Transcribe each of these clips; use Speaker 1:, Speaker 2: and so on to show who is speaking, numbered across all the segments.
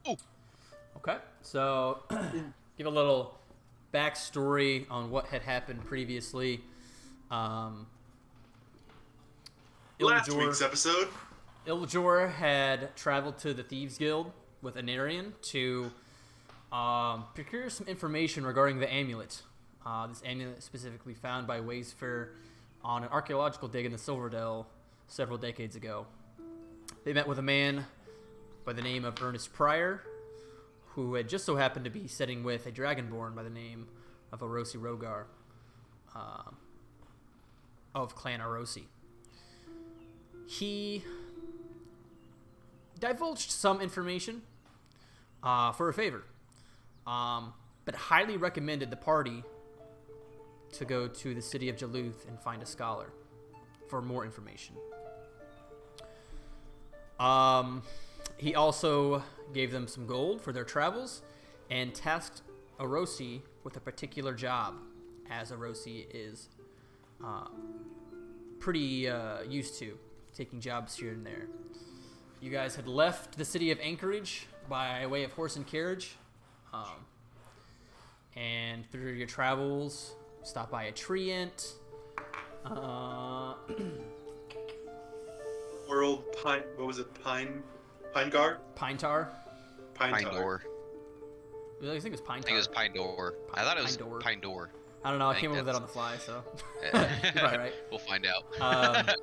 Speaker 1: Oh,
Speaker 2: Okay, so give a little backstory on what had happened previously. Um,
Speaker 3: Last
Speaker 2: Iljor,
Speaker 3: week's episode.
Speaker 2: Iljor had traveled to the Thieves Guild with Anarian to procure some information regarding the amulet. This amulet specifically found by Waysfair on an archaeological dig in the Silverdale several decades ago. They met with a man by the name of Ernest Pryor, who had just so happened to be sitting with a dragonborn by the name of Orosi Rogar, of Clan Orosi. He divulged some information for a favor, but highly recommended the party to go to the city of Jaluth and find a scholar for more information. He also gave them some gold for their travels and tasked Orosi with a particular job, as Orosi is pretty used to taking jobs here and there. You guys had left the city of Anchorage by way of horse and carriage, and through your travels, stopped by a treant.
Speaker 3: World Pine. What was it? Pinegar?
Speaker 2: Pine Tar.
Speaker 3: Pine Tar.
Speaker 1: Door.
Speaker 2: I think it was Pine
Speaker 1: I
Speaker 2: Tar.
Speaker 1: think it was Pine Door. I thought it was
Speaker 2: Pine Door.
Speaker 1: Pine Door.
Speaker 2: I don't know. I
Speaker 1: I
Speaker 2: came
Speaker 1: think
Speaker 2: up with that on the fly, so you're probably right.
Speaker 1: We'll find out.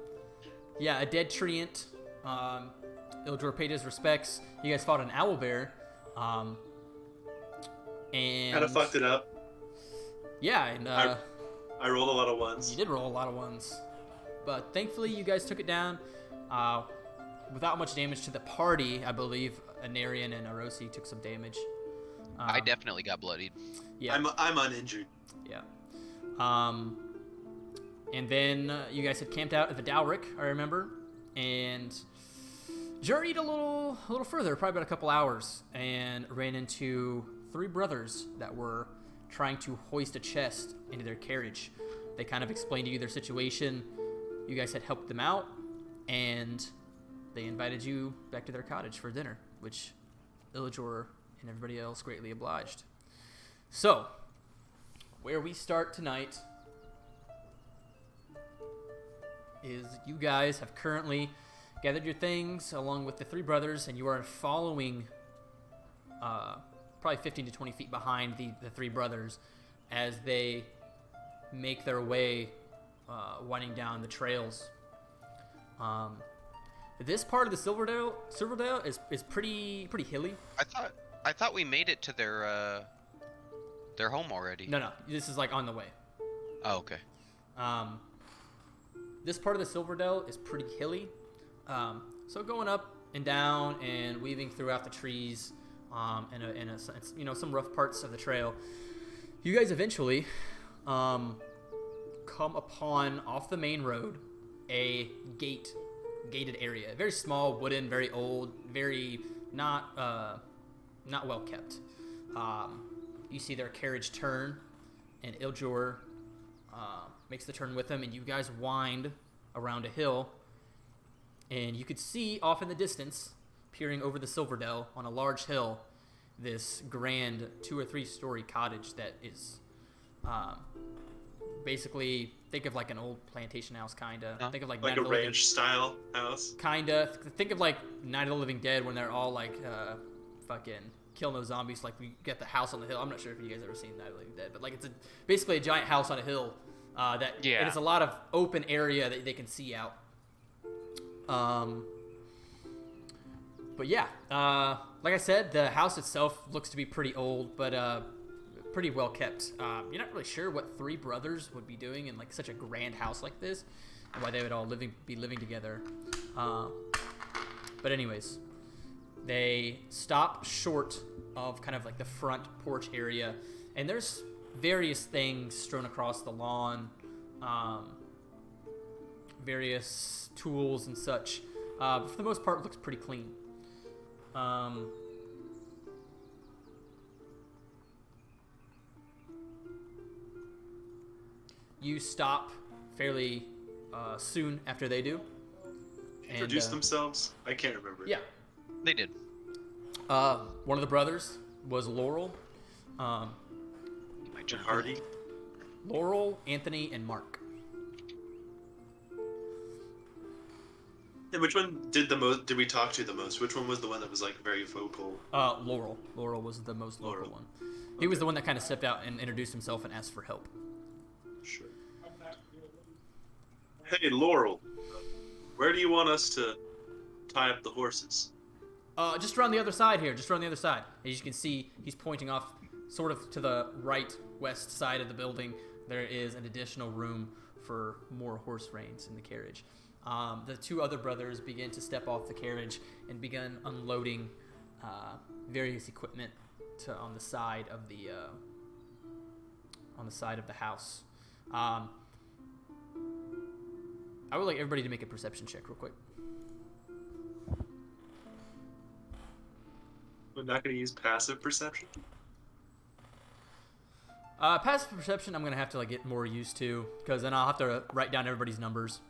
Speaker 2: Yeah, a dead treant. Ildor paid his respects. You guys fought an owl bear. And
Speaker 3: Kind of fucked it up.
Speaker 2: Yeah, and
Speaker 3: I rolled a lot of ones.
Speaker 2: you did roll a lot of ones, but thankfully you guys took it down without much damage to the party. I believe Anarian and Orosi took some damage.
Speaker 1: I definitely got bloodied.
Speaker 2: Yeah.
Speaker 3: I'm uninjured.
Speaker 2: Yeah. And then you guys had camped out at the Dowrick, I remember, and journeyed a little further, probably about a couple hours, and ran into three brothers that were trying to hoist a chest into their carriage. They kind of explained to you their situation. You guys had helped them out, and they invited you back to their cottage for dinner, which Iljor and everybody else greatly obliged. So, where we start tonight is you guys have currently gathered your things along with the three brothers, and you are following probably 15 to 20 feet behind the three brothers as they make their way winding down the trails. This part of the Silverdale is pretty hilly.
Speaker 1: I thought we made it to their home already.
Speaker 2: No, this is like on the way.
Speaker 1: Oh, okay.
Speaker 2: This part of the Silverdale is pretty hilly. So going up and down and weaving throughout the trees, in some rough parts of the trail, you guys eventually come upon, off the main road, a gated area. Very small, wooden, very old, very not well kept. You see their carriage turn, and Iljor makes the turn with them, and you guys wind around a hill, and you could see off in the distance, peering over the Silverdale on a large hill, this grand 2 or 3 story cottage that is basically, think of like an old plantation house, kinda. Think of like
Speaker 3: a ranch style house.
Speaker 2: Kinda. Think of like Night of the Living Dead when they're all like fucking kill no zombies. Like we get the house on the hill. I'm not sure if you guys ever seen Night of the Living Dead, but like it's basically a giant house on a hill. And it's a lot of open area that they can see out. But yeah, like I said, the house itself looks to be pretty old, but pretty well kept. You're not really sure what three brothers would be doing in like such a grand house like this, and why they would all be living together. But anyways, they stop short of kind of like the front porch area, and there's various things strewn across the lawn, various tools and such. But for the most part, it looks pretty clean. You stop fairly soon after they do.
Speaker 3: Introduce themselves? I can't remember.
Speaker 2: Yeah.
Speaker 1: They did.
Speaker 2: One of the brothers was Laurel.
Speaker 3: And Hardy.
Speaker 2: Laurel, Anthony, and Mark.
Speaker 3: And which one did the most? Did we talk to the most? Which one was the one that was like very vocal?
Speaker 2: Laurel. Laurel was the most vocal one. He was the one that kind of stepped out and introduced himself and asked for help.
Speaker 3: Sure. Hey, Laurel. Where do you want us to tie up the horses?
Speaker 2: Just around the other side here. Just around the other side. As you can see, he's pointing off sort of to the right west side of the building. There is an additional room for more horse reins in the carriage. The two other brothers begin to step off the carriage and begin unloading various equipment on the side of the house. I would like everybody to make a perception check real quick.
Speaker 3: We're not going to use passive perception.
Speaker 2: Passive perception, I'm gonna have to like get more used to, because then I'll have to write down everybody's numbers.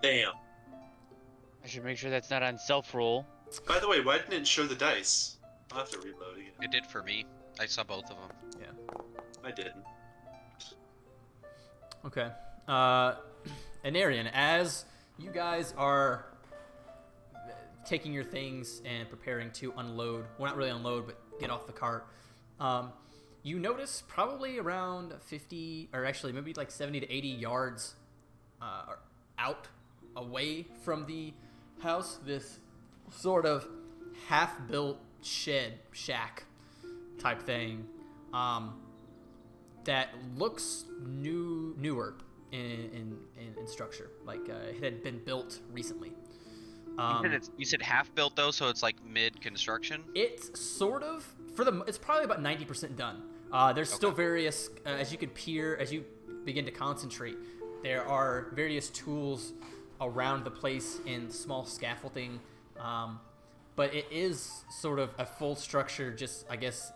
Speaker 3: Damn.
Speaker 4: I should make sure that's not on self-roll.
Speaker 3: By the way, why didn't it show the dice? I'll have to reload again.
Speaker 1: It did for me. I saw both of them.
Speaker 2: Yeah.
Speaker 3: I didn't.
Speaker 2: Okay. Anarian, as you guys are taking your things and preparing to unload, well, not really unload, but get off the cart, you notice probably around 50, or actually maybe like 70 to 80 yards out, away from the house, this sort of half-built shack type thing that looks newer in structure, like it had been built recently.
Speaker 1: You said half built though, so it's like mid construction.
Speaker 2: It's sort of it's probably about 90% done. There's still various as you begin to concentrate, there are various tools around the place in small scaffolding, but it is sort of a full structure. Just I guess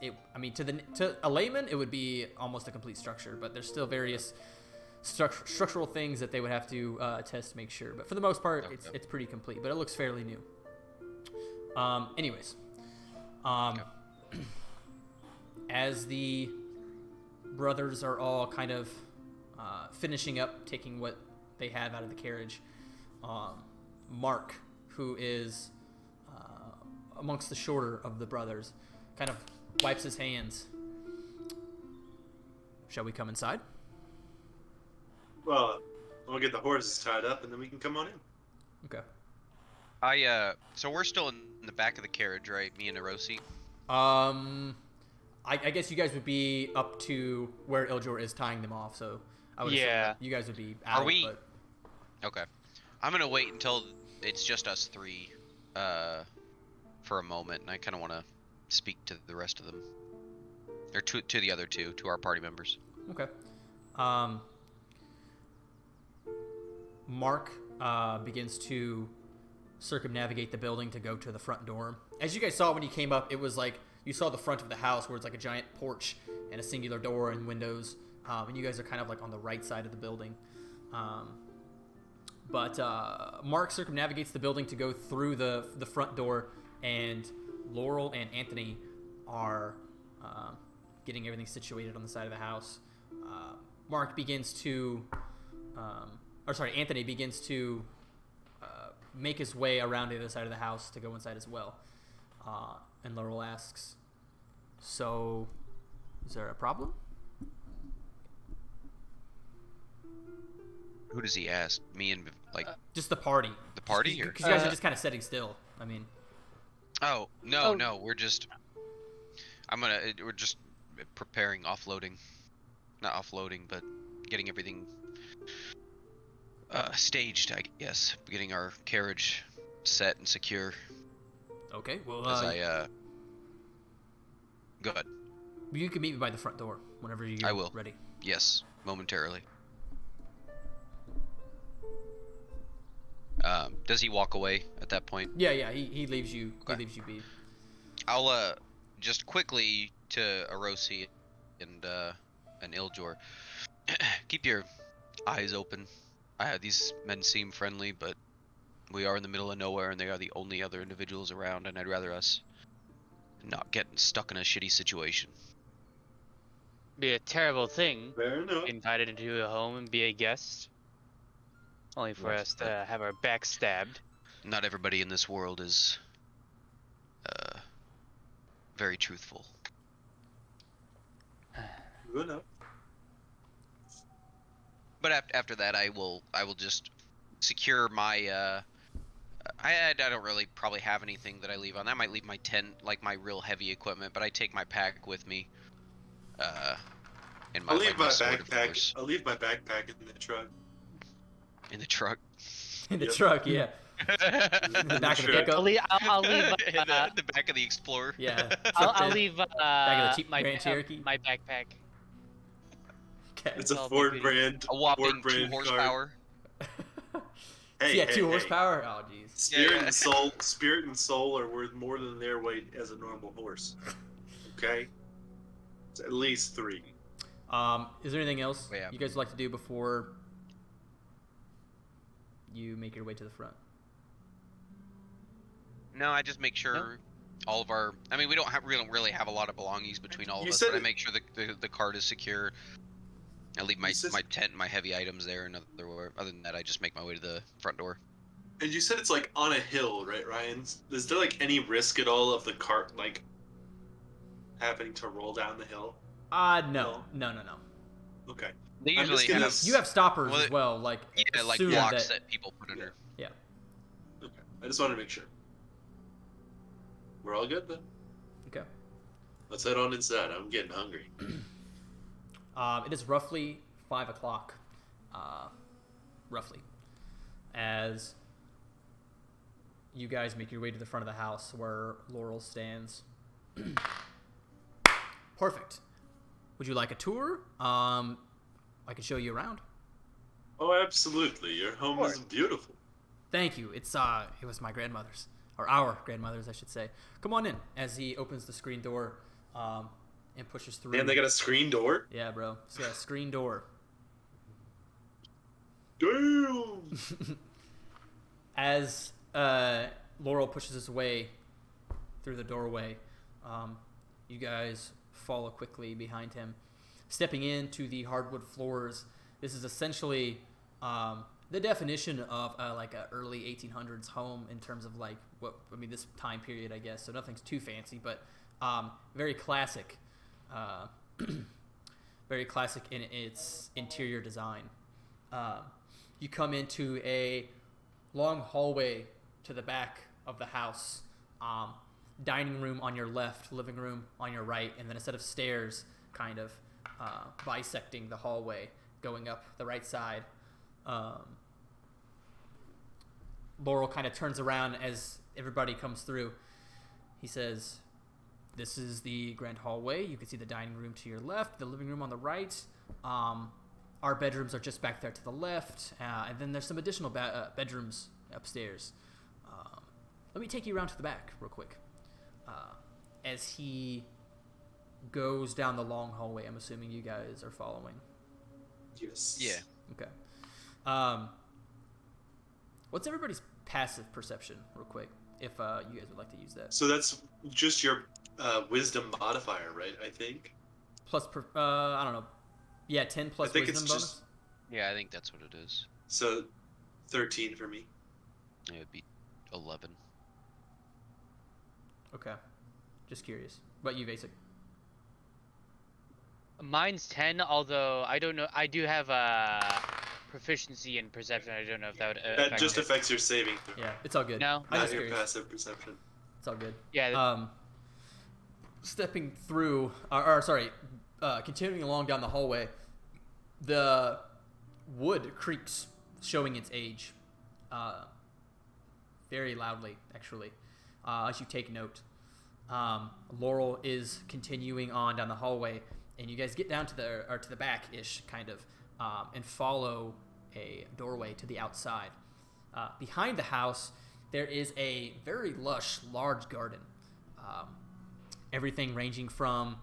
Speaker 2: to a layman it would be almost a complete structure, but there's still various structural things that they would have to test to make sure. But for the most part, it's pretty complete. But it looks fairly new. Anyways, as the brothers are all kind of finishing up, taking what they have out of the carriage, Mark, who is amongst the shorter of the brothers, kind of wipes his hands. Shall we come inside?
Speaker 3: Well, we'll get the horses tied up and then we can come on in.
Speaker 2: Okay.
Speaker 1: So we're still in the back of the carriage, right? Me and Erosi.
Speaker 2: I guess you guys would be up to where Iljor is tying them off, so I would assume that you guys would be out.
Speaker 1: Are we?
Speaker 2: But...
Speaker 1: Okay. I'm gonna wait until it's just us three, for a moment, and I kind of want to speak to the rest of them, or to the other two, to our party members.
Speaker 2: Okay. Mark begins to circumnavigate the building to go to the front door. As you guys saw when you came up, it was like you saw the front of the house where it's like a giant porch and a singular door and windows, and you guys are kind of like on the right side of the building. But Mark circumnavigates the building to go through the front door, and Laurel and Anthony are getting everything situated on the side of the house. Anthony begins to make his way around the other side of the house to go inside as well. And Laurel asks, "So, is there a problem?"
Speaker 1: Who does he ask? Me and like
Speaker 2: just the party.
Speaker 1: The party here?
Speaker 2: Because you guys are just kind of sitting still. I mean.
Speaker 1: Oh no, we're just. We're just preparing offloading, not offloading, but getting everything staged, I guess. Getting our carriage set and secure.
Speaker 2: Okay, well,
Speaker 1: go ahead.
Speaker 2: You can meet me by the front door whenever you're ready.
Speaker 1: Yes, momentarily. Does he walk away at that point?
Speaker 2: Yeah, he leaves you.
Speaker 1: Okay.
Speaker 2: He leaves you be.
Speaker 1: I'll just quickly to Erosi and Iljor. Keep your eyes open These men seem friendly, but we are in the middle of nowhere, and they are the only other individuals around, and I'd rather us not get stuck in a shitty situation.
Speaker 4: Be a terrible thing.
Speaker 3: Fair enough.
Speaker 4: Be invited into a home and be a guest, only for
Speaker 1: Yes,
Speaker 4: us to have our back stabbed.
Speaker 1: Not everybody in this world is very truthful.
Speaker 3: Good enough.
Speaker 1: But after that, I will just secure my. I don't really probably have anything that I leave on. I might leave my tent, like my real heavy equipment, but I take my pack with me. And my,
Speaker 3: I'll leave
Speaker 1: like,
Speaker 3: my
Speaker 1: sword, of
Speaker 3: backpack.
Speaker 1: course,
Speaker 3: I'll leave my backpack in the truck.
Speaker 1: in the truck.
Speaker 2: In the
Speaker 3: Yep.
Speaker 2: truck, yeah. In the back of the
Speaker 3: Sure.
Speaker 2: pickup.
Speaker 4: I'll leave.
Speaker 1: In the back of the Explorer.
Speaker 2: Yeah.
Speaker 4: I'll leave.
Speaker 2: Back of the cheap
Speaker 4: my
Speaker 2: Grand Cherokee.
Speaker 4: my backpack.
Speaker 2: Okay.
Speaker 3: It's a
Speaker 4: I'll
Speaker 3: Ford
Speaker 4: be-
Speaker 3: brand.
Speaker 1: A whopping
Speaker 3: Ford brand
Speaker 1: 2 horsepower.
Speaker 3: Hey,
Speaker 2: yeah,
Speaker 3: hey,
Speaker 2: 2
Speaker 3: hey.
Speaker 2: horsepower. Oh, jeez.
Speaker 3: Spirit and soul are worth more than their weight as a normal horse. Okay, it's at least 3.
Speaker 2: Is there anything else
Speaker 1: Yeah.
Speaker 2: you guys would like to do before you make your way to the front?
Speaker 1: No, I just make sure all of our. I mean, we don't really have a lot of belongings between all of
Speaker 3: You
Speaker 1: us,
Speaker 3: said
Speaker 1: but I
Speaker 3: it-
Speaker 1: make sure the cart is secure. I leave my
Speaker 3: You said-
Speaker 1: my tent, and my heavy items there, and other than that, I just make my way to the front door.
Speaker 3: And you said it's like on a hill, right, Ryan? Is there like any risk at all of the cart like happening to roll down the hill?
Speaker 2: No.
Speaker 3: Okay.
Speaker 1: They
Speaker 3: I'm
Speaker 1: usually
Speaker 3: just gonna
Speaker 1: have
Speaker 2: You have stoppers
Speaker 1: Well,
Speaker 2: as well, like
Speaker 1: like
Speaker 2: assume
Speaker 1: blocks
Speaker 2: that.
Speaker 1: that people put under.
Speaker 2: Yeah.
Speaker 3: Okay. I just wanted to make sure. We're all good then.
Speaker 2: Okay.
Speaker 3: Let's head on inside. I'm getting hungry.
Speaker 2: It is roughly 5 o'clock, roughly, as you guys make your way to the front of the house where Laurel stands. Perfect. Would you like a tour? I can show you around.
Speaker 3: Oh, absolutely. Your home is beautiful.
Speaker 2: Thank you. It was my grandmother's, or our grandmother's, I should say. Come on in. As he opens the screen door, and pushes through.
Speaker 3: And they got a screen door?
Speaker 2: Yeah, bro. It's got a screen door.
Speaker 3: Damn!
Speaker 2: As Laurel pushes us away through the doorway, you guys follow quickly behind him. Stepping into the hardwood floors, this is essentially the definition of like a early 1800s home in terms of like this time period, I guess. So nothing's too fancy, but very classic. Very classic in its interior design. You come into a long hallway to the back of the house. Dining room on your left, living room on your right, and then a set of stairs kind of bisecting the hallway going up the right side. Laurel kind of turns around as everybody comes through. He says, "This is the grand hallway. You can see the dining room to your left, the living room on the right. Our bedrooms are just back there to the left, and then there's some additional bedrooms upstairs. Let me take you around to the back real quick." As he goes down the long hallway, I'm assuming you guys are following.
Speaker 3: Yes.
Speaker 1: Yeah.
Speaker 2: Okay. What's everybody's passive perception, real quick, if you guys would like to use that?
Speaker 3: So that's just your wisdom modifier, right? I think.
Speaker 2: Plus, I don't know. Yeah, 10 plus
Speaker 3: I think
Speaker 2: wisdom
Speaker 3: it's
Speaker 2: bonus.
Speaker 3: just-
Speaker 1: Yeah, I think that's what it is.
Speaker 3: So 13 for me.
Speaker 1: It would be 11.
Speaker 2: Okay. Just curious. What you, Basic?
Speaker 4: Mine's 10, although I don't know. I do have a proficiency in perception. I don't know if that would
Speaker 3: That
Speaker 4: affect
Speaker 3: just
Speaker 4: it.
Speaker 3: affects your saving throw.
Speaker 2: Yeah, it's all good.
Speaker 4: No.
Speaker 2: I'm
Speaker 3: Not
Speaker 2: just
Speaker 3: your
Speaker 2: curious.
Speaker 3: passive perception.
Speaker 2: It's all good.
Speaker 4: Yeah.
Speaker 2: Stepping through, continuing along down the hallway, the wood creaks, showing its age, very loudly, actually, as you take note. Laurel is continuing on down the hallway, and you guys get down to the back-ish, kind of, and follow a doorway to the outside. Behind the house, there is a very lush, large garden. Everything ranging from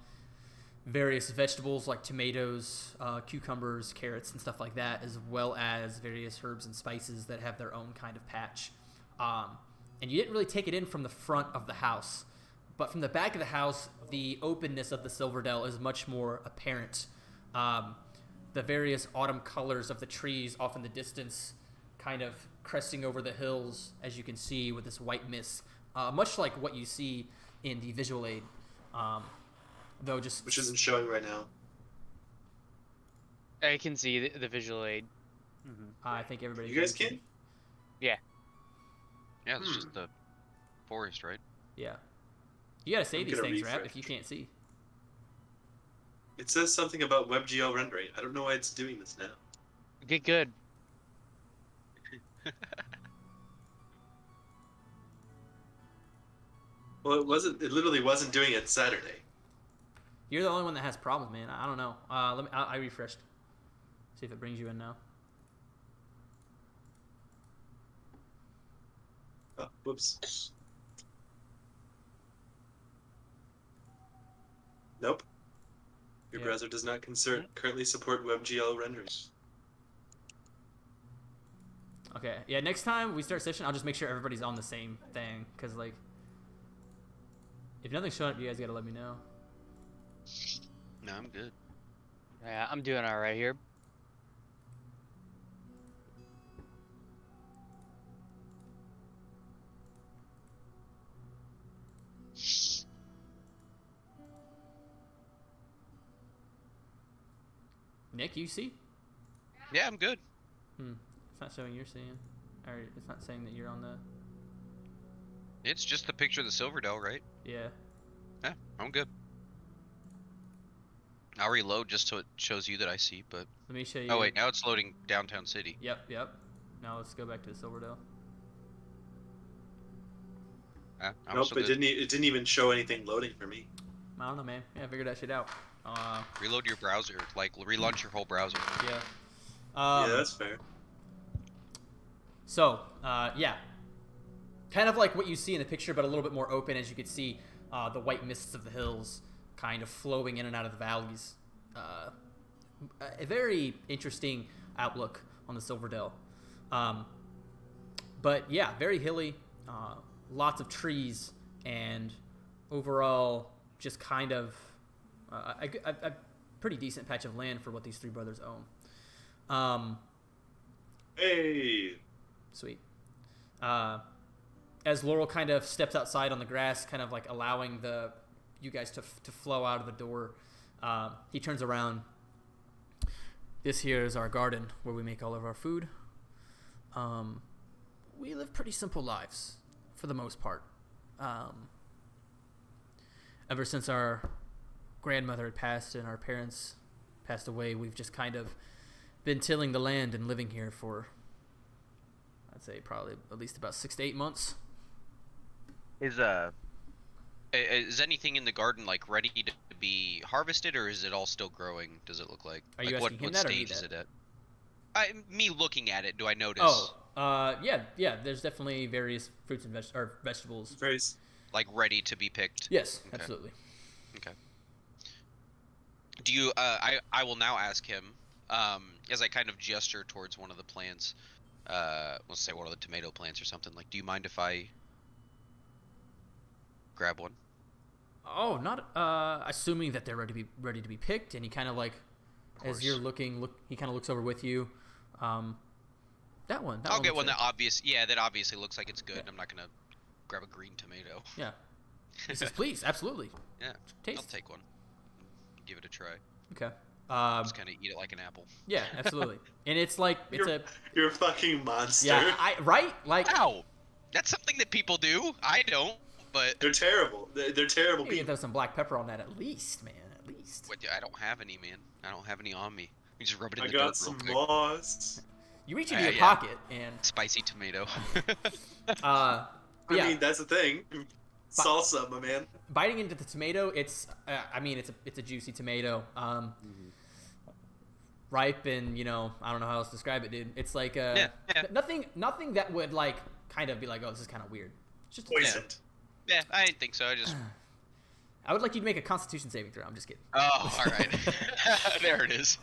Speaker 2: various vegetables like tomatoes, cucumbers, carrots, and stuff like that, as well as various herbs and spices that have their own kind of patch. And you didn't really take it in from the front of the house, but from the back of the house, the openness of the Silverdale is much more apparent. The various autumn colors of the trees off in the distance kind of cresting over the hills, as you can see, with this white mist, much like what you see in the visual aid, though just...
Speaker 3: Which isn't showing right now.
Speaker 4: I can see the visual aid.
Speaker 2: I think everybody...
Speaker 3: You guys can?
Speaker 4: Yeah.
Speaker 1: Yeah, it's just the forest, right?
Speaker 2: Yeah. You gotta say
Speaker 3: I'm
Speaker 2: these
Speaker 3: gonna
Speaker 2: things, Rap,
Speaker 3: refresh.
Speaker 2: if you can't see.
Speaker 3: It says something about WebGL rendering. I don't know why it's doing this now.
Speaker 4: Get good.
Speaker 3: Well, it wasn't. It literally wasn't doing it Saturday.
Speaker 2: You're the only one that has problems, man. I don't know. I refreshed. See if it brings you in now.
Speaker 3: Oh, whoops. Nope. Your
Speaker 2: Yeah.
Speaker 3: browser does not currently support WebGL renders.
Speaker 2: Okay. Yeah, next time we start session, I'll just make sure everybody's on the same thing. Because, like, if nothing's showing up, you guys gotta let me know.
Speaker 1: No, I'm good.
Speaker 4: Yeah, I'm doing all right here.
Speaker 2: Nick, you see?
Speaker 1: Yeah, I'm good.
Speaker 2: It's not showing you're seeing. Or it's not saying that you're on the...
Speaker 1: It's just the picture of the Silverdale, right?
Speaker 2: Yeah.
Speaker 1: Yeah, I'm good. I'll reload just so it shows you that I see, but...
Speaker 2: Let me show you.
Speaker 1: Oh, wait, now it's loading downtown city.
Speaker 2: Yep. Now let's go back to the Silverdale.
Speaker 1: I'm
Speaker 3: Nope,
Speaker 1: also
Speaker 3: it
Speaker 1: good.
Speaker 3: didn't even show anything loading for me.
Speaker 2: I don't know, man. Yeah, figure that shit out.
Speaker 1: Reload your browser, like, relaunch your whole browser.
Speaker 2: Yeah.
Speaker 3: Yeah, that's fair.
Speaker 2: So, yeah. Kind of like what you see in the picture, but a little bit more open, as you could see the white mists of the hills kind of flowing in and out of the valleys. A very interesting outlook on the Silverdale. But yeah, very hilly, lots of trees, and overall just kind of a pretty decent patch of land for what these three brothers own.
Speaker 3: Hey!
Speaker 2: Sweet. As Laurel kind of steps outside on the grass, kind of like allowing you guys to flow out of the door, he turns around. This here is our garden where we make all of our food. We live pretty simple lives for the most part. Ever since our grandmother had passed and our parents passed away, we've just kind of been tilling the land and living here for, I'd say, probably at least about 6 to 8 months.
Speaker 1: Is anything in the garden, like, ready to be harvested, or is it all still growing? Does it look like?
Speaker 2: Are you
Speaker 1: like,
Speaker 2: asking him
Speaker 1: what
Speaker 2: that or me
Speaker 1: stage is
Speaker 2: that?
Speaker 1: it at? Me looking at it, do I notice?
Speaker 2: Yeah. There's definitely various fruits and vegetables.
Speaker 3: Very.
Speaker 1: Like, ready to be picked?
Speaker 2: Yes,
Speaker 1: Okay.
Speaker 2: absolutely.
Speaker 1: Okay. Do you? I will now ask him, as I kind of gesture towards one of the plants. Let's say one of the tomato plants or something. Like, do you mind if I grab one?
Speaker 2: Oh, not assuming that they're ready to be picked, and he kind of like, as you're looking, he kind of looks over with you. That one.
Speaker 1: I'll get one
Speaker 2: looks
Speaker 1: that obviously looks like it's good.
Speaker 2: Yeah.
Speaker 1: I'm not gonna grab a green tomato.
Speaker 2: Yeah. He says, please, absolutely.
Speaker 1: Yeah,
Speaker 2: Taste.
Speaker 1: I'll take one. Give it a try.
Speaker 2: Okay.
Speaker 1: Just kind of eat it like an apple.
Speaker 2: Yeah, absolutely. And it's like
Speaker 3: You're a fucking monster.
Speaker 2: yeah, right? Like,
Speaker 1: Ow! That's something that people do. I don't, but
Speaker 3: They're terrible. They're terrible
Speaker 2: you can
Speaker 3: people.
Speaker 2: throw some black pepper on that at least, man. At least.
Speaker 1: I don't have any, man. I don't have any on me. You just rub it in
Speaker 3: I
Speaker 1: the
Speaker 3: got
Speaker 1: dirt
Speaker 3: some
Speaker 1: real quick.
Speaker 3: moss.
Speaker 2: You reach into your
Speaker 1: Yeah.
Speaker 2: pocket and
Speaker 1: Spicy tomato.
Speaker 3: I
Speaker 2: yeah,
Speaker 3: mean, that's the thing. Salsa, my man.
Speaker 2: biting into the tomato, it's it's a juicy tomato. Ripe and, I don't know how else to describe it, dude. It's like
Speaker 1: Yeah.
Speaker 2: nothing that would like kind of be like, oh, this is kind of weird. It's just
Speaker 3: Poisoned.
Speaker 1: Yeah, I didn't think so. I just
Speaker 2: I would like you to make a Constitution saving throw. I'm just kidding.
Speaker 1: Oh, all right. There it is.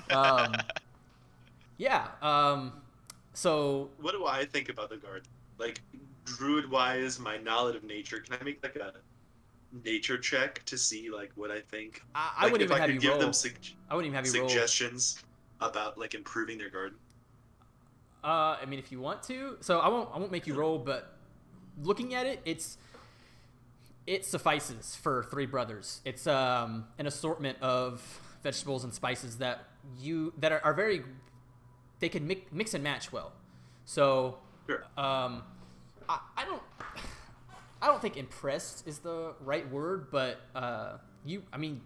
Speaker 2: Yeah. So
Speaker 3: What do I think about the guard? Like, druid-wise, my knowledge of nature. Can I make like a nature check to see like what I think?
Speaker 2: I
Speaker 3: Like,
Speaker 2: wouldn't
Speaker 3: if
Speaker 2: even
Speaker 3: I
Speaker 2: have
Speaker 3: could
Speaker 2: you
Speaker 3: give
Speaker 2: roll.
Speaker 3: them
Speaker 2: I wouldn't even have you roll.
Speaker 3: suggestions about like improving their garden.
Speaker 2: I mean, if you want to. So I won't make you roll, but looking at it, it suffices for three brothers. It's an assortment of vegetables and spices that are very, they can mix and match well. So
Speaker 3: Sure.
Speaker 2: I don't think impressed is the right word, but I mean,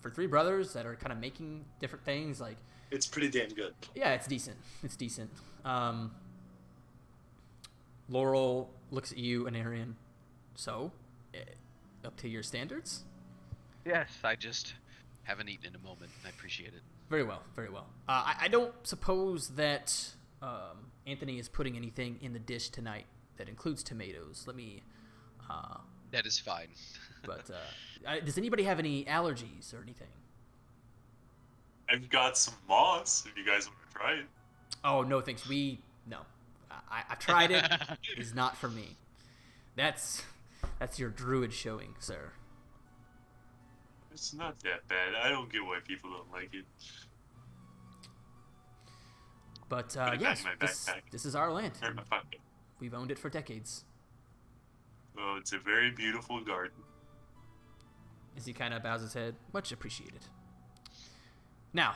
Speaker 2: for three brothers that are kind of making different things, like,
Speaker 3: It's pretty damn good.
Speaker 2: yeah, it's decent. It's decent. Laurel looks at you and Arian. So, up to your standards?
Speaker 1: Yes, I just haven't eaten in a moment. I appreciate it.
Speaker 2: Very well, very well. I don't suppose that Anthony is putting anything in the dish tonight that includes tomatoes. Let me.
Speaker 1: That is fine.
Speaker 2: But does anybody have any allergies or anything?
Speaker 5: I've got some moss if you guys want to try it.
Speaker 2: Oh no, thanks. No. I've tried it. It's not for me. That's your druid showing, sir.
Speaker 5: It's not that bad. I don't get why people don't like it.
Speaker 2: But
Speaker 5: Put it
Speaker 2: yes,
Speaker 5: back in my backpack.
Speaker 2: this is our land.
Speaker 5: Or in my pocket.
Speaker 2: We've owned it for decades.
Speaker 5: Well, it's a very beautiful garden.
Speaker 2: As he kind of bows his head, much appreciated. Now,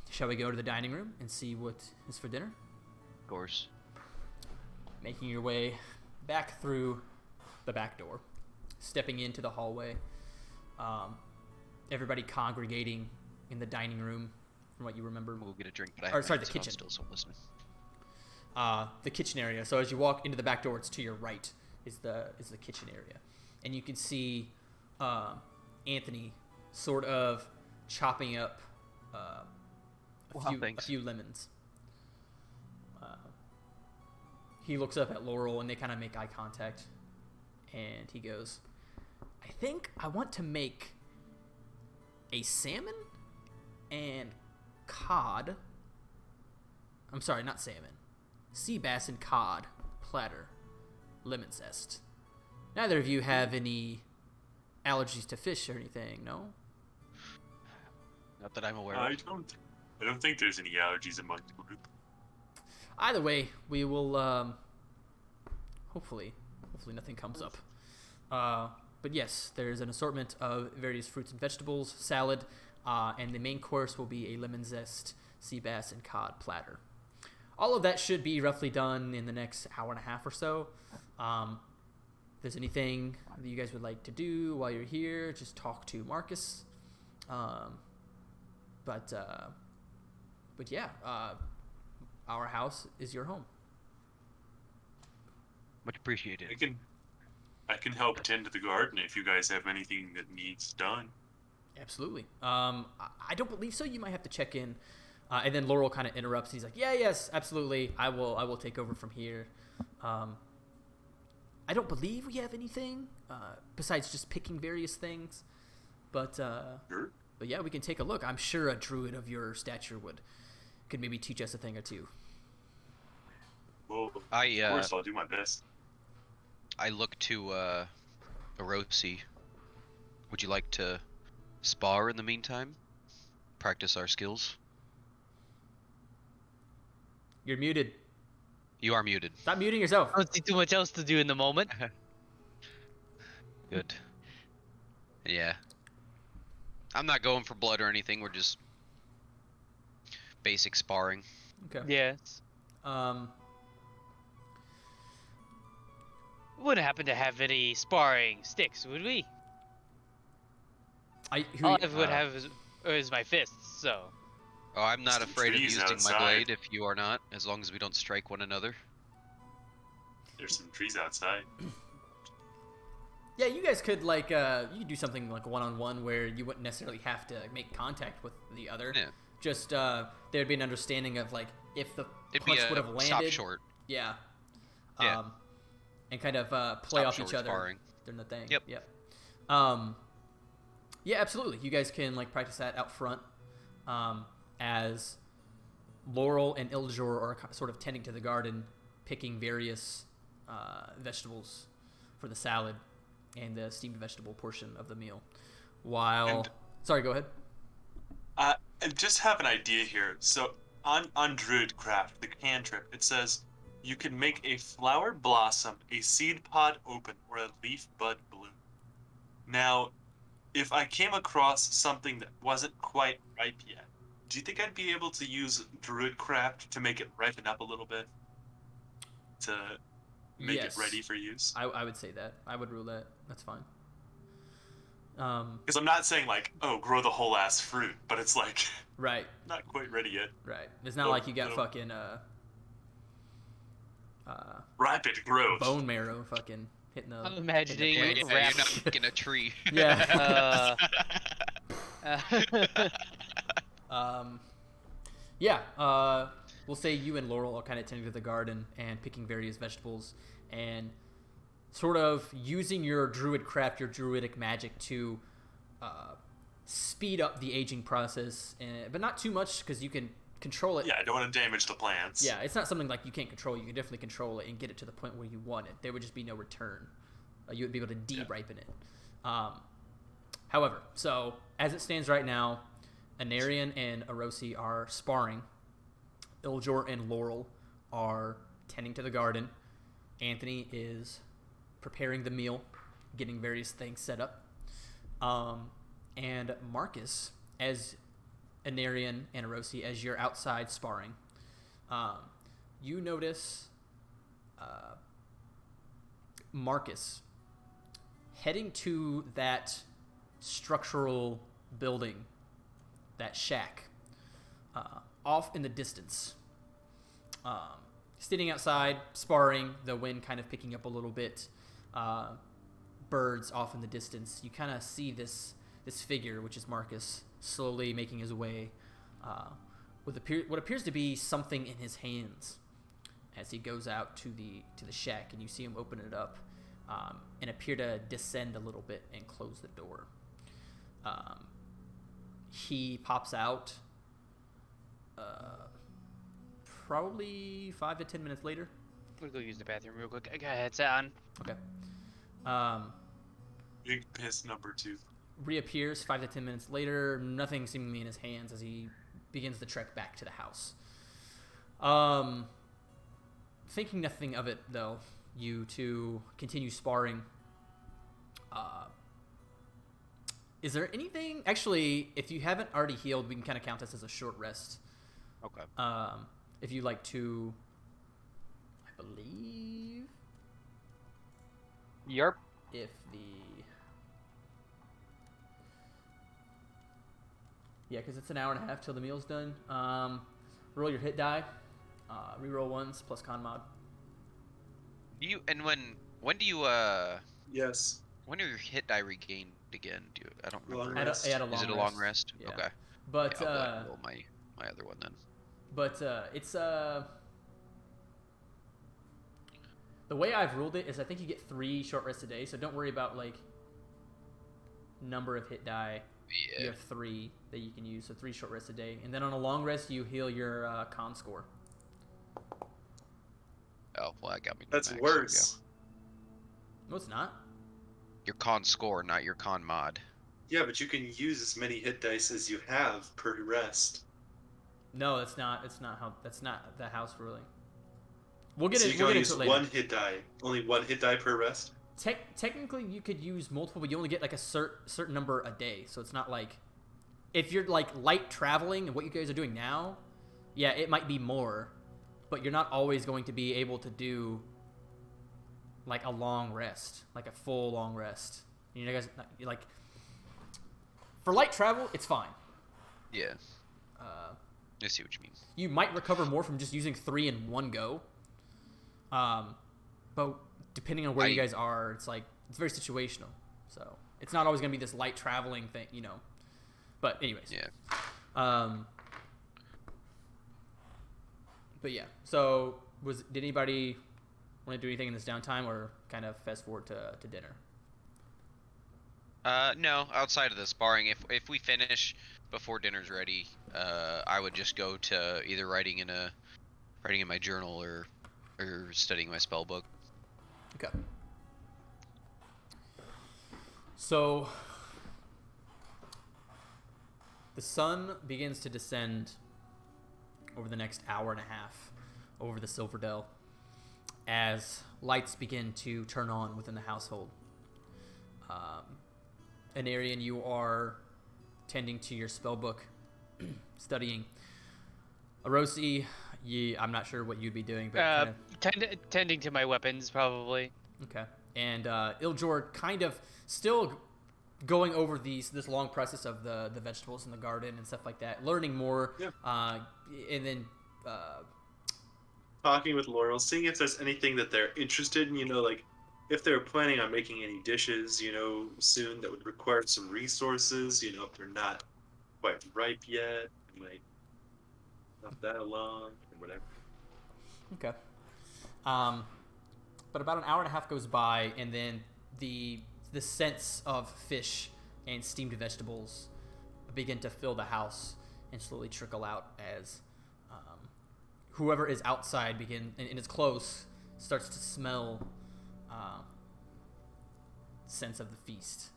Speaker 2: shall we go to the dining room and see what is for dinner?
Speaker 1: Of course.
Speaker 2: Making your way back through the back door, stepping into the hallway, everybody congregating in the dining room, from what you remember.
Speaker 1: We'll get a drink, but I
Speaker 2: Or, sorry,
Speaker 1: haven't
Speaker 2: the
Speaker 1: eaten, so I'm
Speaker 2: kitchen.
Speaker 1: still listening.
Speaker 2: The kitchen area. So as you walk into the back door, it's to your right is the kitchen area, and you can see Anthony sort of chopping up a few lemons. He looks up at Laurel and they kind of make eye contact, and he goes, "I think I want to make a salmon and cod. I'm sorry, not salmon. Sea bass and cod platter, lemon zest. Neither of you have any allergies to fish or anything, no?
Speaker 1: Not that I'm aware
Speaker 5: I
Speaker 1: of.
Speaker 5: don't think there's any allergies among the group.
Speaker 2: Either way, we will, hopefully nothing comes up. But yes, there's an assortment of various fruits and vegetables, salad, and the main course will be a lemon zest, sea bass, and cod platter. All of that should be roughly done in the next hour and a half or so. If there's anything that you guys would like to do while you're here, just talk to Marcus. But yeah, our house is your home.
Speaker 1: Much appreciated.
Speaker 5: I can help tend to the garden if you guys have anything that needs done.
Speaker 2: Absolutely. I don't believe so. You might have to check in. And then Laurel kind of interrupts. He's like, yes, absolutely. I will take over from here. I don't believe we have anything besides just picking various things. But
Speaker 5: Sure.
Speaker 2: but yeah, we can take a look. I'm sure a druid of your stature could maybe teach us a thing or two.
Speaker 5: Well, of
Speaker 1: I
Speaker 5: course, I'll do my best.
Speaker 1: I look to Orosi. Would you like to spar in the meantime? Practice our skills?
Speaker 2: You're muted.
Speaker 1: You are muted.
Speaker 2: Stop muting yourself.
Speaker 4: I don't see too much else to do in the moment.
Speaker 1: Good. Yeah. I'm not going for blood or anything. We're just basic sparring.
Speaker 2: Okay.
Speaker 4: Yes. We wouldn't happen to have any sparring sticks, would we? All I would have is my fists, so.
Speaker 1: Oh, I'm not
Speaker 5: Some
Speaker 1: afraid of
Speaker 5: trees
Speaker 1: using
Speaker 5: outside.
Speaker 1: my blade if you are not, as long as we don't strike one another.
Speaker 5: There's some trees outside.
Speaker 2: Yeah, you guys could you could do something like one-on-one where you wouldn't necessarily have to make contact with the other.
Speaker 1: Yeah.
Speaker 2: Just there'd be an understanding of like if the
Speaker 1: It'd be
Speaker 2: punch
Speaker 1: a
Speaker 2: would have landed.
Speaker 1: stop short.
Speaker 2: Yeah.
Speaker 1: Yeah.
Speaker 2: And kind of play
Speaker 1: Stop
Speaker 2: off
Speaker 1: short
Speaker 2: each other
Speaker 1: sparring.
Speaker 2: during the thing.
Speaker 1: Yep.
Speaker 2: Yep. Yeah, absolutely. You guys can like practice that out front, as Laurel and Iljor are sort of tending to the garden, picking various vegetables for the salad and the steamed vegetable portion of the meal. While, sorry, go ahead.
Speaker 5: I just have an idea here. So on Druidcraft, the cantrip, it says you can make a flower blossom, a seed pod open, or a leaf bud bloom. Now, if I came across something that wasn't quite ripe yet, do you think I'd be able to use Druidcraft to make it ripen up a little bit? To make
Speaker 2: Yes.
Speaker 5: it ready for use?
Speaker 2: I would say that. I would rule that. That's fine.
Speaker 5: Because I'm not saying like, oh, grow the whole ass fruit, but it's like
Speaker 2: Right.
Speaker 5: not quite ready yet.
Speaker 2: Right. It's not like you got fucking
Speaker 5: Rapid growth.
Speaker 2: bone marrow fucking hitting the.
Speaker 4: I'm imagining
Speaker 2: hitting the
Speaker 1: Yeah,
Speaker 2: plants.
Speaker 1: you're
Speaker 4: wrap-
Speaker 1: not making a tree.
Speaker 2: Yeah. Yeah. We'll say you and Laurel are kind of tending to the garden and picking various vegetables and sort of using your druid craft, your druidic magic to speed up the aging process, but not too much because you can control it.
Speaker 5: Yeah, I don't want to damage the plants.
Speaker 2: Yeah, it's not something like you can't control. You can definitely control it and get it to the point where you want it. There would just be no return. You would be able to de-ripen it. However, so as it stands right now, Anarian and Arosi are sparring. Iljor and Laurel are tending to the garden. Anthony is preparing the meal, getting various things set up. And Marcus, as Anarian and Arosi, as you're outside sparring, you notice Marcus heading to that structural building, that shack, off in the distance. Standing outside, sparring, the wind kind of picking up a little bit, birds off in the distance. You kind of see this figure, which is Marcus, slowly making his way with what appears to be something in his hands as he goes out to the shack, and you see him open it up and appear to descend a little bit and close the door. He pops out probably 5 to 10 minutes later.
Speaker 4: I'm gonna go use the bathroom real quick. I got a headset on.
Speaker 2: Okay.
Speaker 5: Big piss number 2.
Speaker 2: Reappears 5 to 10 minutes later, nothing seemingly in his hands as he begins the trek back to the house. Thinking nothing of it, though, you two continue sparring. Is there anything... Actually, if you haven't already healed, we can kind of count this as a short rest.
Speaker 1: Okay.
Speaker 2: If you like to... I believe...
Speaker 4: Yarp.
Speaker 2: If the... Yeah, because it's an hour and a half till the meal's done. Roll your hit die. Reroll ones plus con mod.
Speaker 1: When do you
Speaker 3: Yes.
Speaker 1: when are your hit die regained again? I don't remember.
Speaker 3: Long rest.
Speaker 2: I had a long
Speaker 1: Is it a long rest?
Speaker 2: Yeah.
Speaker 1: Okay.
Speaker 2: But
Speaker 1: Yeah, I'll go ahead and roll my other one then.
Speaker 2: But it's the way I've ruled it is I think you get 3 short rests a day, so don't worry about like number of hit die.
Speaker 1: Yeah.
Speaker 2: You have 3 that you can use, so 3 short rests a day, and then on a long rest you heal your con score.
Speaker 1: Oh well, that got me. to
Speaker 3: That's
Speaker 1: max. There we go.
Speaker 3: worse.
Speaker 2: No, it's not.
Speaker 1: Your con score, not your con mod.
Speaker 3: Yeah, but you can use as many hit dice as you have per rest.
Speaker 2: No, that's not. It's not how. That's not the house ruling. We'll get
Speaker 3: So
Speaker 2: it.
Speaker 3: you can
Speaker 2: We'll
Speaker 3: only
Speaker 2: get into
Speaker 3: use
Speaker 2: it later.
Speaker 3: one hit die. Only one hit die per rest.
Speaker 2: Technically, you could use multiple, but you only get like a certain number a day. So it's not like if you're like light traveling and what you guys are doing now, yeah, it might be more, but you're not always going to be able to do like a long rest, like a full long rest. You know, guys, like for light travel, it's fine.
Speaker 1: Yeah. I see what you mean.
Speaker 2: You might recover more from just using 3 in one go. But depending on where you guys are, it's like it's very situational. So it's not always gonna be this light traveling thing, you know. But anyways.
Speaker 1: Yeah.
Speaker 2: But yeah. So did anybody want to do anything in this downtime, or kind of fast forward to dinner?
Speaker 1: No, outside of this, barring if we finish before dinner's ready, I would just go to either writing in my journal or studying my spell book.
Speaker 2: Okay. So the sun begins to descend over the next hour and a half over the Silverdale as lights begin to turn on within the household. Anarian, you are tending to your spell book, studying. Arosi, I'm not sure what you'd be doing, but
Speaker 4: Tending to my weapons, probably.
Speaker 2: okay. And Iljord kind of still going over this long process of the vegetables in the garden and stuff like that, learning more.
Speaker 3: Yeah.
Speaker 2: And then
Speaker 3: Talking with Laurel, seeing if there's anything that they're interested in, like if they're planning on making any dishes, soon that would require some resources, if they're not quite ripe yet, like not that long or whatever.
Speaker 2: okay. But about an hour and a half goes by, and then the scents of fish and steamed vegetables begin to fill the house and slowly trickle out as whoever is outside and is close starts to smell sense of the feast.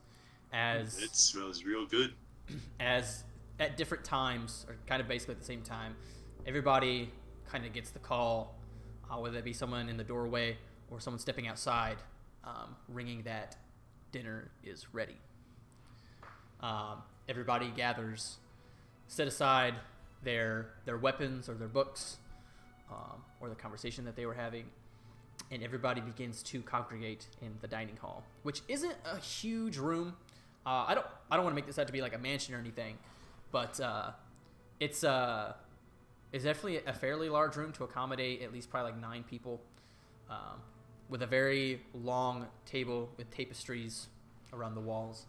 Speaker 2: As
Speaker 3: It smells real good.
Speaker 2: as at different times, or kind of basically at the same time, everybody kind of gets the call, whether it be someone in the doorway or someone stepping outside, ringing that dinner is ready. Everybody gathers, set aside their weapons or their books, or the conversation that they were having, and everybody begins to congregate in the dining hall, which isn't a huge room. I don't want to make this out to be like a mansion or anything, but it's definitely a fairly large room to accommodate at least probably like 9 people, with a very long table with tapestries around the walls.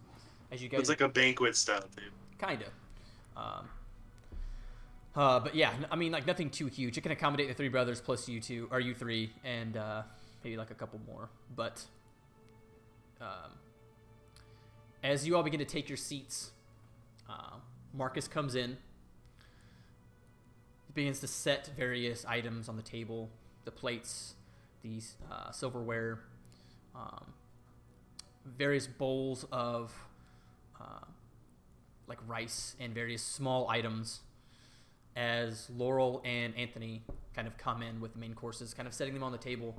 Speaker 2: As you guys,
Speaker 3: It's like a banquet style table.
Speaker 2: kind of. But yeah, I mean, like nothing too huge. It can accommodate the 3 brothers plus you 2, or you 3, and maybe like a couple more. But as you all begin to take your seats, Marcus comes in. He begins to set various items on the table, the plates, the silverware, various bowls of like rice and various small items, as Laurel and Anthony kind of come in with the main courses, kind of setting them on the table.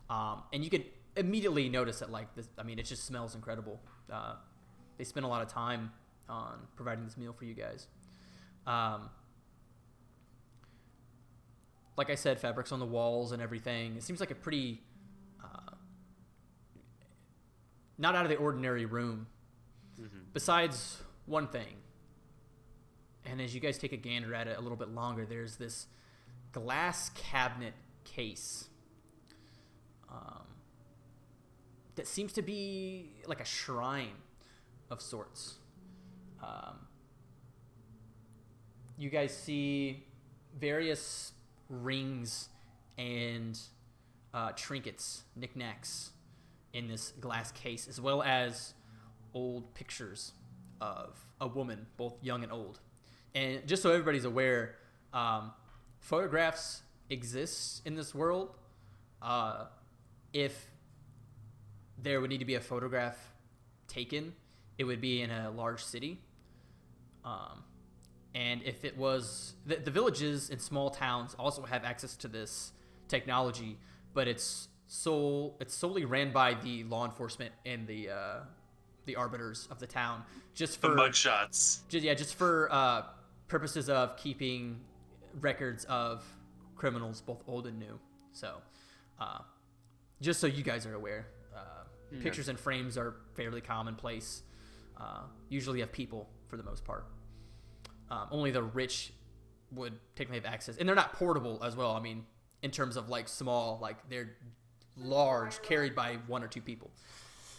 Speaker 2: And you could immediately notice that, like, this, I mean, it just smells incredible. They spend a lot of time on providing this meal for you guys. Like I said, fabrics on the walls and everything. It seems like a pretty not out of the ordinary room.
Speaker 1: Mm-hmm.
Speaker 2: Besides one thing, and as you guys take a gander at it a little bit longer, there's this glass cabinet case that seems to be like a shrine of sorts. You guys see various rings and trinkets, knickknacks in this glass case, as well as old pictures of a woman, both young and old. And just so everybody's aware, photographs exist in this world. If there would need to be a photograph taken, it would be in a large city. And if it was... The villages in small towns also have access to this technology, but it's solely ran by the law enforcement and the arbiters of the town, just for
Speaker 3: The mugshots.
Speaker 2: just for purposes of keeping records of criminals, both old and new. So, just so you guys are aware, pictures and frames are fairly commonplace. Usually of people for the most part. Only the rich would technically have access, and they're not portable as well. I mean, in terms of like small, like they're large, carried by 1 or 2 people.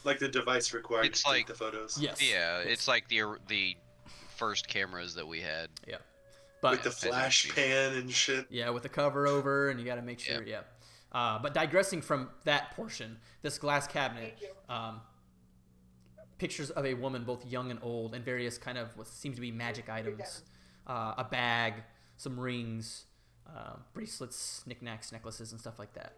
Speaker 3: Like the device required
Speaker 1: It's
Speaker 3: to
Speaker 1: like-
Speaker 3: take the photos.
Speaker 2: Yes.
Speaker 1: Yeah,
Speaker 2: Yes.
Speaker 1: it's like the first cameras that we had.
Speaker 2: Yeah. But
Speaker 3: With the flash
Speaker 1: actually-
Speaker 3: pan and shit.
Speaker 2: yeah, with the cover over, and you got to make sure. Yeah. But digressing from that portion, this glass cabinet pictures of a woman, both young and old, and various kind of what seems to be magic items. A bag, some rings, bracelets, knickknacks, necklaces, and stuff like that.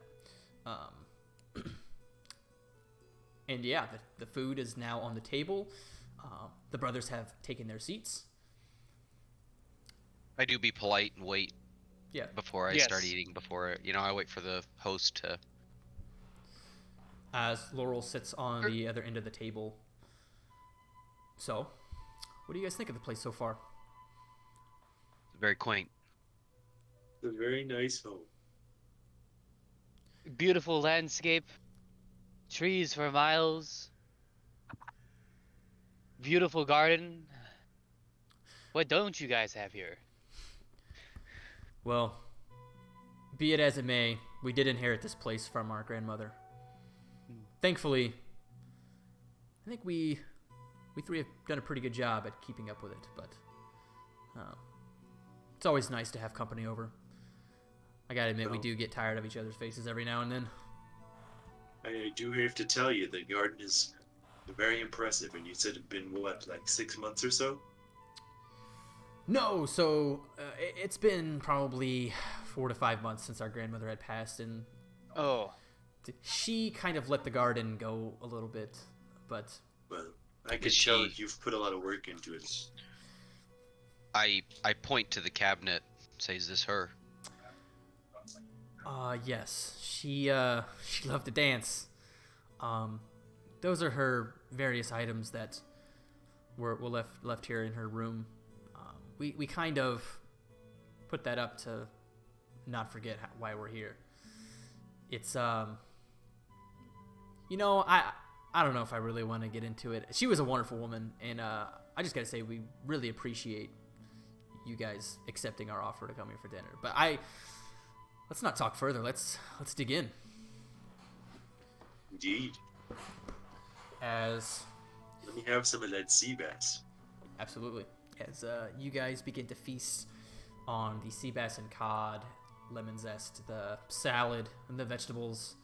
Speaker 2: And yeah, the food is now on the table. The brothers have taken their seats.
Speaker 1: I do be polite and wait
Speaker 2: Yeah.
Speaker 1: before I start eating. Before I wait for the host to.
Speaker 2: As Laurel sits on the other end of the table. So, what do you guys think of the place so far?
Speaker 1: Very quaint.
Speaker 3: A very nice home.
Speaker 4: Beautiful landscape. Trees for miles. Beautiful garden. What don't you guys have here?
Speaker 2: Well, be it as it may, we did inherit this place from our grandmother. Thankfully, I think we three have done a pretty good job at keeping up with it, but it's always nice to have company over. I gotta admit, we do get tired of each other's faces every now and then.
Speaker 3: I do have to tell you, the garden is very impressive, and you said it'd been, what, like 6 months or so?
Speaker 2: No, so it's been probably 4 to 5 months since our grandmother had passed, and
Speaker 4: Oh.
Speaker 2: she kind of let the garden go a little bit, but...
Speaker 3: Well, I can tell that you've put a lot of work into it.
Speaker 1: I point to the cabinet. Say, is this her?
Speaker 2: Yes. She loved to dance. Those are her various items that were left here in her room. We kind of put that up to not forget why we're here. It's I don't know if I really want to get into it. She was a wonderful woman, and I just gotta say we really appreciate you guys accepting our offer to come here for dinner. But let's not talk further. Let's dig in.
Speaker 3: Indeed.
Speaker 2: As
Speaker 3: Let me have some of that sea bass.
Speaker 2: absolutely, as you guys begin to feast on the sea bass and cod, lemon zest, the salad, and the vegetables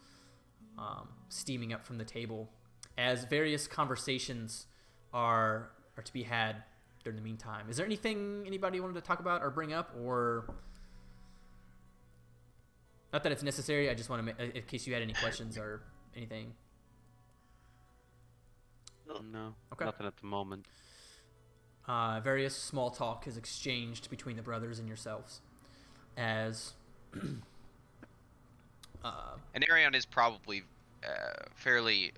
Speaker 2: steaming up from the table, as various conversations are to be had during the meantime. Is there anything anybody wanted to talk about or bring up, or not that it's necessary? I just want to, in case you had any questions or anything.
Speaker 1: No.
Speaker 2: Okay.
Speaker 1: Nothing at the moment.
Speaker 2: Various small talk is exchanged between the brothers and yourselves, as
Speaker 1: And Arion is probably fairly.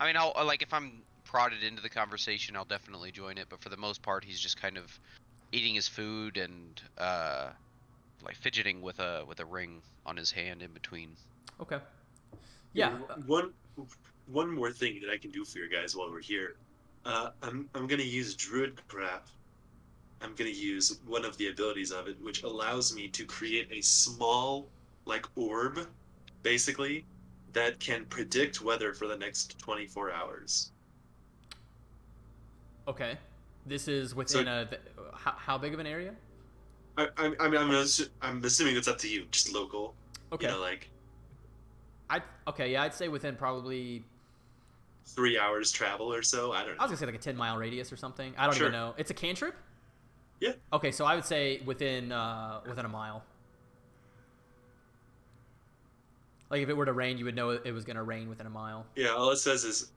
Speaker 1: I mean, I'll like if I'm prodded into the conversation, I'll definitely join it. But for the most part, he's just kind of eating his food and like fidgeting with a ring on his hand in between.
Speaker 2: okay, yeah.
Speaker 3: One more thing that I can do for you guys while we're here. I'm gonna use Druidcraft. I'm gonna use one of the abilities of it, which allows me to create a small, like, orb, basically, that can predict weather for the next 24 hours.
Speaker 2: Okay, this is within how big of an area?
Speaker 3: I'm assuming it's up to you, just local.
Speaker 2: Okay,
Speaker 3: You know, like
Speaker 2: I'd say within probably
Speaker 3: 3 hours travel or so. I don't
Speaker 2: I was
Speaker 3: know.
Speaker 2: gonna say like a 10-mile radius or something. I don't
Speaker 3: Sure.
Speaker 2: even know. It's a cantrip?
Speaker 3: Yeah.
Speaker 2: Okay, so I would say within a mile. Like if it were to rain, you would know it was gonna rain within a mile,
Speaker 3: Yeah, all it says is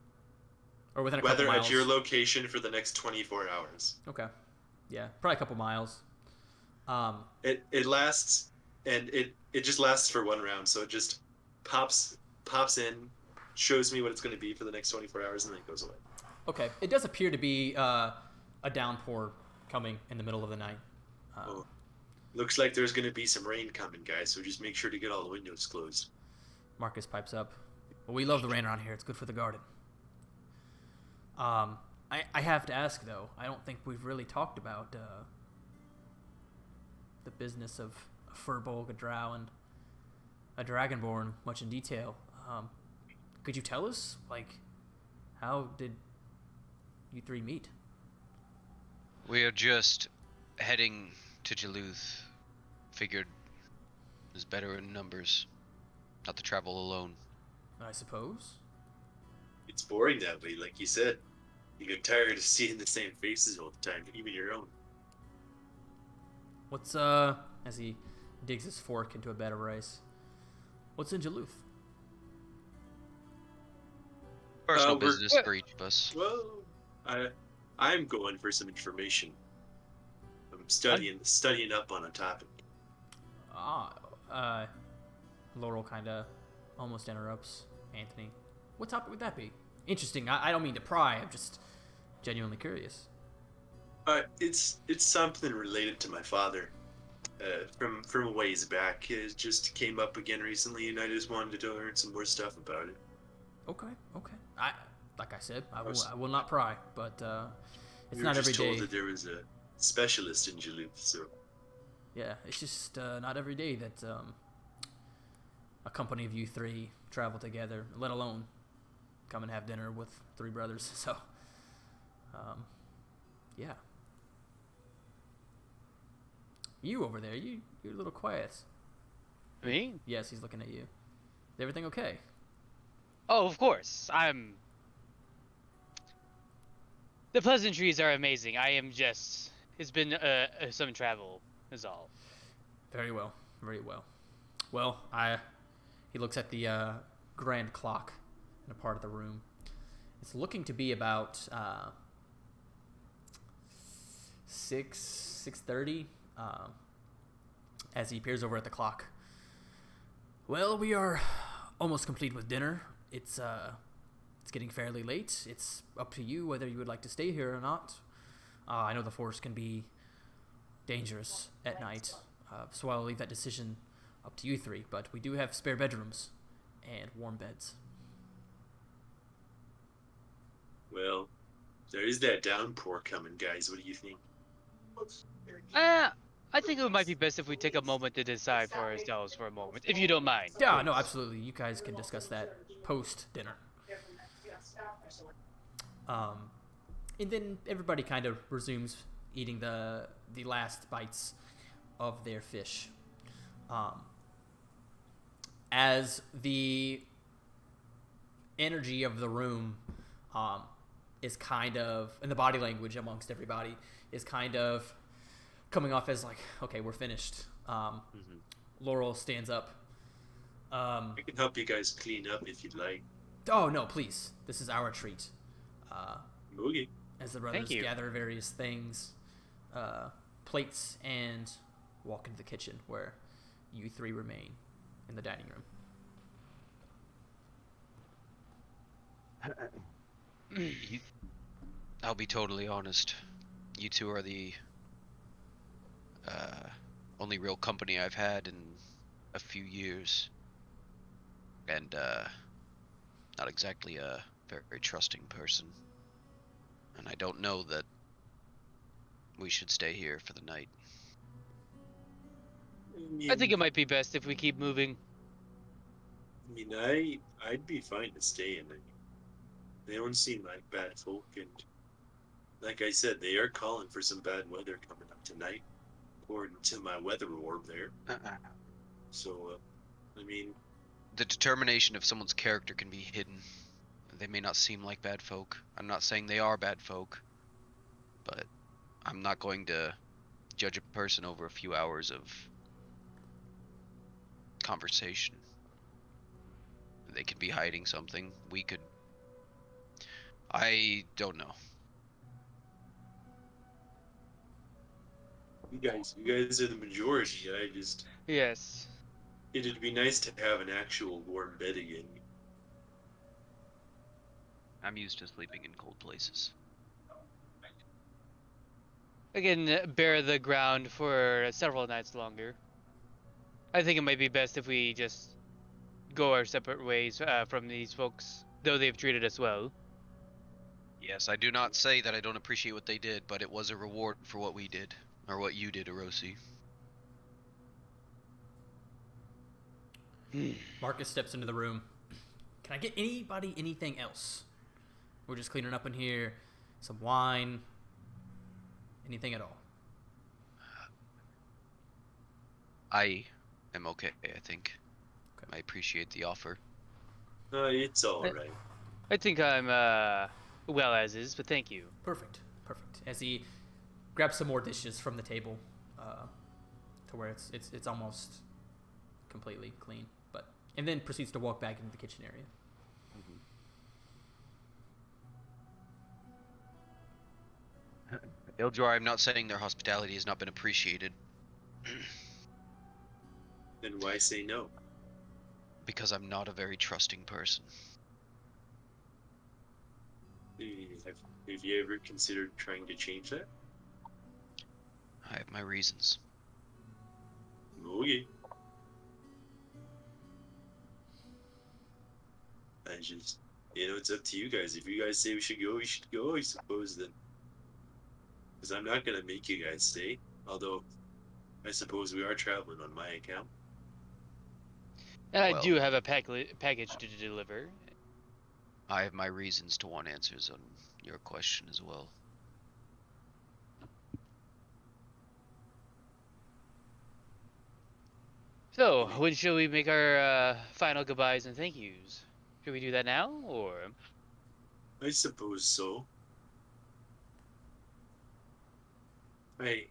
Speaker 2: or within a couple
Speaker 3: weather
Speaker 2: miles.
Speaker 3: at your location for the next 24 hours.
Speaker 2: Okay, yeah, probably a couple miles.
Speaker 3: It lasts, and it just lasts for one round, so it just pops in, shows me what it's going to be for the next 24 hours, and then it goes away.
Speaker 2: Okay, it does appear to be a downpour coming in the middle of the night.
Speaker 3: Oh, looks like there's going to be some rain coming, guys. So just make sure to get all the windows closed.
Speaker 2: Marcus pipes up. Well, we love the rain around here. It's good for the garden. I have to ask though. I don't think we've really talked about the business of a Furbolg, a Drow, and a Dragonborn much in detail. Could you tell us, like, how did you three meet?
Speaker 1: We are just heading to Jaluth. Figured it was better in numbers, not to travel alone.
Speaker 2: I suppose.
Speaker 3: It's boring that way, like you said. You get tired of seeing the same faces all the time, even your own.
Speaker 2: What's as he digs his fork into a bed of rice. What's in Duluth?
Speaker 1: Personal
Speaker 3: we're-
Speaker 1: business for each of us.
Speaker 3: Well, I'm going for some information. I'm studying up on a topic.
Speaker 2: Laurel kind of almost interrupts Anthony. What topic would that be? Interesting. I don't mean to pry. I'm just genuinely curious.
Speaker 3: It's something related to my father. From a ways back. It just came up again recently, and I just wanted to learn some more stuff about it.
Speaker 2: Okay. Like I said, I will not pry, but it's
Speaker 3: We
Speaker 2: not
Speaker 3: were
Speaker 2: every
Speaker 3: just told
Speaker 2: day.
Speaker 3: that there was a specialist in Duluth, so
Speaker 2: Yeah, it's just not every day that a company of you three travel together, let alone come and have dinner with three brothers. So, yeah. You over there, you're a little quiet.
Speaker 4: Me?
Speaker 2: Yes, he's looking at you. Is everything okay?
Speaker 4: Oh, of course. The pleasantries are amazing. I am just. It's been some travel, is all.
Speaker 2: Very well, very well. Well, he looks at the grand clock in a part of the room. It's looking to be about 6:30. As he peers over at the clock. Well, we are almost complete with dinner. It's getting fairly late. It's up to you whether you would like to stay here or not. I know the forest can be dangerous at night, so I'll leave that decision up to you three. But we do have spare bedrooms and warm beds.
Speaker 3: well, there is that downpour coming, guys. What do you think?
Speaker 4: I think it might be best if we take a moment to decide for ourselves for a moment, if you don't mind.
Speaker 2: Yeah, no, absolutely. You guys can discuss that post dinner. And then everybody kind of resumes eating the last bites of their fish. As the energy of the room is kind of, and the body language amongst everybody is kind of coming off as like, okay, we're finished. Laurel stands up.
Speaker 3: I can help you guys clean up if you'd like.
Speaker 2: Oh no, please! This is our treat.
Speaker 3: Okay.
Speaker 2: As the brothers
Speaker 4: you.
Speaker 2: gather various things, plates, and walk into the kitchen where you three remain in the dining room.
Speaker 1: I'll be totally honest. You two are the only real company I've had in a few years, and not exactly a very trusting person. And I don't know that we should stay here for the night.
Speaker 4: I think it might be best if we keep moving.
Speaker 3: I'd be fine to stay in. They don't seem like bad folk, and like I said, they are calling for some bad weather coming up tonight, according to my weather orb there. So,
Speaker 1: The determination of someone's character can be hidden. They may not seem like bad folk. I'm not saying they are bad folk, but I'm not going to judge a person over a few hours of conversation. They could be hiding something. I don't know.
Speaker 3: you guys are the majority.
Speaker 4: Yes.
Speaker 3: It'd be nice to have an actual warm bed again.
Speaker 1: I'm used to sleeping in cold places.
Speaker 4: I can bear the ground for several nights longer. I think it might be best if we just go our separate ways from these folks, though they've treated us well.
Speaker 1: Yes, I do not say that I don't appreciate what they did, but it was a reward for what we did, or what you did, Erosi.
Speaker 2: Marcus steps into the room. Can I get anybody anything else? We're just cleaning up in here. Some wine. Anything at all.
Speaker 1: I am okay, I think.
Speaker 2: Okay.
Speaker 1: I appreciate the offer.
Speaker 3: It's all right.
Speaker 4: I think I'm well as is, but thank you.
Speaker 2: Perfect. As he grabs some more dishes from the table, to where it's almost completely clean, and then proceeds to walk back into the kitchen area.
Speaker 1: Ildor, I'm not saying their hospitality has not been appreciated.
Speaker 3: Then why say no?
Speaker 1: Because I'm not a very trusting person.
Speaker 3: Have you ever considered trying to change that?
Speaker 1: I have my reasons.
Speaker 3: Okay. I just, it's up to you guys. If you guys say we should go, I suppose then. Because I'm not going to make you guys stay. Although, I suppose we are traveling on my account.
Speaker 4: And
Speaker 1: Well,
Speaker 4: I do have a package to deliver.
Speaker 1: I have my reasons to want answers on your question as well.
Speaker 4: So, when shall we make our final goodbyes and thank yous? Should we do that now, or?
Speaker 3: I suppose so. Hey,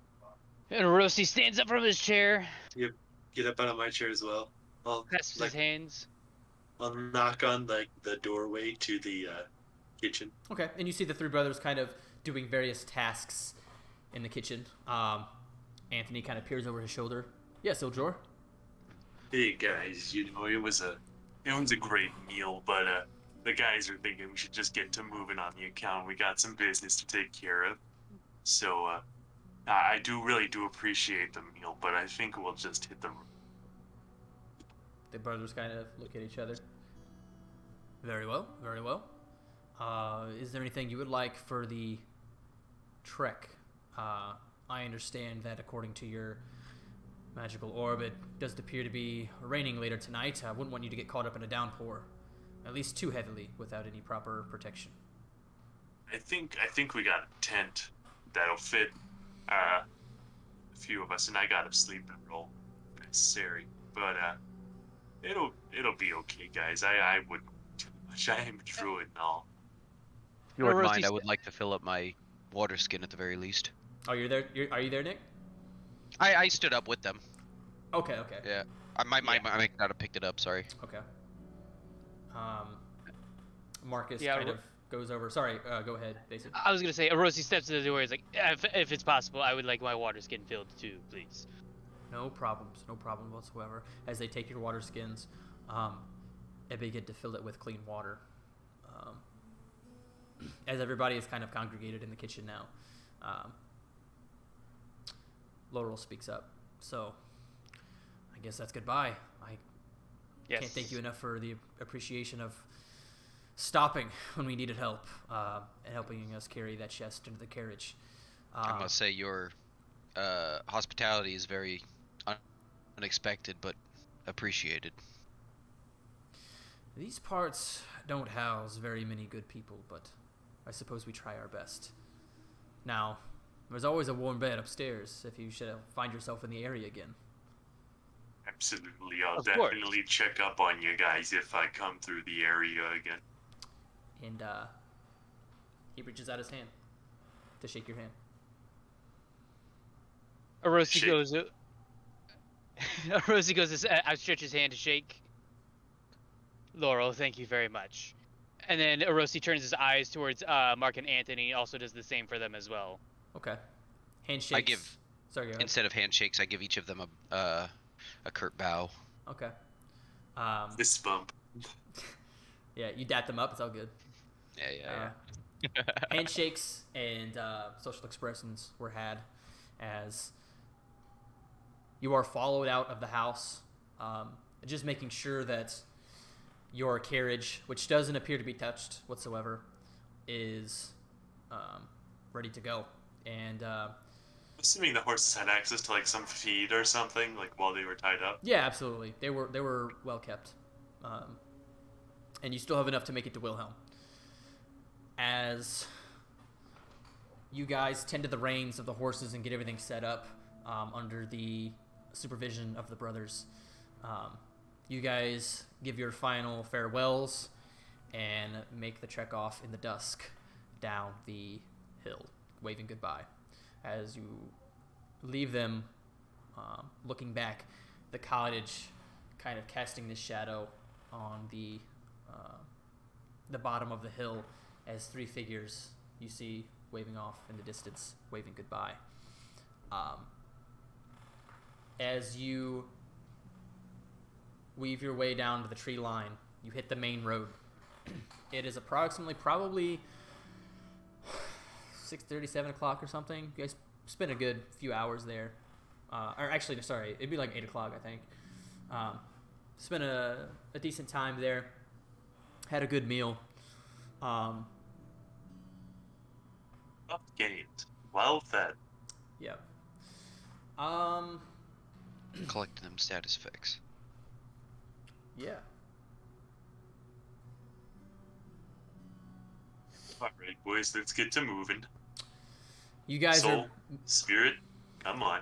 Speaker 4: And Rossi stands up from his chair,
Speaker 3: get up out of my chair as well. I'll
Speaker 4: clasps his hands.
Speaker 3: I'll knock on the doorway to the kitchen.
Speaker 2: Okay, and you see the three brothers kind of doing various tasks in the kitchen. Anthony kind of peers over his shoulder. Yes, Ildor.
Speaker 5: Hey guys, it was a great meal, but the guys are thinking we should just get to moving on the account. We got some business to take care of. So I really do appreciate the meal, but I think we'll just hit the road.
Speaker 2: The brothers kind of look at each other. Very well. Is there anything you would like for the trek? I understand that according to your magical orb, it does appear to be raining later tonight. I wouldn't want you to get caught up in a downpour, at least too heavily, without any proper protection.
Speaker 5: I think we got a tent that'll fit a few of us, and I got a sleeping roll if necessary. But it'll be okay, guys. I wouldn't too much. I am a druid and all.
Speaker 1: If you wouldn't
Speaker 4: Rosie
Speaker 1: mind, I would like to fill up my water skin at the very least.
Speaker 2: Oh, you're there? Are you there, Nick?
Speaker 1: I stood up with them.
Speaker 2: Okay.
Speaker 1: Yeah. I might not have picked it up, sorry.
Speaker 2: Okay. Marcus
Speaker 4: Yeah,
Speaker 2: kind of goes over. Sorry, go ahead, basically.
Speaker 4: I was gonna say, Rossi steps to the door. He's like, if it's possible, I would like my water skin filled too, please.
Speaker 2: No problem whatsoever. As they take your water skins, and begin to fill it with clean water. As everybody is kind of congregated in the kitchen now, Laurel speaks up. So, I guess that's goodbye. I can't thank you enough for the appreciation of stopping when we needed help and helping us carry that chest into the carriage.
Speaker 1: I must say your hospitality is very unexpected but appreciated.
Speaker 2: These parts don't house very many good people, but I suppose we try our best. Now, there's always a warm bed upstairs if you should find yourself in the area again.
Speaker 5: Absolutely, I'll
Speaker 4: Of course.
Speaker 5: definitely check up on you guys if I come through the area again.
Speaker 2: And he reaches out his hand to shake your hand.
Speaker 4: Orosi
Speaker 5: Shake.
Speaker 4: goes. Orosi goes to outstretch his hand to shake. Laurel, thank you very much. And then Orosi turns his eyes towards Mark and Anthony. He also does the same for them as well.
Speaker 2: Okay. Handshakes.
Speaker 1: I give-
Speaker 2: Sorry, go ahead.
Speaker 1: Instead of handshakes, I give each of them a curt bow.
Speaker 2: Okay.
Speaker 5: Fist bump.
Speaker 2: Yeah, you dat them up. It's all good.
Speaker 1: Yeah.
Speaker 2: Handshakes and social expressions were had as you are followed out of the house, just making sure that your carriage, which doesn't appear to be touched whatsoever, is ready to go. And
Speaker 5: Assuming the horses had access to like some feed or something, like while they were tied up.
Speaker 2: yeah, absolutely, they were well kept, and you still have enough to make it to Wilhelm. As you guys tend to the reins of the horses and get everything set up under the supervision of the brothers, you guys give your final farewells and make the trek off in the dusk down the hill, waving goodbye. As you leave them, looking back, the cottage kind of casting this shadow on the bottom of the hill as three figures you see waving off in the distance, waving goodbye. As you weave your way down to the tree line, you hit the main road. It is approximately probably 6:30, 7 o'clock or something. You guys spent a good few hours there. Or actually, sorry, it'd be like 8 o'clock, I think. Spent a decent time there. Had a good meal.
Speaker 5: Upgate. Well fed.
Speaker 2: Yeah.
Speaker 1: Collecting them status fix.
Speaker 2: Yeah.
Speaker 5: Alright, boys, let's get to moving.
Speaker 2: You guys
Speaker 5: Soul,
Speaker 2: are
Speaker 5: spirit, come on.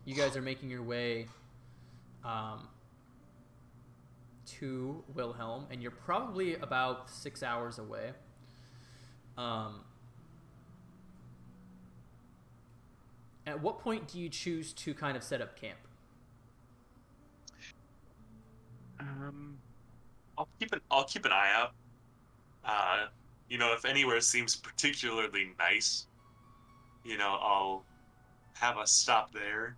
Speaker 2: you guys are making your way to Wilhelm, and you're probably about 6 hours away. At what point do you choose to kind of set up camp?
Speaker 5: I'll keep an eye out. If anywhere seems particularly nice, I'll have a stop there.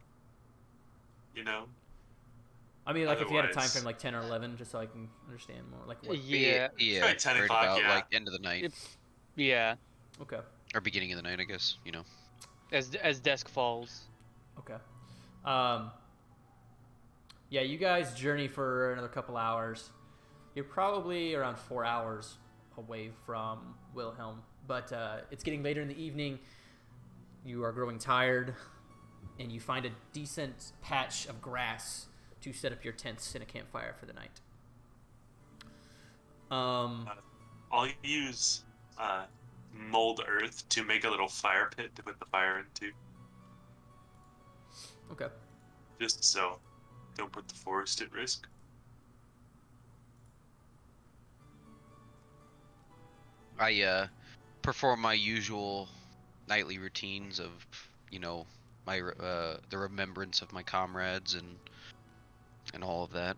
Speaker 2: I mean, like if you had a time
Speaker 5: Otherwise-
Speaker 2: frame like 10 or 11, just so I can understand more. Like what?
Speaker 4: Yeah.
Speaker 1: Yeah.
Speaker 5: Try 10
Speaker 1: right
Speaker 5: o'clock,
Speaker 1: about
Speaker 5: yeah.
Speaker 1: like end of the night
Speaker 4: Yeah.
Speaker 2: Okay.
Speaker 1: or beginning of the night, I guess.
Speaker 4: As dusk falls.
Speaker 2: Okay. Yeah, you guys journey for another couple hours. You're probably around 4 hours away from Wilhelm, but it's getting later in the evening. You are growing tired, and you find a decent patch of grass to set up your tents and a campfire for the night.
Speaker 5: I'll use mold earth to make a little fire pit to put the fire into,
Speaker 2: Okay.
Speaker 5: just so don't put the forest at risk.
Speaker 1: I perform my usual nightly routines of, my the remembrance of my comrades and all of that.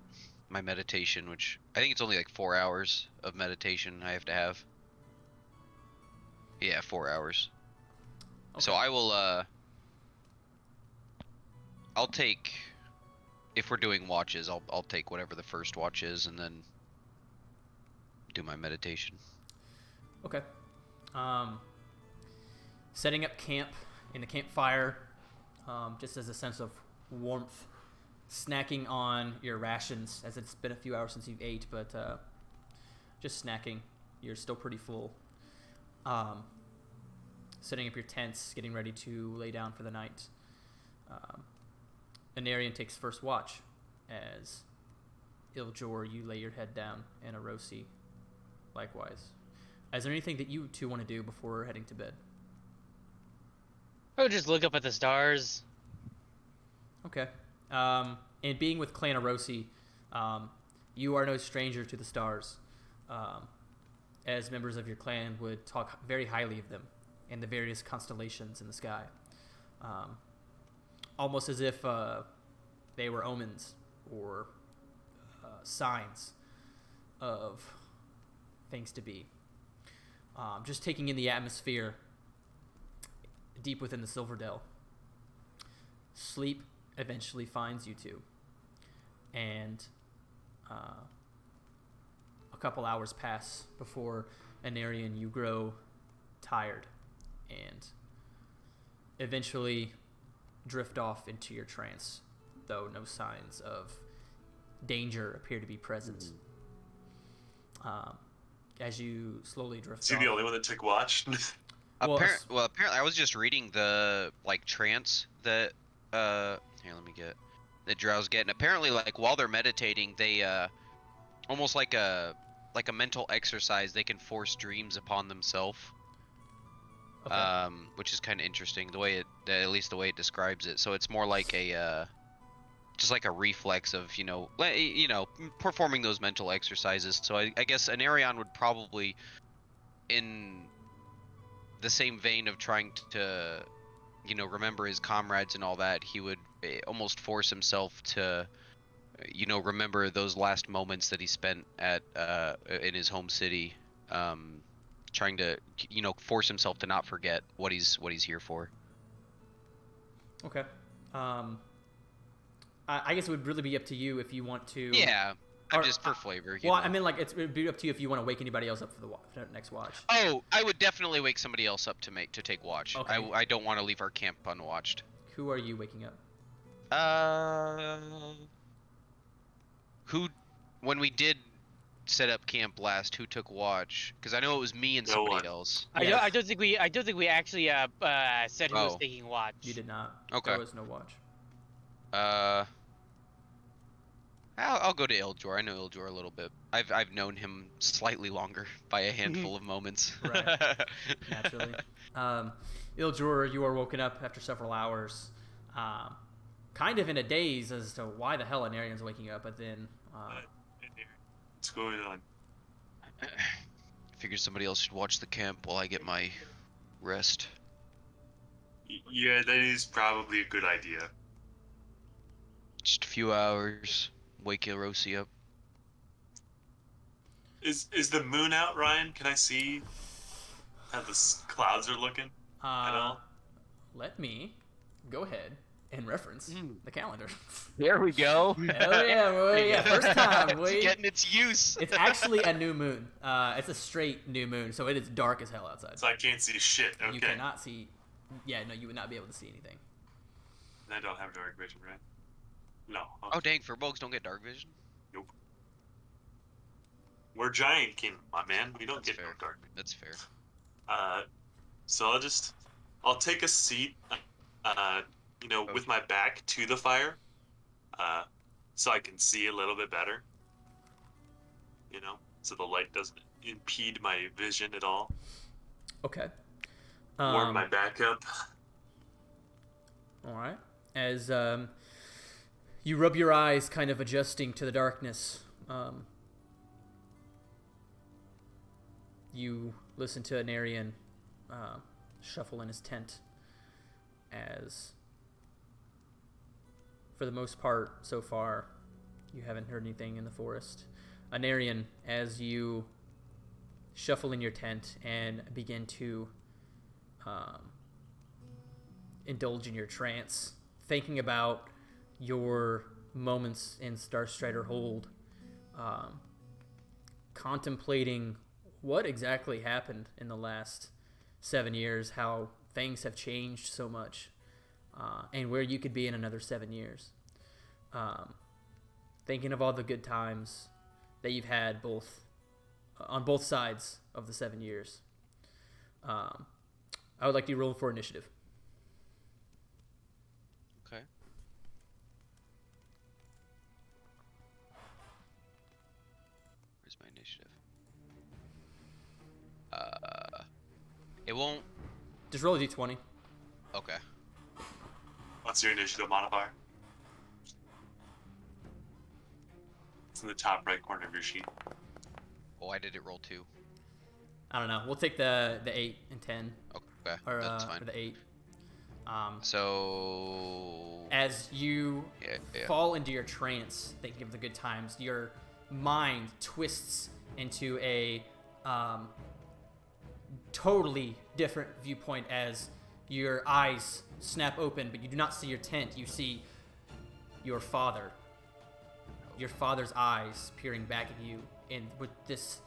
Speaker 1: My meditation, which I think it's only like 4 hours of meditation I have to have. Yeah, 4 hours. So
Speaker 2: Okay.
Speaker 1: I will I'll take, if we're doing watches, I'll take whatever the first watch is and then do my meditation.
Speaker 2: Okay. Setting up camp in the campfire, just as a sense of warmth. Snacking on your rations, as it's been a few hours since you've ate, but just snacking. You're still pretty full. Setting up your tents, getting ready to lay down for the night. Anarian takes first watch, as Iljor, you lay your head down, and Arosi likewise. Is there anything that you two want to do before heading to bed?
Speaker 4: I would just look up at the stars.
Speaker 2: Okay. And being with Clan Arosi, you are no stranger to the stars. As members of your clan would talk very highly of them and the various constellations in the sky. Almost as if they were omens or signs of things to be. Just taking in the atmosphere deep within the Silverdale. Sleep eventually finds you two, and a couple hours pass before Anarian, you grow tired and eventually drift off into your trance, though no signs of danger appear to be present. As you slowly drift
Speaker 5: Is he
Speaker 2: off.
Speaker 5: the only one that took watch?
Speaker 2: Well,
Speaker 1: Apparently I was just reading the trance that here, let me get that drows get, and apparently while they're meditating, they almost like a mental exercise, they can force dreams upon themselves.
Speaker 2: Okay.
Speaker 1: Which is kind of interesting, at least the way it describes it. So it's more like a just like a reflex of performing those mental exercises. So I guess Anarion would probably, in the same vein of trying to, remember his comrades and all that, he would almost force himself to, remember those last moments that he spent at in his home city, trying to, force himself to not forget what he's here for.
Speaker 2: Okay. I guess it would really be up to you if you want to.
Speaker 1: Yeah,
Speaker 2: Or,
Speaker 1: just for flavor.
Speaker 2: Well, I mean, like, it would be up to you if you want to wake anybody else up for the next watch.
Speaker 1: Oh, I would definitely wake somebody else up to take watch.
Speaker 2: Okay.
Speaker 1: I don't want to leave our camp unwatched.
Speaker 2: Who are you waking up?
Speaker 1: Who, when we did set up camp last, who took watch? Because I know it was me and
Speaker 5: No
Speaker 1: somebody
Speaker 5: one.
Speaker 1: else.
Speaker 2: Yes.
Speaker 4: I don't think we actually said who was
Speaker 1: Oh.
Speaker 4: taking watch.
Speaker 2: You did not.
Speaker 1: Okay.
Speaker 2: There was no watch.
Speaker 1: I'll go to Iljor. I know Iljor a little bit. I've known him slightly longer by a handful of moments.
Speaker 2: Right. Naturally. Iljor, you are woken up after several hours, kind of in a daze as to why the hell Anarian's waking up, but then
Speaker 5: What's going on?
Speaker 1: Figured somebody else should watch the camp while I get my rest.
Speaker 5: Yeah, that is probably a good idea.
Speaker 1: Just a few hours. Wake Hiroshi up.
Speaker 5: Is the moon out, Ryan? Can I see how the clouds are looking at all?
Speaker 2: let me go ahead and reference the calendar.
Speaker 1: There we go.
Speaker 2: Hell yeah, boy. Yeah, first time, boy.
Speaker 1: It's getting its use.
Speaker 2: It's actually a new moon. It's a straight new moon, so it is dark as hell outside.
Speaker 5: So I can't see shit. Okay.
Speaker 2: You cannot see. Yeah, no, you would not be able to see anything.
Speaker 5: And I don't have dark vision, right? No.
Speaker 1: Oh dang, Furbolgs don't get dark vision?
Speaker 5: Nope. We're giant king, my man. We don't
Speaker 1: That's
Speaker 5: get
Speaker 1: fair.
Speaker 5: no dark.
Speaker 1: That's fair.
Speaker 5: So I'll take a seat, with my back to the fire, so I can see a little bit better. So the light doesn't impede my vision at all.
Speaker 2: Okay.
Speaker 5: Warm my back up.
Speaker 2: All right. As you rub your eyes, kind of adjusting to the darkness, you listen to Anarian shuffle in his tent as, for the most part so far, you haven't heard anything in the forest. Anarian, as you shuffle in your tent and begin to indulge in your trance, thinking about your moments in Starstrider Hold, contemplating what exactly happened in the last 7 years, how things have changed so much, and where you could be in another 7 years. Thinking of all the good times that you've had on both sides of the 7 years. I would like you to roll for initiative.
Speaker 1: Okay. Where's my initiative? It won't.
Speaker 2: Just roll a d20.
Speaker 1: Okay.
Speaker 5: What's your initiative modifier? It's in the top right corner of your sheet.
Speaker 1: Oh, why did it roll 2?
Speaker 2: I don't know. We'll take the 8 and 10.
Speaker 1: Okay,
Speaker 2: Or,
Speaker 1: that's
Speaker 2: or
Speaker 1: fine.
Speaker 2: the 8.
Speaker 1: So
Speaker 2: As you
Speaker 1: yeah.
Speaker 2: fall into your trance, thinking of the good times, your mind twists into a totally different viewpoint as your eyes snap open, but you do not see your tent. You see your father. Your father's eyes peering back at you, and with this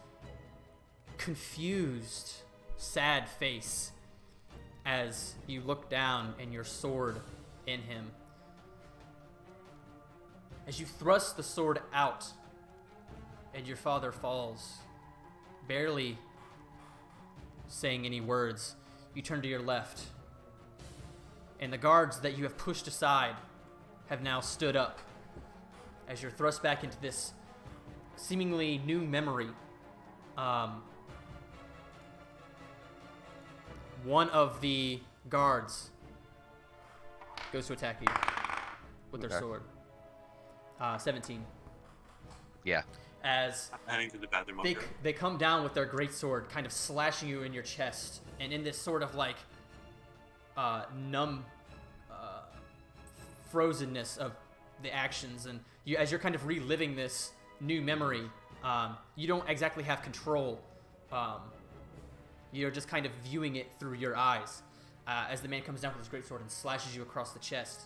Speaker 2: confused, sad face as you look down and your sword in him. As you thrust the sword out and your father falls, barely saying any words, you turn to your left, and the guards that you have pushed aside have now stood up as you're thrust back into this seemingly new memory. One of the guards goes to attack you with their
Speaker 1: Okay.
Speaker 2: sword. 17.
Speaker 1: Yeah.
Speaker 2: as
Speaker 5: I'm heading to the bathroom.
Speaker 2: they come down with their greatsword, kind of slashing you in your chest, and in this sort of like numb frozenness of the actions, and you as you're kind of reliving this new memory, you don't exactly have control. You're just kind of viewing it through your eyes as the man comes down with his greatsword and slashes you across the chest,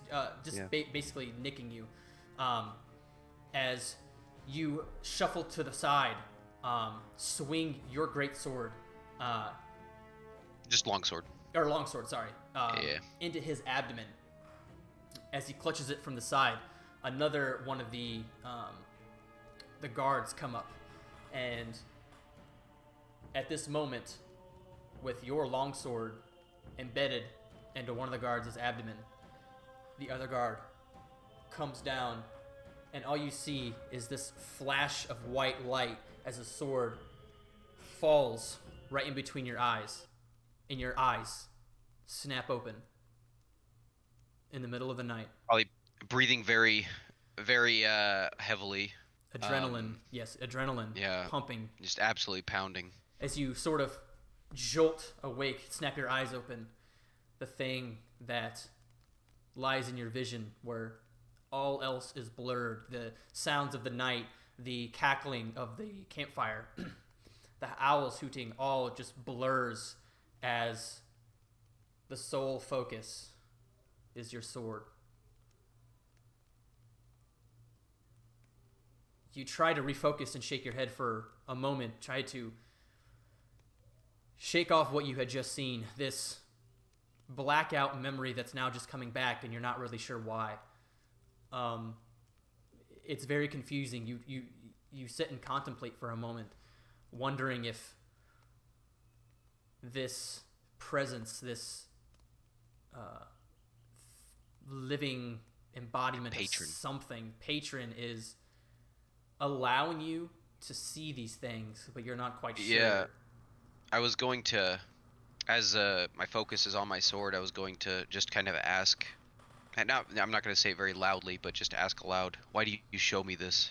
Speaker 2: basically nicking you. As you shuffle to the side, swing your greatsword,
Speaker 1: Just longsword.
Speaker 2: or longsword, sorry,
Speaker 1: Yeah.
Speaker 2: into his abdomen. As he clutches it from the side, another one of the guards come up, and at this moment, with your longsword embedded into one of the guards' abdomen, the other guard comes down, and all you see is this flash of white light as the sword falls right in between your eyes, and your eyes snap open in the middle of the night.
Speaker 1: Probably breathing very, very heavily.
Speaker 2: Adrenaline, yes, adrenaline
Speaker 1: Yeah.
Speaker 2: pumping
Speaker 1: Just absolutely pounding.
Speaker 2: as you sort of jolt awake, snap your eyes open. The thing that lies in your vision, where all else is blurred, the sounds of the night, the cackling of the campfire, the owls hooting, all just blurs as the sole focus is your sword. You try to refocus and shake your head for a moment, try to shake off what you had just seen, this blackout memory that's now just coming back, and you're not really sure why. It's very confusing. You sit and contemplate for a moment, wondering if this presence, this living embodiment
Speaker 1: Patron.
Speaker 2: of something, patron, is allowing you to see these things, but you're not quite sure.
Speaker 1: Yeah. I was going to, as my focus is on my sword, I was going to just kind of ask, and now I'm not going to say it very loudly, but just ask aloud, why do you show me this?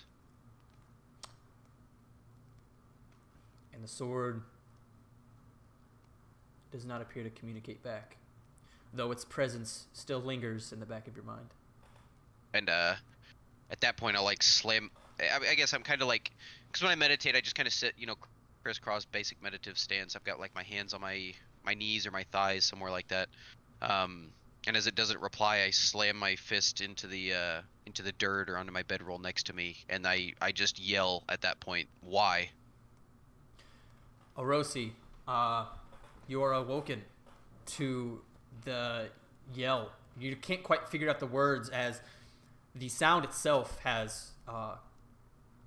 Speaker 2: And the sword does not appear to communicate back, though its presence still lingers in the back of your mind.
Speaker 1: And at that point, I'll like slam. I guess I'm kind of like, because when I meditate, I just kind of sit, crisscross, basic meditative stance. I've got like my hands on my knees or my thighs, somewhere like that. And as it doesn't reply, I slam my fist into the dirt or onto my bedroll next to me, and I just yell at that point, why?
Speaker 2: Orosi, you are awoken to the yell. You can't quite figure out the words, as the sound itself has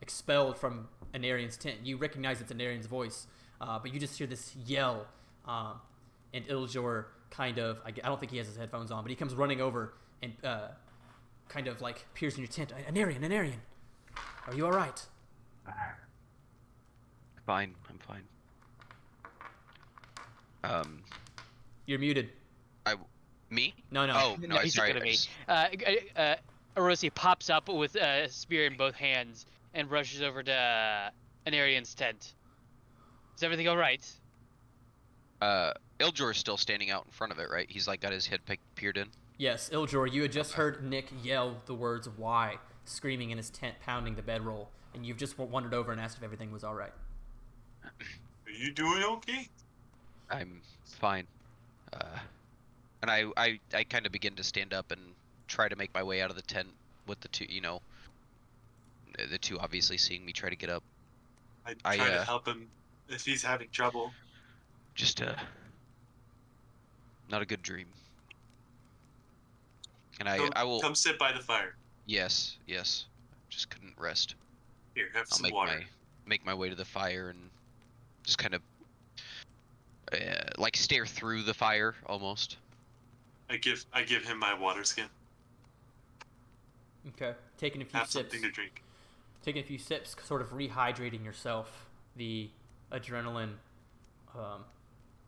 Speaker 2: expelled from Anarian's tent. You recognize it's Anarian's voice, but you just hear this yell, and Iljor kind of, I don't think he has his headphones on, but he comes running over and kind of like peers in your tent. Anarian, are you all right?
Speaker 1: Fine, I'm fine.
Speaker 2: You're muted.
Speaker 1: Me?
Speaker 2: No.
Speaker 1: Oh, no,
Speaker 4: he's
Speaker 1: sorry.
Speaker 4: looking at me. Orosi pops up with a spear in both hands and rushes over to Anarian's tent. Is everything all right?
Speaker 1: Iljor's still standing out in front of it, right? He's like got his head peered in.
Speaker 2: Yes, Iljor, you had just heard Nick yell the words "why," screaming in his tent, pounding the bedroll, and you've just wandered over and asked if everything was all right.
Speaker 5: Are you doing okay?
Speaker 1: I'm fine. And I kind of begin to stand up and try to make my way out of the tent with the two, the two obviously seeing me try to get up.
Speaker 5: I try to help him if he's having trouble.
Speaker 1: Just not a good dream. And I will.
Speaker 5: Come sit by the fire.
Speaker 1: Yes. Just couldn't rest.
Speaker 5: Here, have
Speaker 1: I'll
Speaker 5: some water.
Speaker 1: make my way to the fire and just kind of like stare through the fire almost.
Speaker 5: I give him my water skin.
Speaker 2: Okay, taking a few
Speaker 5: Have
Speaker 2: sips.
Speaker 5: something to drink.
Speaker 2: Taking a few sips, sort of rehydrating yourself. The adrenaline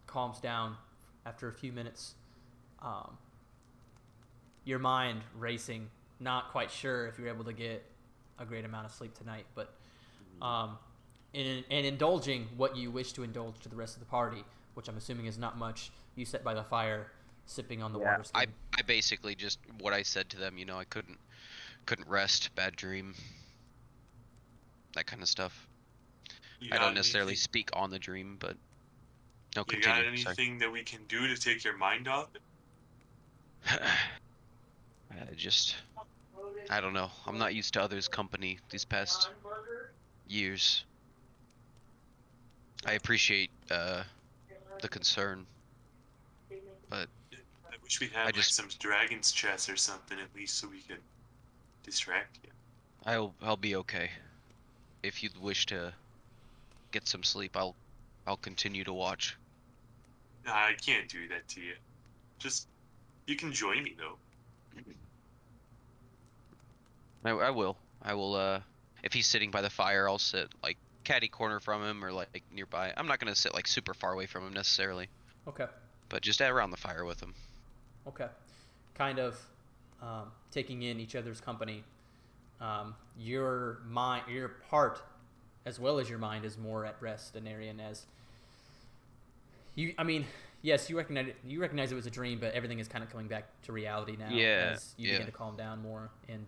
Speaker 2: calms down after a few minutes. Your mind racing, not quite sure if you're able to get a great amount of sleep tonight, but and indulging what you wish to indulge to the rest of the party, which I'm assuming is not much. You sit by the fire, sipping on the water
Speaker 1: I
Speaker 2: skin.
Speaker 1: basically just what I said to them. I couldn't rest, bad dream, that kind of stuff.
Speaker 5: You
Speaker 1: I don't
Speaker 5: got
Speaker 1: necessarily
Speaker 5: anything?
Speaker 1: speak on the dream, but no,
Speaker 5: You got
Speaker 1: continue. Sorry.
Speaker 5: anything that we can do to take your mind off it?
Speaker 1: I don't know. I'm not used to others' company these past years. I appreciate the concern, but
Speaker 5: I wish we had
Speaker 1: I just
Speaker 5: some dragon's chest or something at least so we could distract you.
Speaker 1: I'll be okay. If you'd wish to get some sleep, I'll continue to watch.
Speaker 5: Nah, I can't do that to you. Just you can join me though.
Speaker 1: I will. I will. If he's sitting by the fire, I'll sit like catty corner from him or like nearby. I'm not gonna sit like super far away from him necessarily,
Speaker 2: Okay.
Speaker 1: but just around the fire with him.
Speaker 2: Okay. Kind of taking in each other's company. Your mind, your part, as well as your mind, is more at rest, Anarian, as you. I mean, yes, you recognize it was a dream, but everything is kind of coming back to reality now
Speaker 1: Yeah,
Speaker 2: as you
Speaker 1: yeah.
Speaker 2: begin to calm down more. And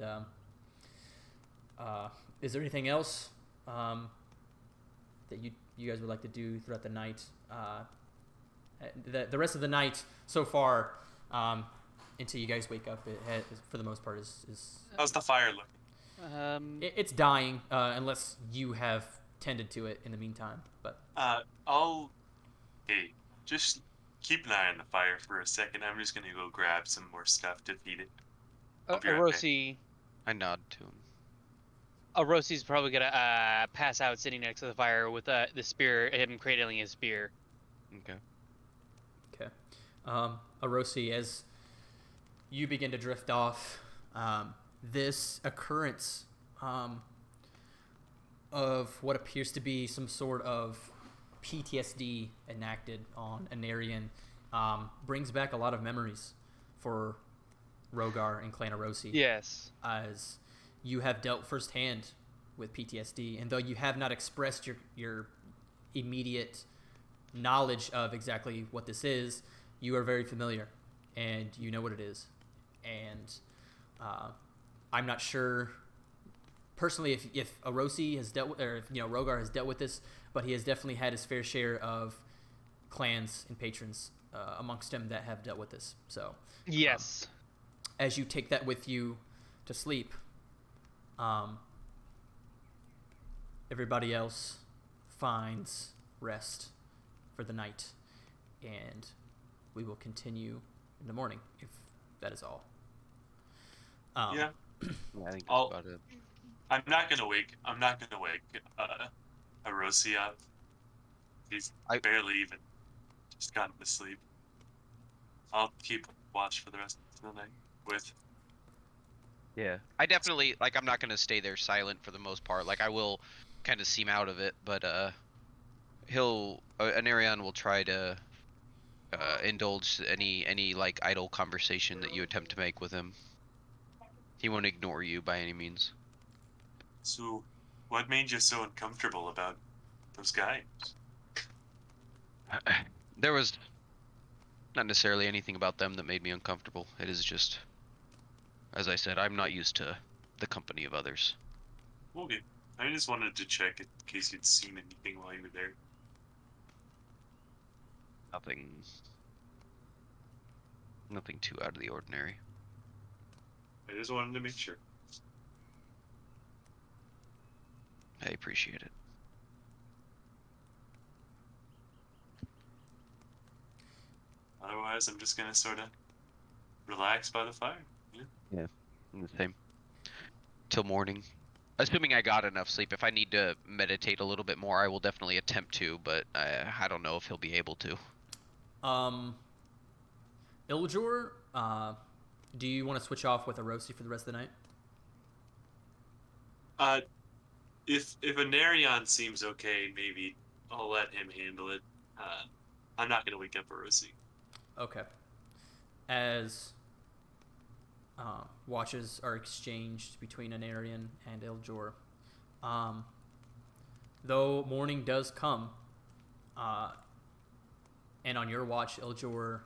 Speaker 2: is there anything else that you guys would like to do throughout the night? The rest of the night so far, until you guys wake up, for the most part is
Speaker 5: How's the fire looking?
Speaker 2: it's dying unless you have tended to it in the meantime. But
Speaker 5: Hey, just keep an eye on the fire for a second. I'm just gonna go grab some more stuff to feed it. I'll be right back.
Speaker 4: Arosi,
Speaker 1: I nod to him.
Speaker 4: Arosi's probably gonna pass out sitting next to the fire with the spear, him cradling his spear.
Speaker 1: Okay.
Speaker 2: okay, Arosi, as you begin to drift off, this occurrence of what appears to be some sort of PTSD enacted on Anarian brings back a lot of memories for Rogar and Clan Arosi.
Speaker 4: Yes.
Speaker 2: As you have dealt firsthand with PTSD, and though you have not expressed your immediate knowledge of exactly what this is, you are very familiar, and you know what it is. And I'm not sure personally if Arosi has dealt with, or if Rogar has dealt with this, but he has definitely had his fair share of clans and patrons amongst him that have dealt with this. So
Speaker 4: Yes.
Speaker 2: As you take that with you to sleep, everybody else finds rest for the night, and we will continue in the morning if that is all.
Speaker 5: Yeah,
Speaker 1: Yeah, I think
Speaker 5: I'll-
Speaker 1: that's about it.
Speaker 5: I'm not gonna wake Arosi up. He's
Speaker 1: I-
Speaker 5: barely even just gotten to sleep. I'll keep watch for the rest of the night with.
Speaker 1: Yeah. I definitely I'm not gonna stay there silent for the most part. Like I will kind of seem out of it, but Anarion will try to indulge any like idle conversation that you attempt to make with him. He won't ignore you by any means.
Speaker 5: So, what made you so uncomfortable about those guys?
Speaker 1: There was not necessarily anything about them that made me uncomfortable. It is just, as I said, I'm not used to the company of others.
Speaker 5: Okay, I just wanted to check in case you'd seen anything while you were there.
Speaker 1: Nothing too out of the ordinary.
Speaker 5: I just wanted to make sure.
Speaker 1: I appreciate it.
Speaker 5: Otherwise, I'm just gonna sort of relax by the fire. Yeah.
Speaker 1: The same. Till morning. Assuming I got enough sleep. If I need to meditate a little bit more, I will definitely attempt to, but I don't know if he'll be able to.
Speaker 2: Iljor, do you want to switch off with Arosi for the rest of the night?
Speaker 5: If Anarion seems okay, maybe I'll let him handle it. I'm not gonna wake up Arosi.
Speaker 2: Okay. As watches are exchanged between Anarion and Iljor, though morning does come, and on your watch, Iljor,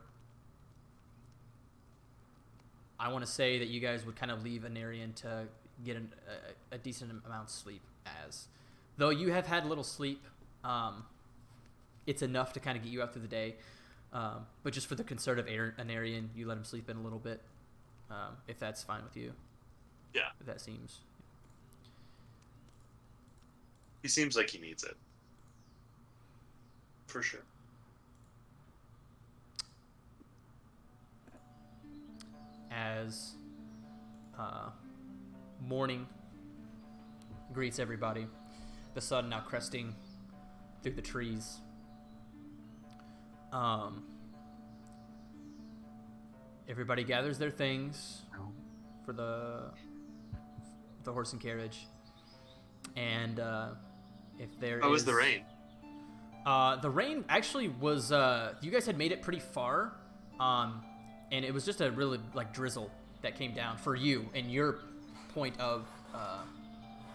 Speaker 2: I want to say that you guys would kind of leave Anarian to get a decent amount of sleep. Though you have had little sleep, it's enough to kind of get you out through the day. But just for the concern of Anarian, you let him sleep in a little bit, if that's fine with you.
Speaker 3: Yeah.
Speaker 2: If that seems.
Speaker 3: He seems like he needs it. For sure.
Speaker 2: As morning greets everybody, the sun now cresting through the trees. Everybody gathers their things for the horse and carriage, and if there
Speaker 3: How was the rain?
Speaker 2: The rain actually was. You guys had made it pretty far, and it was just a really like drizzle that came down for you and your point of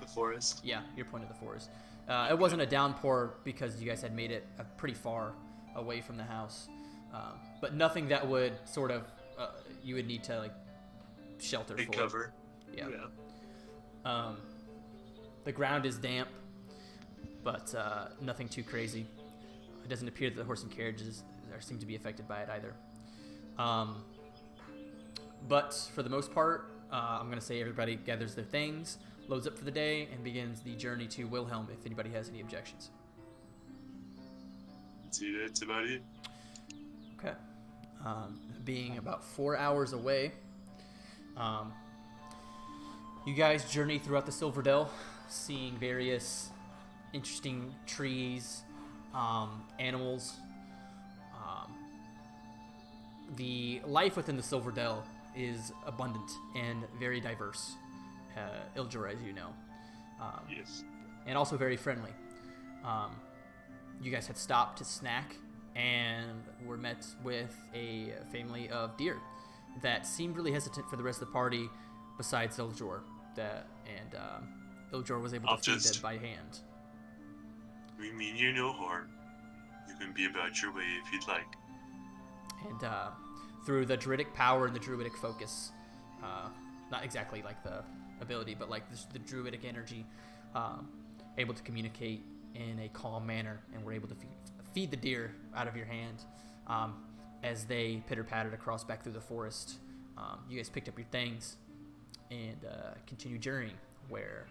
Speaker 3: The forest?
Speaker 2: yeah, your point of the forest. It wasn't a downpour because you guys had made it pretty far away from the house, but nothing that would sort of you would need to like shelter
Speaker 3: Big
Speaker 2: for.
Speaker 3: cover.
Speaker 2: Yeah. The ground is damp, but nothing too crazy. It doesn't appear that the horse and carriages seem to be affected by it either. But for the most part, I'm going to say everybody gathers their things, loads up for the day, and begins the journey to Wilhelm if anybody has any objections.
Speaker 3: See, that's about it.
Speaker 2: Okay. Being about 4 hours away, you guys journey throughout the Silverdale, seeing various interesting trees, animals. The life within the Silverdale is abundant and very diverse, Iljor, as you know.
Speaker 3: Yes.
Speaker 2: And also very friendly. You guys had stopped to snack and were met with a family of deer that seemed really hesitant for the rest of the party besides Iljor. Iljor was able to feed them by hand.
Speaker 3: We mean you no harm. You can be about your way if you'd like.
Speaker 2: And through the druidic power and the druidic focus, not exactly like the ability, but like the druidic energy, able to communicate in a calm manner, and were able to feed the deer out of your hand as they pitter-pattered across back through the forest. You guys picked up your things and continued journeying, where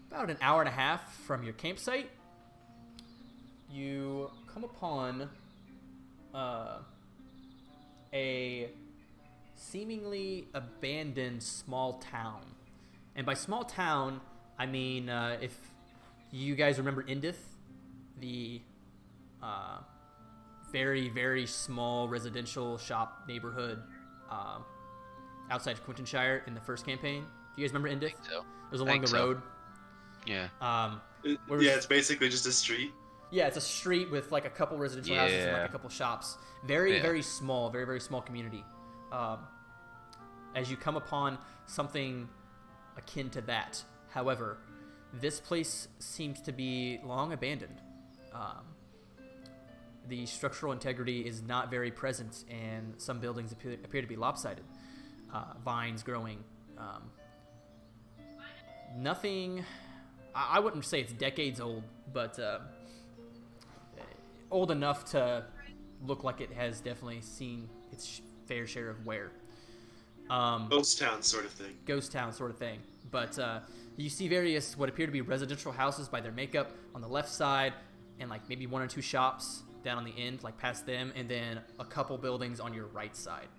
Speaker 2: about an hour and a half from your campsite, you come upon a seemingly abandoned small town. And by small town, I mean if you guys remember Indith, the very, very small residential shop neighborhood outside of Quintonshire in the first campaign. Do you guys remember Indith?
Speaker 1: I think so.
Speaker 2: It was along the
Speaker 1: so.
Speaker 2: road.
Speaker 1: Yeah.
Speaker 3: It's basically just a street.
Speaker 2: Yeah, it's a street with like a couple residential houses and like a couple shops. Very, very small, very, very small community. As you come upon something akin to that, however, this place seems to be long abandoned. The structural integrity is not very present, and some buildings appear to be lopsided. Vines growing. Nothing. I wouldn't say it's decades old, but old enough to look like it has definitely seen its fair share of wear.
Speaker 3: Ghost town sort of thing.
Speaker 2: Ghost town sort of thing. But you see various what appear to be residential houses by their makeup on the left side, and like maybe one or two shops down on the end, like past them, and then a couple buildings on your right side.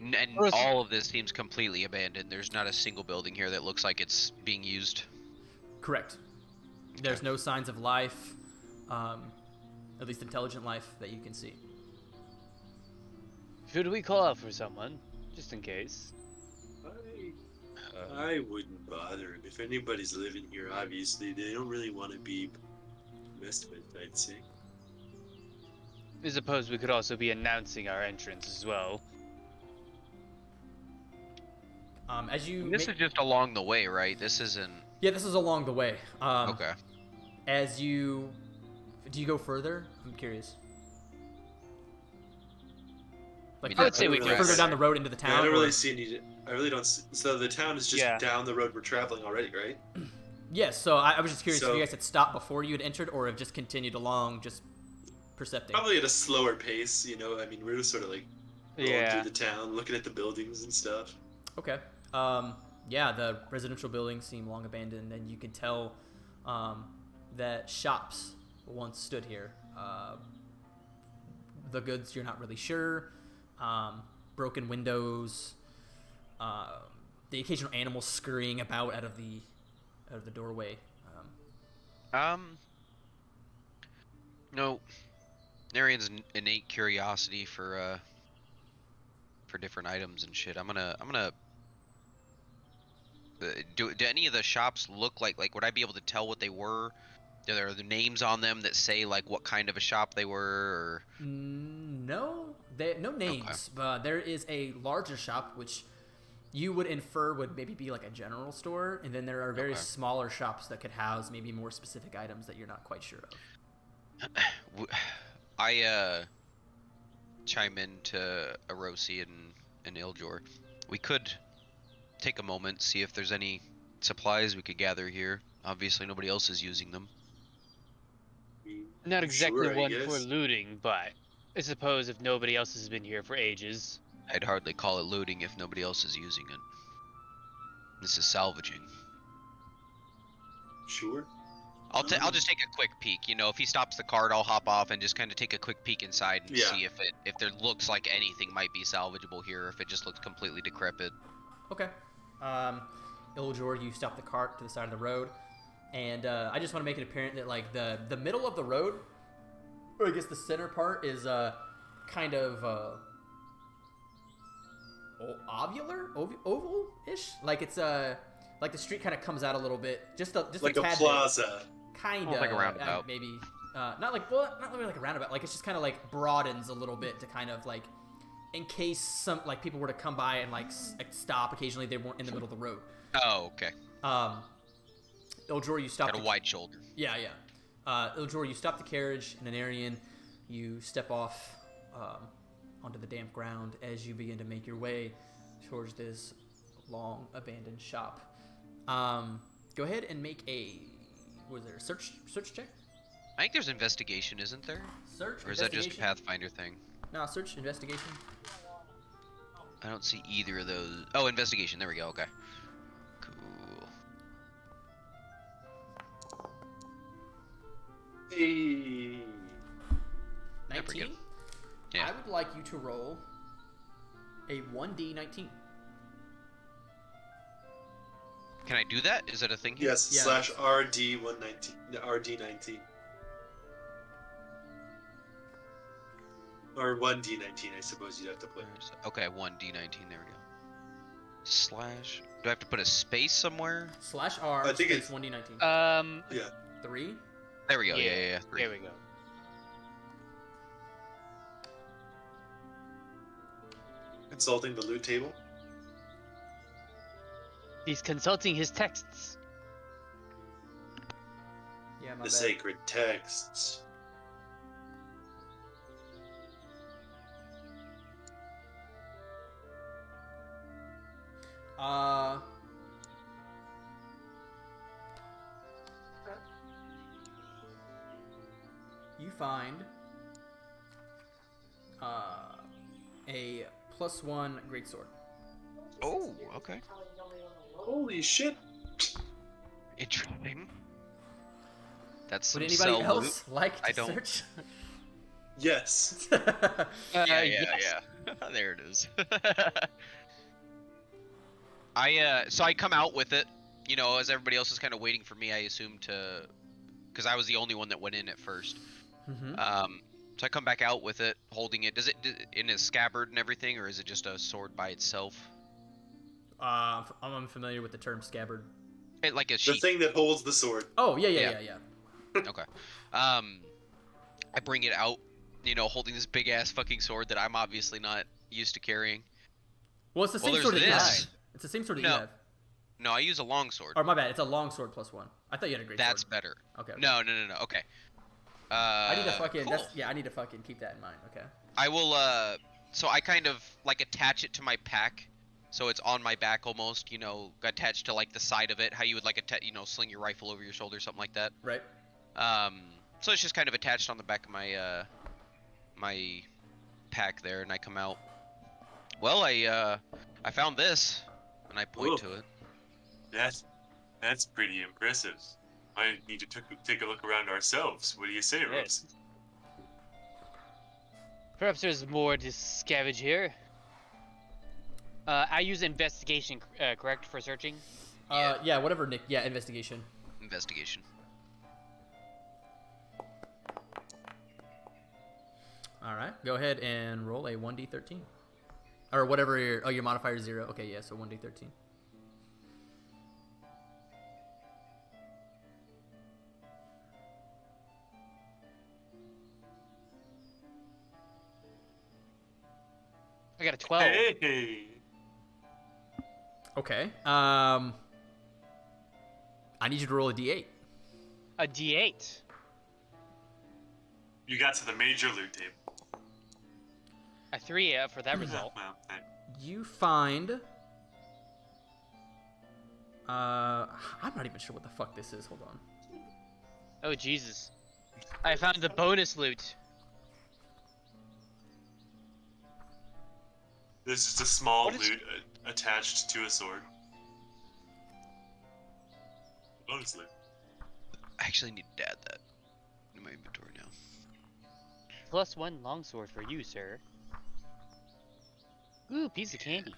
Speaker 1: And all of this seems completely abandoned. There's not a single building here that looks like it's being used.
Speaker 2: Correct. There's no signs of life, at least intelligent life, that you can see.
Speaker 4: Should we call out for someone, just in case?
Speaker 3: I wouldn't bother. If anybody's living here, obviously, they don't really want to be messed with, I'd say.
Speaker 4: I suppose we could also be announcing our entrance as well.
Speaker 2: As you
Speaker 1: This is just along the way, right? This isn't.
Speaker 2: yeah, this is along the way.
Speaker 1: Okay.
Speaker 2: As you do you go further? I'm curious. Like
Speaker 4: I would say we
Speaker 2: further
Speaker 4: do.
Speaker 3: Right.
Speaker 2: down the road into the
Speaker 3: Yeah, I
Speaker 2: town.
Speaker 3: don't
Speaker 2: or-
Speaker 3: really see any. I really don't. See, so the town is just
Speaker 4: Yeah.
Speaker 3: down the road we're traveling already, right?
Speaker 2: Yes. So I was just curious if
Speaker 3: So-
Speaker 2: you guys had stopped before you had entered, or have just continued along, just percepting.
Speaker 3: Probably at a slower pace. You know, I mean, we're just sort of like rolling
Speaker 4: Yeah.
Speaker 3: through the town, looking at the buildings and stuff.
Speaker 2: Okay. Yeah, the residential buildings seem long abandoned, and you can tell that shops once stood here. The goods, you're not really sure. Broken windows. The occasional animals scurrying about out of the doorway.
Speaker 1: No. Narian's innate curiosity for different items and shit. I'm gonna. Do any of the shops look like would I be able to tell what they were? Are there the names on them that say like what kind of a shop they were? Or...
Speaker 2: No, no names. But there is a larger shop which you would infer would maybe be like a general store, and then there are various
Speaker 1: Okay.
Speaker 2: smaller shops that could house maybe more specific items that you're not quite sure of.
Speaker 1: I chime in to Arosi and Iljor. We could take a moment, see if there's any supplies we could gather here. Obviously, nobody else is using them.
Speaker 4: Not exactly
Speaker 3: Sure, I
Speaker 4: one for
Speaker 3: guess.
Speaker 4: looting, but I suppose if nobody else has been here for ages.
Speaker 1: I'd hardly call it looting if nobody else is using it. This is salvaging.
Speaker 3: Sure.
Speaker 1: I'll just take a quick peek. You know, if he stops the cart, I'll hop off and just kind of take a quick peek inside and
Speaker 3: Yeah.
Speaker 1: see if there looks like anything might be salvageable here, or if it just looks completely decrepit.
Speaker 2: Okay. Iljor, you stop the cart to the side of the road, and I just want to make it apparent that like the middle of the road, or I guess the center part, is kind of oval-ish. Like it's like the street kind of comes out a little bit, just
Speaker 3: Like
Speaker 2: a
Speaker 3: a
Speaker 2: tad
Speaker 3: plaza.
Speaker 2: bit, kind of
Speaker 1: Like a roundabout.
Speaker 2: maybe not really like a roundabout. Like it's just kind of like broadens a little bit to kind of like in case some like people were to come by and like stop occasionally, they weren't in the middle of the road.
Speaker 1: Oh, okay.
Speaker 2: Iljor, you stop.
Speaker 1: Got a wide shoulder.
Speaker 2: Yeah. Iljor, you stop the carriage, and Anarian, you step off onto the damp ground as you begin to make your way towards this long abandoned shop. Go ahead and make a search check?
Speaker 1: I think there's investigation, isn't there?
Speaker 2: Search.
Speaker 1: Or is that just a
Speaker 2: investigation?
Speaker 1: Pathfinder thing?
Speaker 2: No, search investigation.
Speaker 1: I don't see either of those. Oh, investigation. There we go. Okay. Cool.
Speaker 3: Hey.
Speaker 1: Yeah, pretty
Speaker 2: 19.
Speaker 1: good. Yeah.
Speaker 2: I would like you to roll a 1d19.
Speaker 1: Can I do that? Is that a thing here?
Speaker 3: Yes.
Speaker 2: Yeah.
Speaker 3: Slash RD119. RD19. Or 1D19, I suppose you'd have to put.
Speaker 1: Okay, 1d19. There we go. Slash. Do I have to put a space somewhere?
Speaker 2: Slash R.
Speaker 3: I think
Speaker 2: space
Speaker 3: it's-
Speaker 2: 1d19.
Speaker 3: Yeah.
Speaker 2: 3.
Speaker 1: There we go. Yeah. Three.
Speaker 4: There we go.
Speaker 3: Consulting the loot table.
Speaker 4: He's consulting his texts.
Speaker 2: Yeah, my
Speaker 3: The
Speaker 2: bad.
Speaker 3: sacred texts.
Speaker 2: You find a +1 greatsword.
Speaker 1: Oh, okay.
Speaker 3: Holy shit.
Speaker 1: Interesting. That's
Speaker 2: Would
Speaker 1: some
Speaker 2: anybody
Speaker 1: sell
Speaker 2: else like to
Speaker 1: I don't-
Speaker 2: search?
Speaker 3: Yes.
Speaker 1: loot. Yeah.
Speaker 4: Yes.
Speaker 1: There it is. So I come out with it, you know, as everybody else is kind of waiting for me. I assume because I was the only one that went in at first.
Speaker 2: Mm-hmm.
Speaker 1: So I come back out with it, holding it. Does it in a scabbard and everything, or is it just a sword by itself?
Speaker 2: I'm unfamiliar with the term scabbard.
Speaker 1: Like a
Speaker 3: The
Speaker 1: sheath.
Speaker 3: thing that holds the sword.
Speaker 2: Oh, yeah.
Speaker 1: Okay. I bring it out, you know, holding this big ass fucking sword that I'm obviously not used to carrying.
Speaker 2: Well, it's the
Speaker 1: Well,
Speaker 2: same sword
Speaker 1: there's
Speaker 2: that you
Speaker 1: this.
Speaker 2: had. It's the same sword that
Speaker 1: No.
Speaker 2: you have.
Speaker 1: No, I use a longsword.
Speaker 2: Or my bad, it's a longsword +1. I thought you had a great
Speaker 1: That's
Speaker 2: sword.
Speaker 1: better.
Speaker 2: Okay.
Speaker 1: No. Okay.
Speaker 2: I need to fucking.
Speaker 1: Cool.
Speaker 2: I need to fucking keep that in mind. Okay.
Speaker 1: I will. So I kind of like attach it to my pack, so it's on my back almost. You know, attached to like the side of it. How you would like sling your rifle over your shoulder, something like that.
Speaker 2: Right.
Speaker 1: So it's just kind of attached on the back of my my pack there, and I come out. Well, I found this, and I point
Speaker 5: Ooh.
Speaker 1: to it.
Speaker 5: That's pretty impressive. Might need to take a look around ourselves. What do you say, Rose?
Speaker 4: Yes. Perhaps there's more to scavenge here. I use investigation, correct, for searching?
Speaker 2: Yeah, whatever, Nick. Yeah, investigation.
Speaker 1: Investigation.
Speaker 2: All right. Go ahead and roll a 1d13. Or whatever your modifier is 0. Okay, yeah, so 1d13.
Speaker 4: I got a 12.
Speaker 5: Hey.
Speaker 2: Okay. I need you to roll a d8.
Speaker 4: A D8.
Speaker 5: You got to the major loot table.
Speaker 4: A 3 for that result.
Speaker 5: Well,
Speaker 2: You find. I'm not even sure what the fuck this is. Hold on.
Speaker 4: Oh, Jesus. I found the bonus loot.
Speaker 5: this is a small
Speaker 1: What is-
Speaker 5: loot attached to a sword. Bonus loot.
Speaker 1: I actually need to add that in my inventory now.
Speaker 4: +1 longsword for you, sir. Ooh, piece of candy.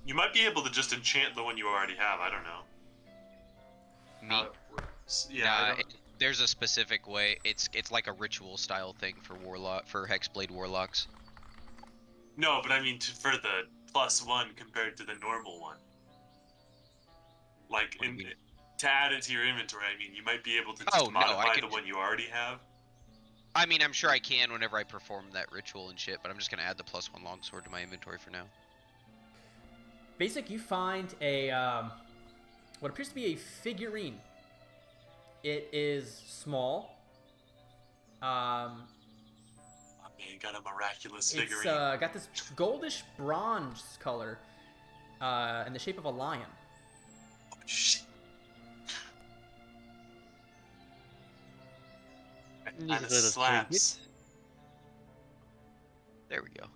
Speaker 5: You might be able to just enchant the one you already have. I don't know.
Speaker 1: Me?
Speaker 5: How it works. Yeah.
Speaker 1: Nah,
Speaker 5: I don't-
Speaker 1: there's a specific way. It's like a ritual style thing for hexblade warlocks.
Speaker 5: No, but I mean for the +1 compared to the normal one. Like
Speaker 1: What do you mean?
Speaker 5: to add it to your inventory, I mean you might be able to just
Speaker 1: Oh, no, I
Speaker 5: modify
Speaker 1: can
Speaker 5: the one you already have.
Speaker 1: I mean, I'm sure I can whenever I perform that ritual and shit, but I'm just gonna add the +1 longsword to my inventory for now.
Speaker 2: Basic, you find a what appears to be a figurine. It is small.
Speaker 5: Oh, man, got a miraculous
Speaker 2: It's
Speaker 5: figurine.
Speaker 2: got this goldish bronze color, in the shape of a lion.
Speaker 5: Oh, shit.
Speaker 4: Needs
Speaker 5: And
Speaker 4: a
Speaker 5: it
Speaker 4: little
Speaker 5: slaps.
Speaker 1: There we go.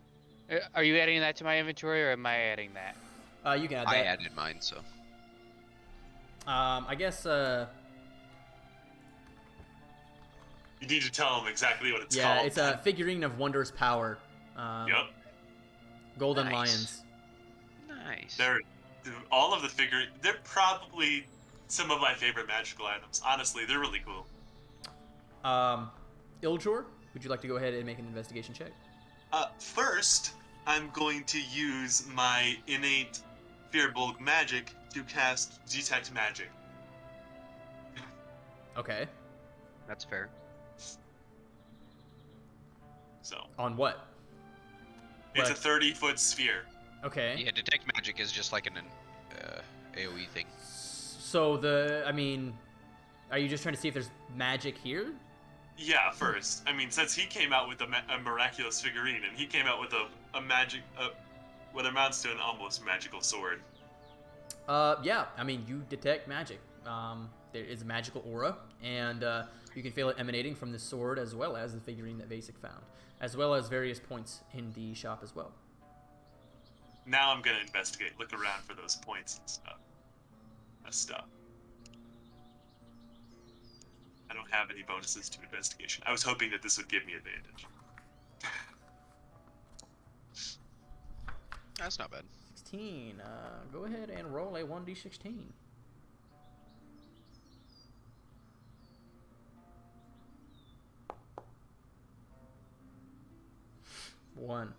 Speaker 4: Are you adding that to my inventory, or am I adding that?
Speaker 2: You can add
Speaker 1: I
Speaker 2: that.
Speaker 1: added mine, so.
Speaker 2: I guess.
Speaker 5: You need to tell them exactly what it's
Speaker 2: Yeah,
Speaker 5: called.
Speaker 2: it's a figurine of wondrous power.
Speaker 5: Yep.
Speaker 2: Golden
Speaker 1: Nice.
Speaker 2: lions.
Speaker 1: Nice.
Speaker 5: All of the they're probably some of my favorite magical items. Honestly, they're really cool.
Speaker 2: Ildjor, would you like to go ahead and make an investigation check?
Speaker 5: First, I'm going to use my innate Fearbulk magic to cast Detect Magic.
Speaker 2: Okay.
Speaker 1: That's fair.
Speaker 5: So,
Speaker 2: On what?
Speaker 5: it's a
Speaker 2: What?
Speaker 5: 30-foot sphere.
Speaker 2: Okay.
Speaker 1: Yeah, detect magic is just like an AoE thing.
Speaker 2: So are you just trying to see if there's magic here?
Speaker 5: Yeah, first. I mean, since he came out with a miraculous figurine, and he came out with a magic, what amounts to an almost magical sword.
Speaker 2: Yeah. I mean, you detect magic. There is a magical aura, and you can feel it emanating from the sword as well as the figurine that Basic found, as well as various points in the shop as well.
Speaker 5: Now I'm gonna investigate, look around for those points and stuff. That's stuff. I don't have any bonuses to investigation. I was hoping that this would give me advantage.
Speaker 1: That's not bad.
Speaker 2: 16. Go ahead and roll a 1d16. 1.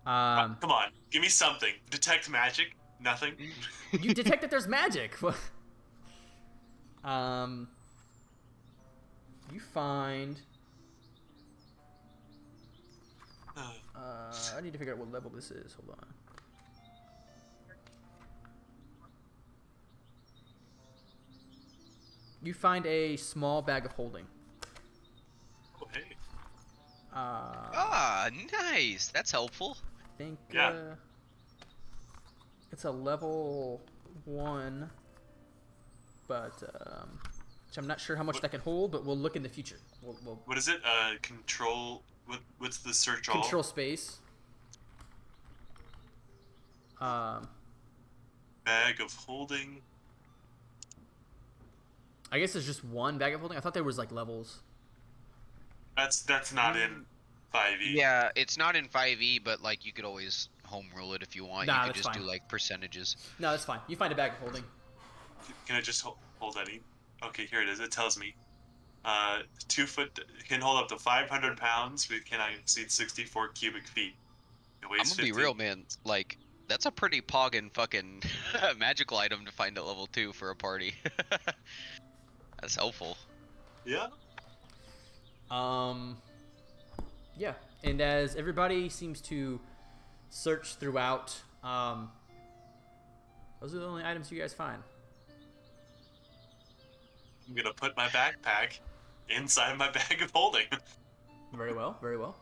Speaker 5: Come on, give me something. Detect magic? Nothing?
Speaker 2: You detect that there's magic. You find. I need to figure out what level this is. Hold on. You find a small bag of holding.
Speaker 5: Oh, hey.
Speaker 1: Ah, nice. That's helpful.
Speaker 2: I think
Speaker 5: Yeah.
Speaker 2: it's a level 1, but which I'm not sure how much that can hold, but we'll look in the future. We'll
Speaker 5: What is it? Control. What's the search all?
Speaker 2: control space.
Speaker 5: Bag of holding.
Speaker 2: I guess there's just one bag of holding. I thought there was like levels.
Speaker 5: That's not in 5e.
Speaker 1: Yeah, it's not in 5e, but like you could always home rule it if you want.
Speaker 2: Nah,
Speaker 1: You could
Speaker 2: that's
Speaker 1: just do
Speaker 2: fine.
Speaker 1: like percentages.
Speaker 2: No, that's fine. You find a bag of holding.
Speaker 5: Can I just hold any? Okay, here it is. It tells me. 2 foot can hold up to 500 pounds, but cannot exceed 64 cubic feet. It weighs
Speaker 1: I'm gonna be
Speaker 5: 15.
Speaker 1: real, man. Like that's a pretty poggin' fucking magical item to find at level 2 for a party. That's helpful.
Speaker 5: Yeah.
Speaker 2: Yeah, and as everybody seems to search throughout, those are the only items you guys find.
Speaker 5: I'm gonna put my backpack inside my bag of holding.
Speaker 2: Very well, very well.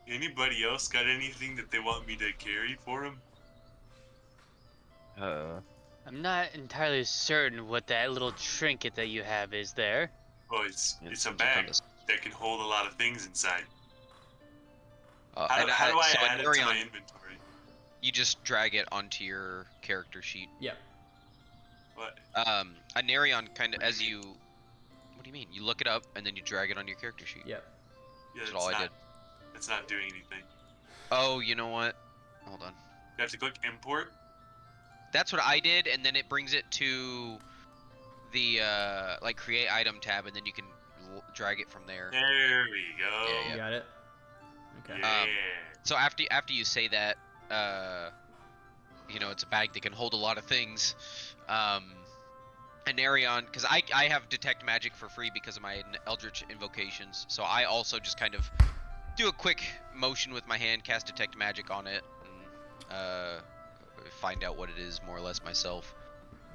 Speaker 5: Anybody else got anything that they want me to carry for them?
Speaker 4: I'm not entirely certain what that little trinket that you have is there.
Speaker 5: Oh, it's a
Speaker 1: seems like
Speaker 5: bag
Speaker 1: on this-
Speaker 5: that can hold a lot of things inside.
Speaker 1: Uh,
Speaker 5: How
Speaker 1: and,
Speaker 5: do I
Speaker 1: so
Speaker 5: add it to my
Speaker 1: Anarion,
Speaker 5: inventory?
Speaker 1: you just drag it onto your character sheet.
Speaker 2: Yep.
Speaker 5: What?
Speaker 1: Anarion kind of as you. What do you mean? You look it up and then you drag it on your character sheet.
Speaker 2: Yep.
Speaker 5: Yeah,
Speaker 1: That's
Speaker 5: it's
Speaker 1: all I
Speaker 5: not,
Speaker 1: did.
Speaker 5: It's not doing anything.
Speaker 1: Oh, you know what? Hold on.
Speaker 5: You have to click import.
Speaker 1: That's what I did, and then it brings it to the like create item tab, and then you can drag it from there.
Speaker 5: There we go.
Speaker 1: Yeah,
Speaker 2: You got it? Okay.
Speaker 5: Yeah.
Speaker 1: So after you say that, you know, it's a bag that can hold a lot of things. Anarion, because I have detect magic for free because of my eldritch invocations, so I also just kind of do a quick motion with my hand, cast detect magic on it, and find out what it is more or less myself.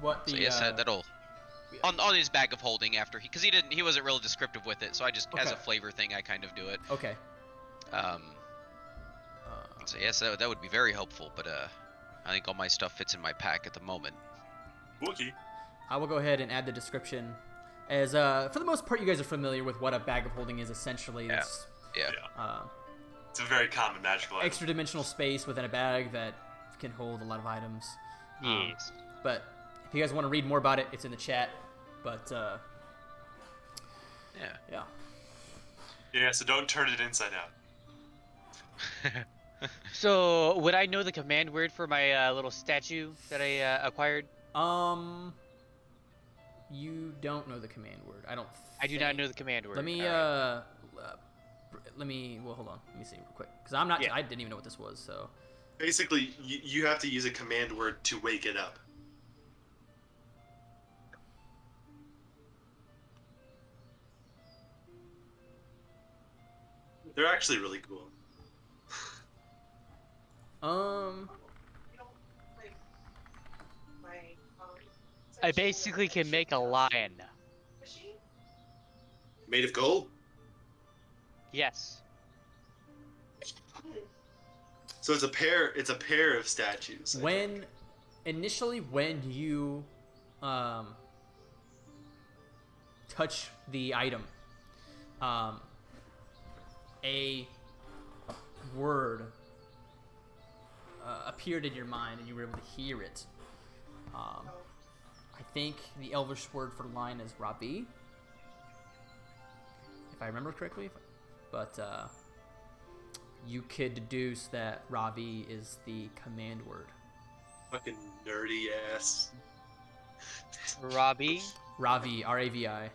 Speaker 2: What the
Speaker 1: So yes, that'll on his bag of holding after because he wasn't real descriptive with it, so I just as a
Speaker 2: Okay.
Speaker 1: flavor thing I kind of do it.
Speaker 2: Okay.
Speaker 1: So yes, that would be very helpful, but I think all my stuff fits in my pack at the moment.
Speaker 5: Wookie.
Speaker 2: I will go ahead and add the description. As for the most part, you guys are familiar with what a bag of holding is. Essentially,
Speaker 1: Yeah.
Speaker 2: it's
Speaker 1: Yeah.
Speaker 5: It's a very common magical item.
Speaker 2: extra dimensional space within a bag that can hold a lot of items.
Speaker 4: Yes.
Speaker 2: But if you guys want to read more about it, it's in the chat. But
Speaker 1: Yeah.
Speaker 2: yeah.
Speaker 5: Yeah, so don't turn it inside out.
Speaker 4: So, would I know the command word for my little statue that I acquired?
Speaker 2: You don't know the command word. I don't.
Speaker 4: I do not
Speaker 2: think.
Speaker 4: know the command word.
Speaker 2: Let me
Speaker 4: Alright.
Speaker 2: well, hold on. Let me see real quick because I'm not.
Speaker 4: Yeah.
Speaker 2: I didn't even know what this was. So
Speaker 3: Basically, you have to use a command word to wake it up. They're actually really cool.
Speaker 4: I basically can make a lion.
Speaker 3: Made of gold?
Speaker 4: Yes.
Speaker 3: So it's a pair. It's a pair of statues. I think.
Speaker 2: when you touch the item, a word appeared in your mind and you were able to hear it. I think the Elvish word for lion is Rabi, if I remember correctly. But you could deduce that Ravi is the command word.
Speaker 3: Fucking nerdy ass.
Speaker 4: Robbie.
Speaker 2: Ravi, R-A-V-I.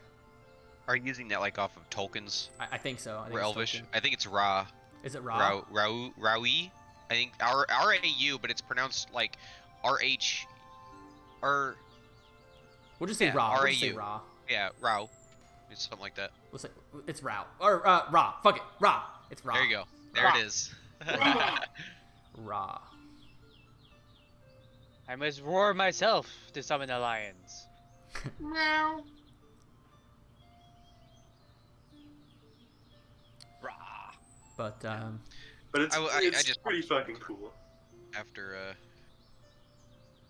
Speaker 1: Are you using that like off of tokens?
Speaker 2: I think so. I think
Speaker 1: Or
Speaker 2: it's
Speaker 1: Elvish?
Speaker 2: Tolkien.
Speaker 1: I think it's Ra.
Speaker 2: Is it Ra?
Speaker 1: Raui? I think R-A-U, but it's pronounced like R-H... R...
Speaker 2: We'll just say
Speaker 1: Yeah,
Speaker 2: Ra. We'll just say
Speaker 1: R-A-U.
Speaker 2: Ra.
Speaker 1: Yeah, Rao. It's something like that.
Speaker 2: We'll say it's Ra. Or Ra. Fuck it. Ra. It's Ra.
Speaker 1: There you go. There
Speaker 2: Ra.
Speaker 1: it is.
Speaker 2: Ra.
Speaker 4: I must roar myself to summon the lions.
Speaker 3: Meow.
Speaker 1: Rah.
Speaker 2: But
Speaker 3: But it's
Speaker 1: I
Speaker 3: it's
Speaker 1: just
Speaker 3: pretty fucking cool.
Speaker 1: After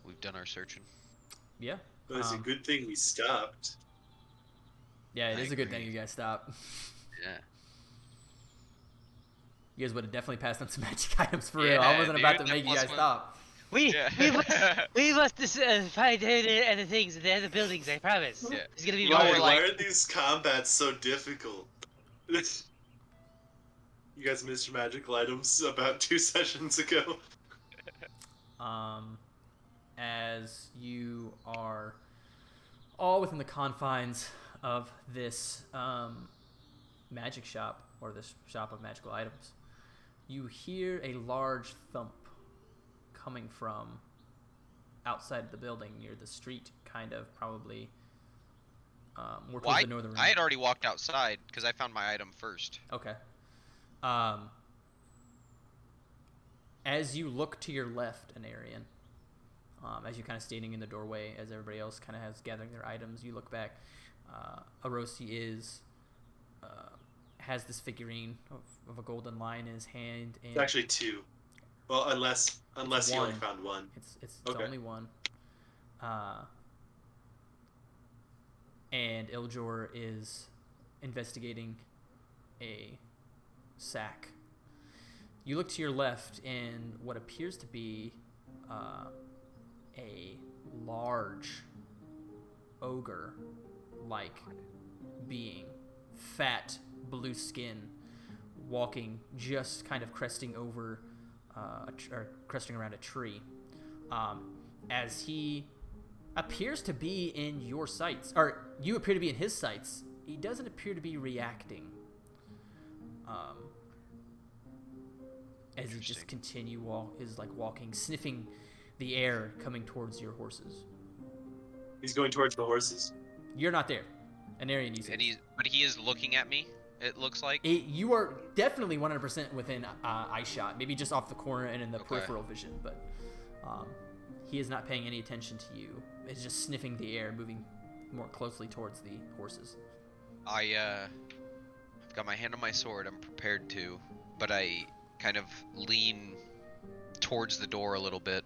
Speaker 1: we've done our searching.
Speaker 2: yeah.
Speaker 3: But it's a good thing we stopped.
Speaker 2: Yeah, it
Speaker 1: I
Speaker 2: is a good
Speaker 1: agree.
Speaker 2: thing you guys stopped.
Speaker 1: Yeah.
Speaker 2: You guys would have definitely passed on some magic items for real.
Speaker 1: Yeah,
Speaker 2: I wasn't about to
Speaker 1: dude,
Speaker 2: make you
Speaker 1: that
Speaker 2: guys
Speaker 1: plus
Speaker 2: stop.
Speaker 4: We
Speaker 1: Yeah.
Speaker 4: we must find the things, the buildings. I promise.
Speaker 1: Yeah.
Speaker 4: It's gonna be
Speaker 1: No,
Speaker 3: Why,
Speaker 1: we're
Speaker 3: why
Speaker 1: like-
Speaker 3: are these combats so difficult? You guys missed your magical items about 2 sessions ago.
Speaker 2: As you are all within the confines of this magic shop, or this shop of magical items, you hear a large thump coming from outside of the building near the street, kind of, probably more towards the northern room.
Speaker 1: I had already walked outside because I found my item first.
Speaker 2: Okay. As you look to your left, Anarian, as you kind of standing in the doorway, as everybody else kind of has gathering their items, you look back. Arosi has this figurine of a golden lion in his hand, and
Speaker 3: It's actually 2. Well, unless you only
Speaker 2: one.
Speaker 3: found 1.
Speaker 2: it's
Speaker 3: Okay.
Speaker 2: only one. And Iljor is investigating a sack. You look to your left, and what appears to be a large ogre-like being, fat, blue skin, walking, just kind of cresting over, or cresting around a tree, as he appears to be in your sights, or you appear to be in his sights. He doesn't appear to be reacting. As he just is like walking, sniffing the air, coming towards your horses.
Speaker 3: He's going towards the horses.
Speaker 2: You're not there. Anarian, you see.
Speaker 1: But he is looking at me. It looks like.
Speaker 2: You are definitely 100% within eye shot, maybe just off the corner and in the
Speaker 1: Okay.
Speaker 2: peripheral vision, but he is not paying any attention to you. He's just sniffing the air, moving more closely towards the horses.
Speaker 1: I've got my hand on my sword. I'm prepared to, but I kind of lean towards the door a little bit,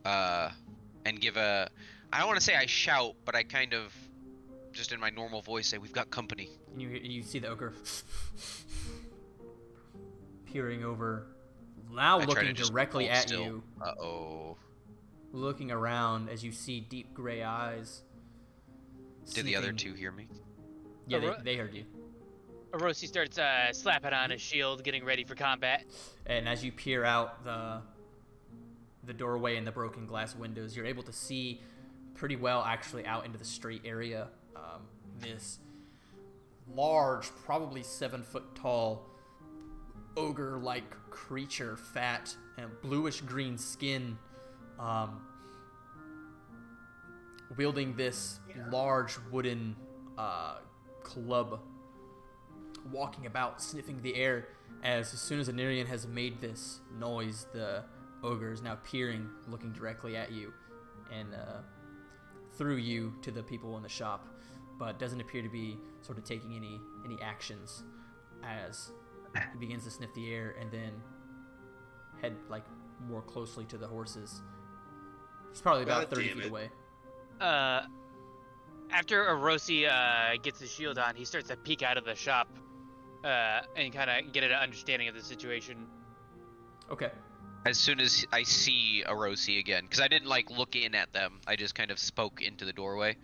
Speaker 1: and give a. I don't want to say I shout, but I kind of, just in my normal voice, say, "We've got company."
Speaker 2: And you see the ogre peering over, now
Speaker 1: I try
Speaker 2: looking
Speaker 1: to just
Speaker 2: directly
Speaker 1: hold
Speaker 2: at
Speaker 1: still.
Speaker 2: you,
Speaker 1: Uh-oh.
Speaker 2: looking around as you see deep gray eyes.
Speaker 1: Did the other
Speaker 2: sniffing-
Speaker 1: 2 hear me?
Speaker 2: Yeah, they heard you.
Speaker 4: Orosi starts slapping on his shield, getting ready for combat.
Speaker 2: And as you peer out the doorway and the broken glass windows, you're able to see pretty well actually out into the street area. This large, probably 7 foot tall, ogre-like creature, fat and bluish green skin, wielding this large wooden club, walking about, sniffing the air. As soon as Anarian has made this noise, the ogre is now peering, looking directly at you, and through you to the people in the shop, but doesn't appear to be sort of taking any actions as he begins to sniff the air and then head like more closely to the horses. He's probably about
Speaker 3: God
Speaker 2: 30
Speaker 3: damn
Speaker 2: feet
Speaker 3: it.
Speaker 2: away.
Speaker 4: After Orosi gets his shield on, he starts to peek out of the shop and kind of get an understanding of the situation.
Speaker 2: Okay.
Speaker 1: As soon as I see Arosi again, because I didn't like look in at them, I just kind of spoke into the doorway.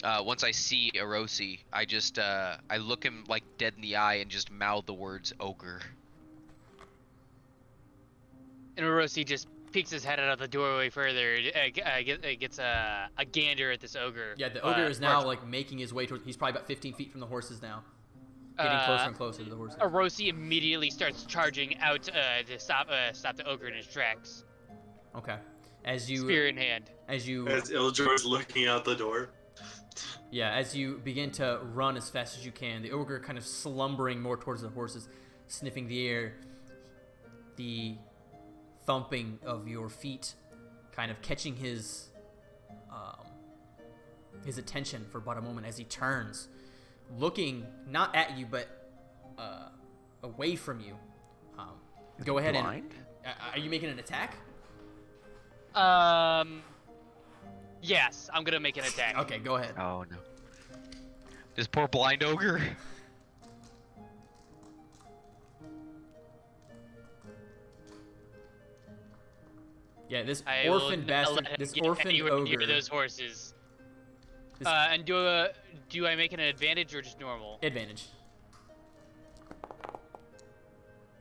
Speaker 1: Once I see Arosi, I just I look him like dead in the eye and just mouth the words ogre.
Speaker 4: And Orosi just peeks his head out of the doorway further, gets a gander at this ogre.
Speaker 2: Yeah, the ogre is now like making his way towards. He's probably about 15 feet from the horses now, getting closer and closer to the horses.
Speaker 4: Orosi immediately starts charging out to stop the ogre in his tracks,
Speaker 2: Okay. As you
Speaker 4: spear in hand.
Speaker 2: as you
Speaker 3: As Iljor's looking out the door.
Speaker 2: Yeah, as you begin to run as fast as you can, the ogre kind of slumbering more towards the horses, sniffing the air, the thumping of your feet kind of catching his attention for but a moment as he turns, looking not at you but away from you. Go ahead
Speaker 1: blind?
Speaker 2: and are you making an attack?
Speaker 4: Yes, I'm gonna make an attack.
Speaker 2: Okay, go ahead.
Speaker 1: Oh no. This poor blind ogre.
Speaker 2: Yeah, this
Speaker 4: I will
Speaker 2: orphan
Speaker 4: not
Speaker 2: bastard,
Speaker 4: let him
Speaker 2: this
Speaker 4: get
Speaker 2: orphan
Speaker 4: anywhere
Speaker 2: ogre.
Speaker 4: near those horses.
Speaker 2: This-
Speaker 4: And do I make it an advantage or just normal?
Speaker 2: Advantage.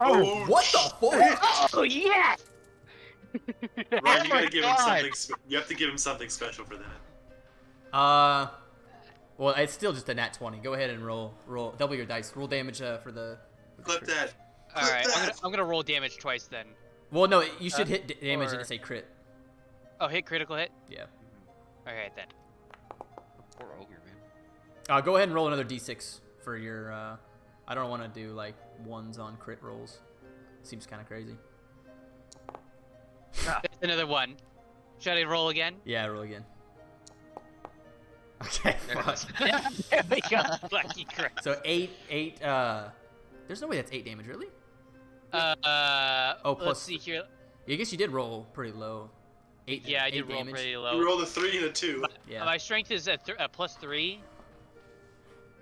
Speaker 3: Oh,
Speaker 2: What the fuck?
Speaker 4: Oh yes!
Speaker 3: Ryan, you gotta give him
Speaker 1: God.
Speaker 3: something. You have to give him something special for that.
Speaker 2: Well, it's still just a nat 20. Go ahead and roll, double your dice. Roll damage for the.
Speaker 3: Clip that.
Speaker 4: All right, I'm gonna roll damage twice then.
Speaker 2: Well, no, you should hit damage and
Speaker 4: or-
Speaker 2: it say crit.
Speaker 4: Oh, hit critical hit.
Speaker 2: Yeah.
Speaker 4: Okay then.
Speaker 1: Poor ogre, man.
Speaker 2: Go ahead and roll another d6 for your. I don't want to do like ones on crit rolls. Seems kind of crazy.
Speaker 4: That's another one. Should I roll again?
Speaker 2: Yeah, roll again. Okay,
Speaker 1: There it
Speaker 2: fuck.
Speaker 1: is.
Speaker 4: There we go. Lucky crap.
Speaker 2: So 8. There's no way that's 8 damage, really?
Speaker 4: Oh,
Speaker 2: plus-
Speaker 4: let's see here.
Speaker 2: I guess you did roll pretty low. 8.
Speaker 4: Yeah, I
Speaker 2: 8
Speaker 4: did roll
Speaker 2: damage.
Speaker 4: pretty
Speaker 3: You
Speaker 4: low.
Speaker 3: rolled a 3 and a 2.
Speaker 2: Yeah.
Speaker 4: My strength is a +3.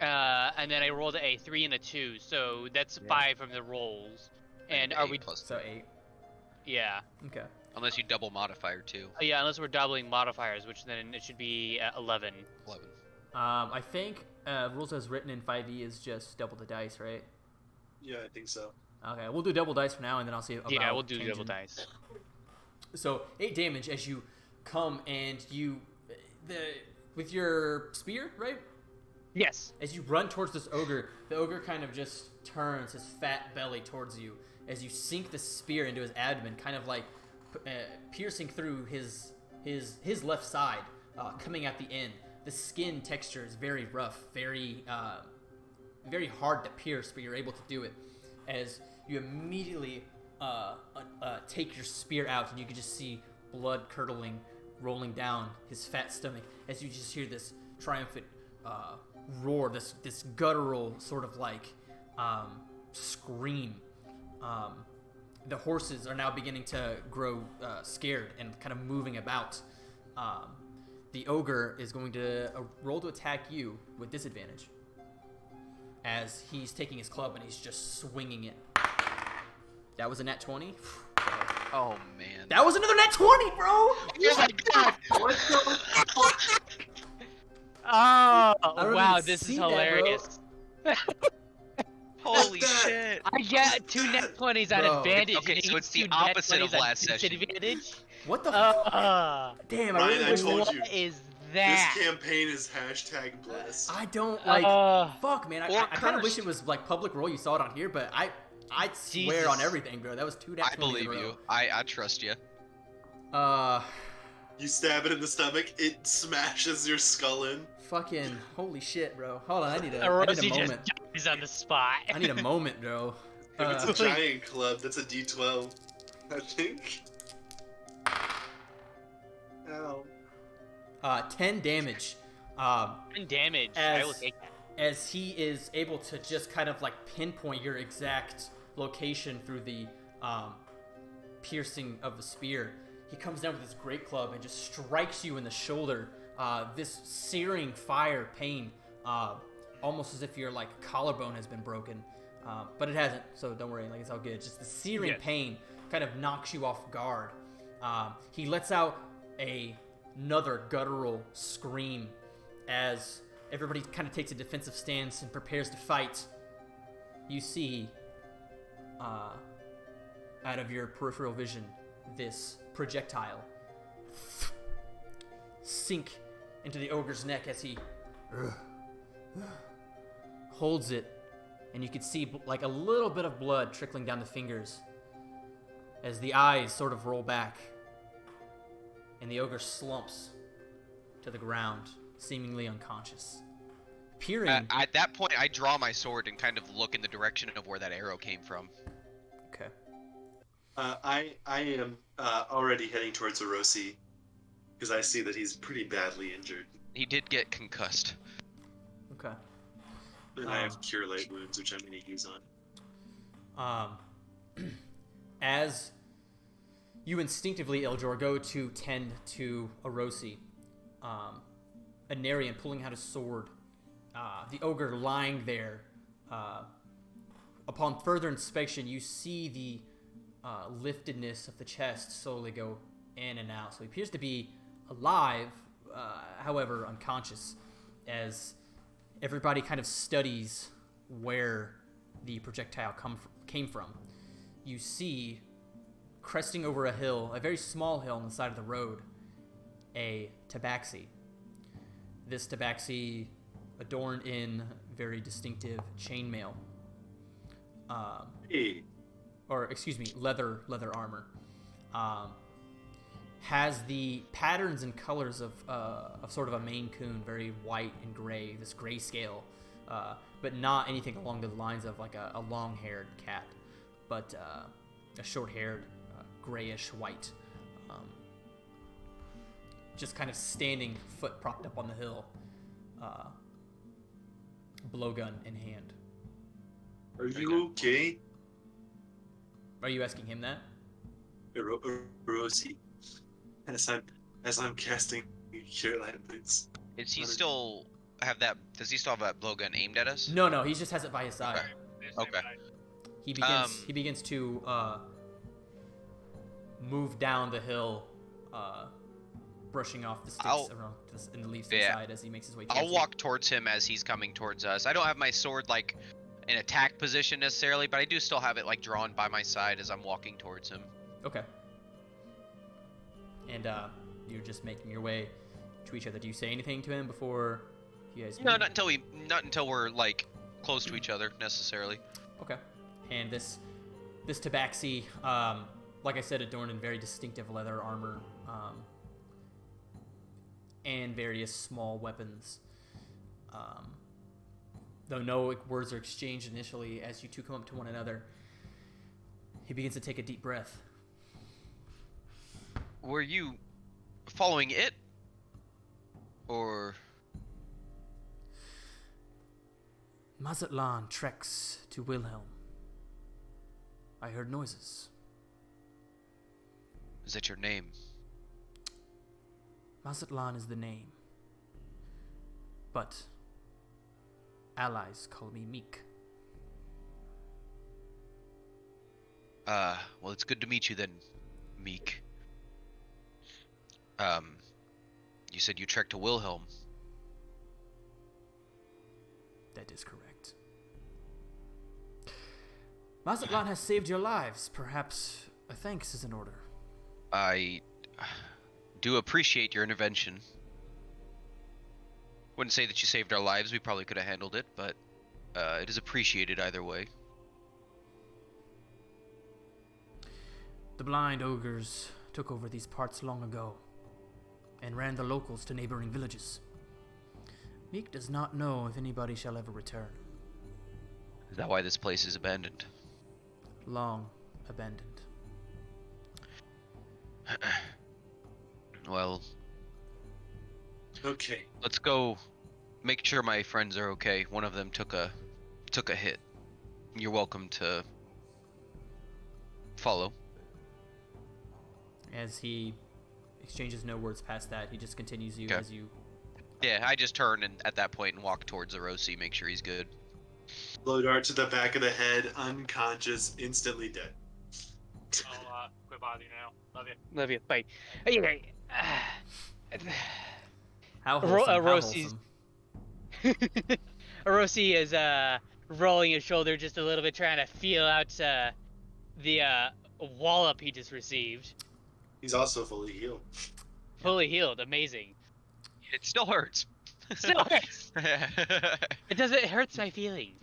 Speaker 4: And then I rolled a 3 and a 2, so that's 5 from the rolls. And are we?
Speaker 1: Plus
Speaker 2: So 8.
Speaker 4: Yeah.
Speaker 2: Okay.
Speaker 1: unless you double modifier too.
Speaker 4: Yeah, unless we're doubling modifiers, which then it should be 11.
Speaker 1: 11.
Speaker 2: I think rules as written in 5e is just double the dice, right?
Speaker 3: Yeah, I think so.
Speaker 2: Okay, we'll do double dice for now, and then I'll see about
Speaker 4: Yeah, we'll do
Speaker 2: changing.
Speaker 4: double dice.
Speaker 2: So 8 damage as you come and you, with your spear, right?
Speaker 4: Yes.
Speaker 2: As you run towards this ogre, the ogre kind of just turns his fat belly towards you as you sink the spear into his abdomen, kind of like piercing through his left side, coming at the end. The skin texture is very rough, very hard to pierce, but you're able to do it. As you immediately take your spear out, and you can just see blood curdling, rolling down his fat stomach, as you just hear this triumphant roar, this guttural sort of like scream. The horses are now beginning to grow scared and kind of moving about. The ogre is going to roll to attack you with disadvantage, as he's taking his club and he's just swinging it. That was a nat 20.
Speaker 1: Oh man.
Speaker 2: That was another nat 20, bro!
Speaker 4: Oh my god! Oh,
Speaker 2: don't
Speaker 4: wow,
Speaker 2: even
Speaker 4: this is
Speaker 2: see that, bro.
Speaker 4: hilarious.
Speaker 1: Holy shit.
Speaker 4: I get 2 net 20s on
Speaker 2: Bro.
Speaker 4: advantage.
Speaker 1: Okay,
Speaker 4: and
Speaker 1: so
Speaker 4: he
Speaker 1: it's the
Speaker 4: gets 2 net
Speaker 1: opposite of
Speaker 4: 20s on
Speaker 1: last session.
Speaker 4: disadvantage?
Speaker 2: What the fuck? Damn, I
Speaker 3: Ryan,
Speaker 2: really
Speaker 3: I
Speaker 2: wish
Speaker 3: told
Speaker 4: What
Speaker 3: you.
Speaker 4: is
Speaker 3: This
Speaker 4: that?
Speaker 3: campaign is #blessed.
Speaker 2: I don't like. Fuck, man. I
Speaker 1: Or
Speaker 2: kind of wish
Speaker 1: cursed.
Speaker 2: it was like public roll. You saw it on here, but I swear
Speaker 4: Jesus.
Speaker 2: on everything, bro. That was 2 nat 20s
Speaker 1: I
Speaker 2: in
Speaker 1: believe
Speaker 2: a row.
Speaker 1: you. I trust you.
Speaker 3: You stab it in the stomach, it smashes your skull in.
Speaker 2: Fucking holy shit, bro. Hold on, I need
Speaker 4: Or
Speaker 2: a
Speaker 4: else he
Speaker 2: moment.
Speaker 4: just dies on the spot.
Speaker 2: I need a moment, bro.
Speaker 3: If it's a giant club, that's a D12, I think. Ow.
Speaker 2: 10 damage.
Speaker 4: 10 damage. I will
Speaker 2: As-
Speaker 4: take that.
Speaker 2: As he is able to just kind of like pinpoint your exact location through the piercing of the spear, he comes down with his great club and just strikes you in the shoulder. This searing fire pain, almost as if your like collarbone has been broken, but it hasn't. So don't worry, like it's all good. Just the searing
Speaker 4: Yes.
Speaker 2: pain kind of knocks you off guard. He lets out another guttural scream as everybody kind of takes a defensive stance and prepares to fight. You see, out of your peripheral vision, this projectile sink into the ogre's neck as he holds it, and you can see like a little bit of blood trickling down the fingers as the eyes sort of roll back, and the ogre slumps to the ground seemingly unconscious. Peering.
Speaker 1: At that point, I draw my sword and kind of look in the direction of where that arrow came from.
Speaker 2: Okay.
Speaker 3: I am already heading towards Orosi because I see that he's pretty badly injured,
Speaker 1: He did get concussed.
Speaker 2: Okay.
Speaker 3: and I have cure light wounds, which I'm going to use on.
Speaker 2: As you instinctively, Eldjor, go to tend to Orosi, Anarian pulling out his sword, the ogre lying there. Upon further inspection, you see the liftedness of the chest slowly go in and out. So he appears to be alive, however unconscious, as everybody kind of studies where the projectile came from. You see, cresting over a hill, a very small hill on the side of the road, a tabaxi. This tabaxi adorned in very distinctive chainmail.
Speaker 3: Hey,
Speaker 2: Or excuse me, leather armor, has the patterns and colors of sort of a Maine Coon, very white and gray, this grayscale, but not anything along the lines of like a long-haired cat, but a short-haired, grayish white, just kind of standing, foot propped up on the hill, blowgun in hand.
Speaker 3: are you okay?
Speaker 2: Are you asking him that?
Speaker 3: Orosi, as I'm casting cure light wounds.
Speaker 1: Is he still have that? Does he still have that blowgun aimed at us?
Speaker 2: No, he just has it by his side.
Speaker 1: Okay.
Speaker 2: He begins to move down the hill, brushing off the sticks around in the leaves inside as he makes his way towards
Speaker 1: I'll walk towards him as he's coming towards us. I don't have my sword like in attack position necessarily, but I do still have it like drawn by my side as I'm walking towards him.
Speaker 2: Okay. And you're just making your way to each other. Do you say anything to him before you guys?
Speaker 1: No, not until we're like close to each other necessarily.
Speaker 2: Okay. And this tabaxi, like I said, adorned in very distinctive leather armor, and various small weapons. Though no words are exchanged initially, as you two come up to one another, he begins to take a deep breath.
Speaker 1: Were you following it? Or...
Speaker 2: Mazatlan treks to Wilhelm. I heard noises.
Speaker 1: Is that your name?
Speaker 2: Mazatlan is the name. But allies call me Meek.
Speaker 1: Well, it's good to meet you then, Meek. You said you trekked to Wilhelm.
Speaker 2: That is correct. Mazatlan has saved your lives. Perhaps a thanks is in order.
Speaker 1: I do appreciate your intervention. Wouldn't say that you saved our lives. We probably could have handled it, but it is appreciated either way.
Speaker 2: The blind ogres took over these parts long ago and ran the locals to neighboring villages. Meek does not know if anybody shall ever return.
Speaker 1: Is that why this place is abandoned?
Speaker 2: Long abandoned.
Speaker 1: Well,
Speaker 3: Okay.
Speaker 1: let's go make sure my friends are okay. One of them took a hit. You're welcome to follow.
Speaker 2: As he exchanges no words past that, he just continues you
Speaker 1: Okay.
Speaker 2: as you...
Speaker 1: Yeah, I just turn and at that point and walk towards Orosi, make sure he's good.
Speaker 3: Blow dart to the back of the head, unconscious, instantly dead.
Speaker 6: I'll quit bothering you now. Love you.
Speaker 4: Love you. Bye. Anyway,
Speaker 2: How wholesome, how
Speaker 4: Rosie's-
Speaker 2: wholesome.
Speaker 4: Orosi is rolling his shoulder just a little bit, trying to feel out the wallop he just received.
Speaker 3: He's also fully healed.
Speaker 4: Fully healed. Amazing.
Speaker 1: It still hurts.
Speaker 4: Still hurts. It doesn't. It hurts my feelings.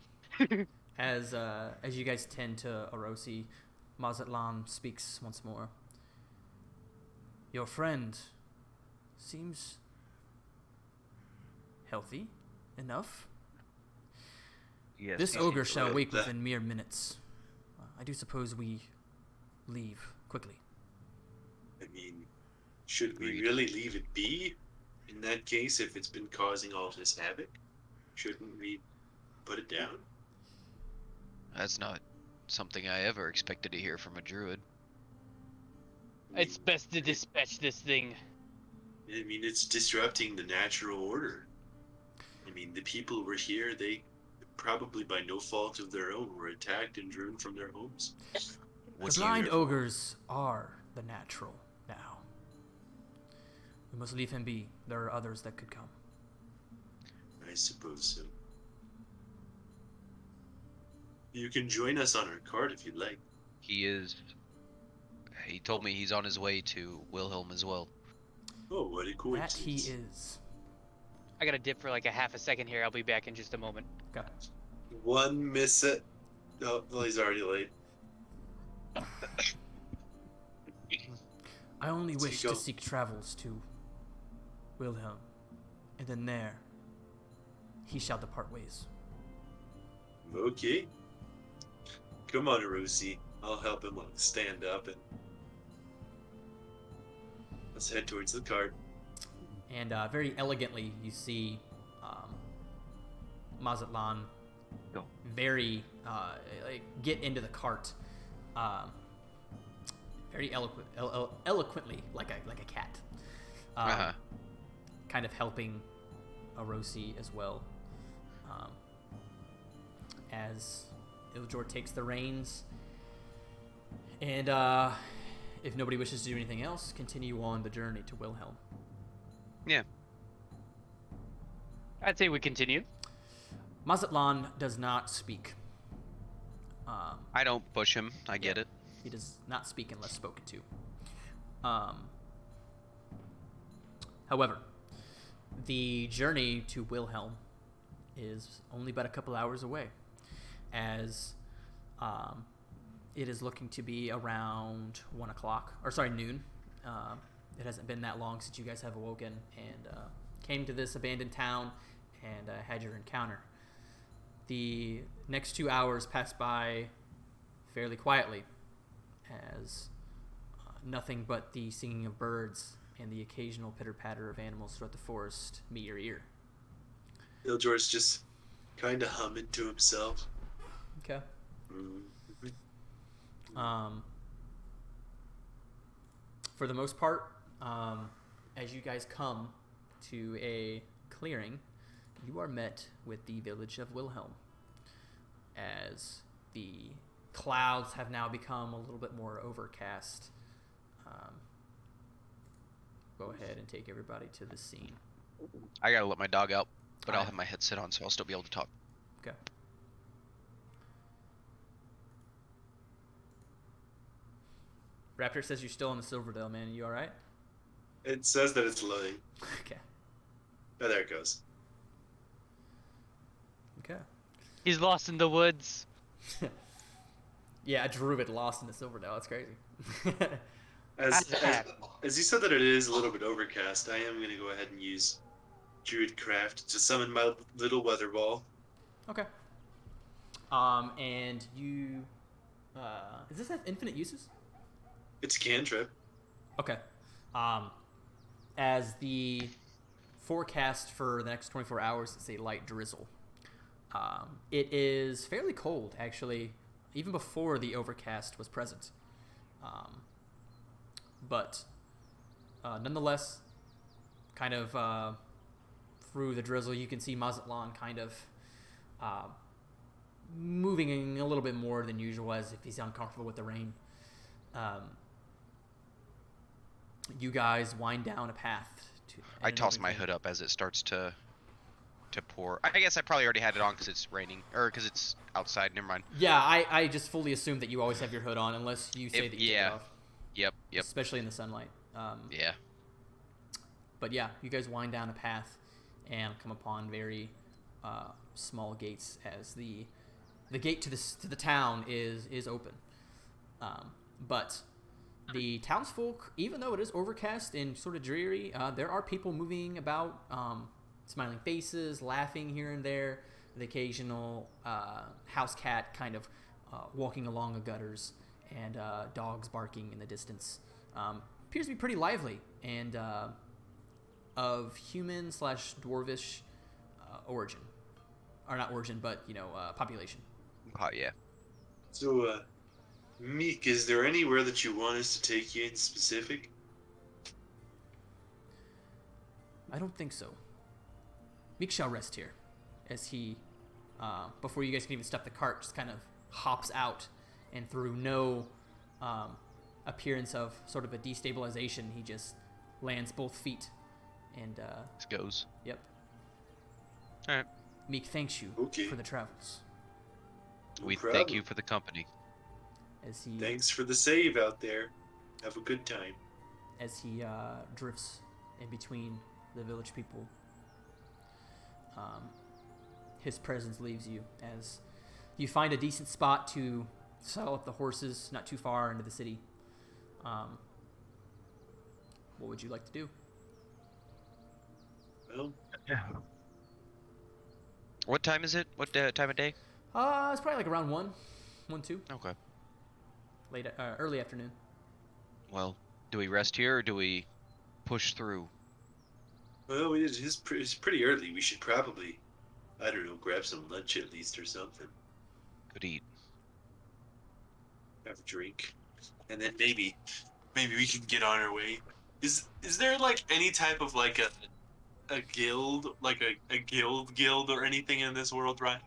Speaker 2: As you guys tend to Orosi, Mazatlan speaks once more. Your friend seems healthy enough.
Speaker 1: Yes.
Speaker 2: This
Speaker 1: he
Speaker 2: ogre
Speaker 1: seems
Speaker 2: shall
Speaker 3: well,
Speaker 2: wake
Speaker 3: that-
Speaker 2: within mere minutes. I do suppose we leave quickly.
Speaker 3: I mean, should we
Speaker 1: Agreed.
Speaker 3: really leave it be? In that case, if it's been causing all this havoc, shouldn't we put it down?
Speaker 1: That's not something I ever expected to hear from a druid.
Speaker 4: It's best to dispatch this thing.
Speaker 3: I mean, it's disrupting the natural order. I mean, the people were here, they probably by no fault of their own were attacked and driven from their homes.
Speaker 1: What's
Speaker 2: The
Speaker 1: he
Speaker 2: blind
Speaker 1: here for?
Speaker 2: ogres are the natural now. We must leave him be. There are others that could come.
Speaker 3: I suppose so. You can join us on our cart if you'd like.
Speaker 1: He is. He told me he's on his way to Wilhelm as well.
Speaker 3: Oh, what a
Speaker 2: That
Speaker 3: coincidence.
Speaker 2: he is.
Speaker 4: I gotta dip for like a half a second here. I'll be back in just a moment.
Speaker 2: Okay.
Speaker 3: One miss it. Oh, well, he's already late.
Speaker 2: I only
Speaker 3: Let's
Speaker 2: wish
Speaker 3: go.
Speaker 2: to seek travels to Wilhelm, and then there he shall depart ways.
Speaker 3: Okay. Come on, Rosie. I'll help him stand up and let's head towards the cart.
Speaker 2: And very elegantly, you see Mazatlan
Speaker 1: Go.
Speaker 2: very get into the cart, very eloquently, like a cat, kind of helping Arosi as well. As Iljor takes the reins, and if nobody wishes to do anything else, continue on the journey to Wilhelm.
Speaker 1: Yeah.
Speaker 4: I'd say we continue.
Speaker 2: Mazatlan does not speak.
Speaker 1: I don't push him. I get it.
Speaker 2: He does not speak unless spoken to. However, the journey to Wilhelm is only but a couple hours away, as it is looking to be around 1 o'clock, or sorry, noon. It hasn't been that long since you guys have awoken and came to this abandoned town and had your encounter. The next 2 hours pass by fairly quietly, as nothing but the singing of birds and the occasional pitter-patter of animals throughout the forest meet your ear.
Speaker 3: Iljor's just kind of humming to himself.
Speaker 2: Okay.
Speaker 3: Mhm.
Speaker 2: For the most part, as you guys come to a clearing, you are met with the village of Wilhelm, as the clouds have now become a little bit more overcast. Go ahead and take everybody to the scene.
Speaker 1: I gotta let my dog out, but I'll
Speaker 2: Alright.
Speaker 1: have my headset on, so I'll still be able to talk.
Speaker 2: Okay. Raptor says you're still in the Silverdale, man. Are you alright?
Speaker 3: It says that it's loading.
Speaker 2: Okay.
Speaker 3: Oh, there it goes.
Speaker 2: Okay.
Speaker 4: He's lost in the woods.
Speaker 2: Yeah, a druid lost in the Silverdale. That's crazy.
Speaker 3: As you said that it is a little bit overcast, I am going to go ahead and use Druidcraft to summon my little weather ball.
Speaker 2: Okay. And you, does this have infinite uses?
Speaker 3: It's a cantrip.
Speaker 2: Okay. As the forecast for the next 24 hours is a light drizzle. It is fairly cold, actually, even before the overcast was present. But nonetheless, kind of through the drizzle, you can see Mazatlan kind of moving a little bit more than usual, as if he's uncomfortable with the rain. You guys wind down a path to.
Speaker 1: I toss my hood up as it starts to pour. I guess I probably already had it on because it's raining, or because it's outside. Never mind.
Speaker 2: Yeah, I just fully assume that you always have your hood on unless you say that you take it off.
Speaker 1: Yep.
Speaker 2: Especially in the sunlight.
Speaker 1: Yeah.
Speaker 2: But yeah, you guys wind down a path and come upon very small gates, as the gate to the town is open. But the townsfolk, even though it is overcast and sort of dreary, there are people moving about smiling faces, laughing here and there, the occasional house cat kind of walking along the gutters, and dogs barking in the distance. Appears to be pretty lively and of human / dwarvish origin. Or not origin, but, population.
Speaker 1: Oh, yeah.
Speaker 3: So, Meek, is there anywhere that you want us to take you in specific?
Speaker 2: I don't think so. Meek shall rest here, as he, before you guys can even step the cart, just kind of hops out, and through no appearance of sort of a destabilization, he just lands both feet, and
Speaker 1: This goes.
Speaker 2: Yep.
Speaker 1: All right.
Speaker 2: Meek thanks you
Speaker 3: Okay.
Speaker 2: for the travels.
Speaker 3: No
Speaker 1: We
Speaker 3: problem.
Speaker 1: thank you for the company.
Speaker 2: As he
Speaker 3: Thanks for the save out there. Have a good time.
Speaker 2: Drifts in between the village people. His presence leaves you as you find a decent spot to saddle up the horses, not too far into the city. What would you like to do?
Speaker 3: Well,
Speaker 1: What time is it? What time of day?
Speaker 2: It's probably like around 2,
Speaker 1: Okay.
Speaker 2: early afternoon.
Speaker 1: Well, do we rest here or do we push through?
Speaker 3: it's pretty early. We should probably, I don't know, grab some lunch at least or something.
Speaker 1: Could eat.
Speaker 3: Have a drink, and then maybe we can get on our way. Is there like any type of like a guild, like a guild or anything in this world, right?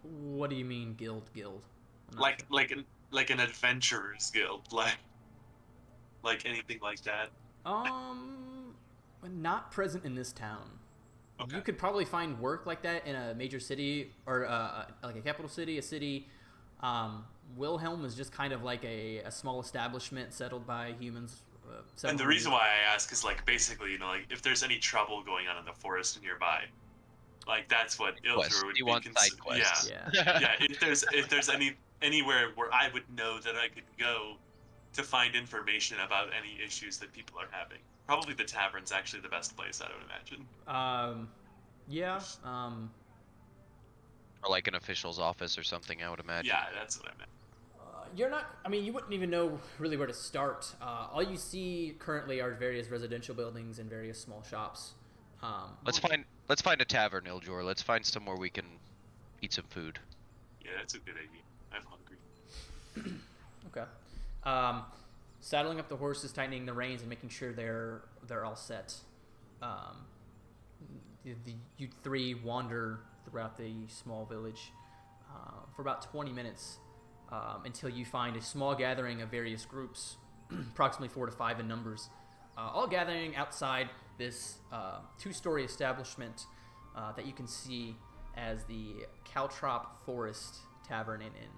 Speaker 2: What do you mean guild? I'm not
Speaker 3: Like
Speaker 2: sure.
Speaker 3: like an adventurers guild, like anything like that.
Speaker 2: Not present in this town.
Speaker 3: Okay.
Speaker 2: You could probably find work like that in a major city or like a capital city, a city. Wilhelm is just kind of like a small establishment settled by humans.
Speaker 5: And the reason why I ask is like basically, like if there's any trouble going on in the forest nearby, like that's what
Speaker 1: Quest.
Speaker 5: Ildur would
Speaker 1: You
Speaker 5: be
Speaker 1: want side quests.
Speaker 2: Yeah.
Speaker 5: Yeah. If there's anywhere where I would know that I could go to find information about any issues that people are having. Probably the tavern's actually the best place, I would imagine.
Speaker 2: Yeah.
Speaker 1: Or like an official's office or something, I would imagine.
Speaker 5: Yeah, that's what I meant.
Speaker 2: You're not. I mean, you wouldn't even know really where to start. All you see currently are various residential buildings and various small shops.
Speaker 1: Let's find a tavern, Iljor. Let's find somewhere we can eat some food.
Speaker 5: Yeah, that's a good idea. I'm hungry.
Speaker 2: Okay. Saddling up the horses, tightening the reins, and making sure they're all set. You three wander throughout the small village for about 20 minutes until you find a small gathering of various groups, approximately 4 to 5 in numbers, all gathering outside this 2-story establishment that you can see as the Caltrop Forest Tavern and Inn.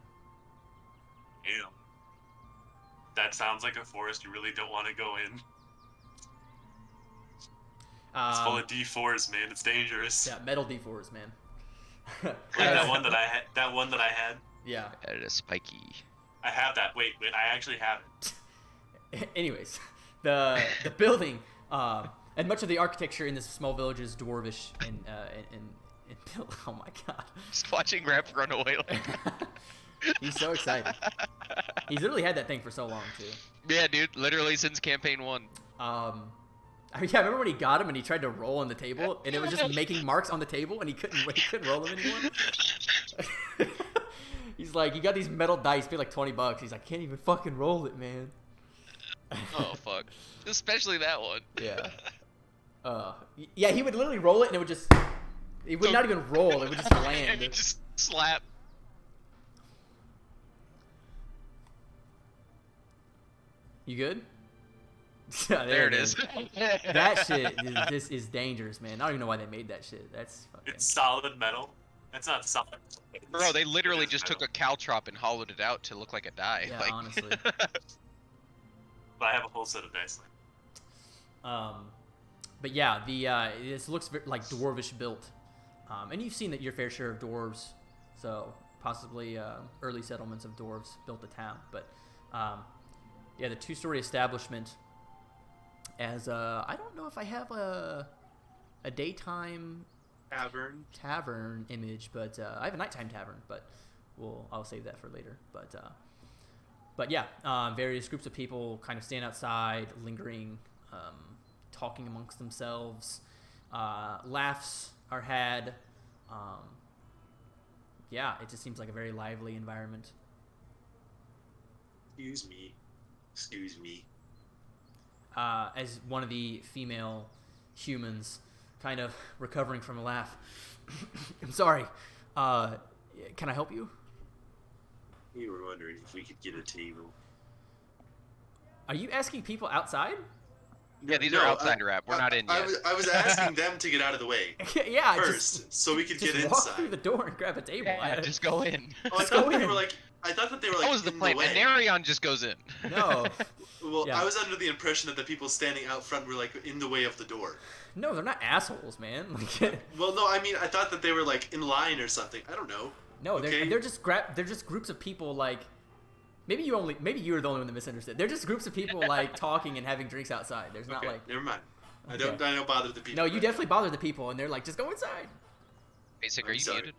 Speaker 5: Damn. That sounds like a forest you really don't want to go in. It's full of D4s, man. It's dangerous.
Speaker 2: Yeah, metal D4s, man.
Speaker 5: Like that one that I had. That one that I had.
Speaker 2: Yeah.
Speaker 1: Added a spiky.
Speaker 5: I have that. Wait. I actually have it.
Speaker 2: Anyways, the building and much of the architecture in this small village is dwarvish and built. Oh my god.
Speaker 1: Just watching Rap run away.
Speaker 2: He's so excited. He's literally had that thing for so long too.
Speaker 1: Yeah, dude. Literally since campaign 1.
Speaker 2: I remember when he got him and he tried to roll on the table and it was just making marks on the table and he couldn't roll them anymore. He's like, you got these metal dice, pay like $20. He's like, can't even fucking roll it, man.
Speaker 1: Oh fuck. Especially that one.
Speaker 2: Yeah. Yeah, he would literally roll it and it would not even roll, it would just land.
Speaker 1: It just slap.
Speaker 2: You good? Yeah,
Speaker 1: There it is.
Speaker 2: That shit, this is dangerous, man. I don't even know why they made that shit. That's fucking...
Speaker 5: It's solid metal. It's not solid.
Speaker 1: Bro, they literally
Speaker 5: It is
Speaker 1: just took
Speaker 5: metal.
Speaker 1: a caltrop and hollowed it out to look like a die.
Speaker 2: Yeah,
Speaker 1: like...
Speaker 2: honestly.
Speaker 5: But I have a whole set of dice.
Speaker 2: But yeah, this looks like dwarvish built, and you've seen that your fair share of dwarves, so possibly early settlements of dwarves built the town. But yeah, the 2-story establishment. As I don't know if I have a a daytime
Speaker 3: Tavern.
Speaker 2: image, but I have a nighttime tavern, but I'll save that for later. But yeah, various groups of people kind of stand outside, lingering, talking amongst themselves. Laughs are had. Yeah, it just seems like a very lively environment.
Speaker 3: Excuse me.
Speaker 2: As one of the female humans, kind of recovering from a laugh. I'm sorry. Can I help you?
Speaker 3: We were wondering if we could get a table.
Speaker 2: Are you asking people outside?
Speaker 1: Yeah, these are outside rap. We're not in yet.
Speaker 3: I was asking them to get out of the way
Speaker 2: yeah,
Speaker 3: first, so we could
Speaker 2: just
Speaker 3: get
Speaker 2: walk
Speaker 3: inside.
Speaker 2: through the door and grab a table.
Speaker 1: Yeah, just go in.
Speaker 3: Oh, I thought they were like. I thought that they were like.
Speaker 1: That was the
Speaker 3: in
Speaker 1: plan.
Speaker 3: The way.
Speaker 1: Anarion just goes in.
Speaker 2: No.
Speaker 3: Well,
Speaker 2: Yeah.
Speaker 3: I was under the impression that the people standing out front were like in the way of the door.
Speaker 2: No, they're not assholes, man. Like,
Speaker 3: Well, no, I mean I thought that they were like in line or something. I don't know.
Speaker 2: no,
Speaker 3: Okay.
Speaker 2: they're just groups of people like. Maybe you were the only one that misunderstood. They're just groups of people like talking and having drinks outside. There's not
Speaker 3: Okay,
Speaker 2: like.
Speaker 3: never mind. I
Speaker 2: Okay.
Speaker 3: don't bother the people.
Speaker 2: No, you definitely bother the people, and they're like, just go inside.
Speaker 1: Basic,
Speaker 3: I'm
Speaker 1: are you
Speaker 3: sorry.
Speaker 1: muted?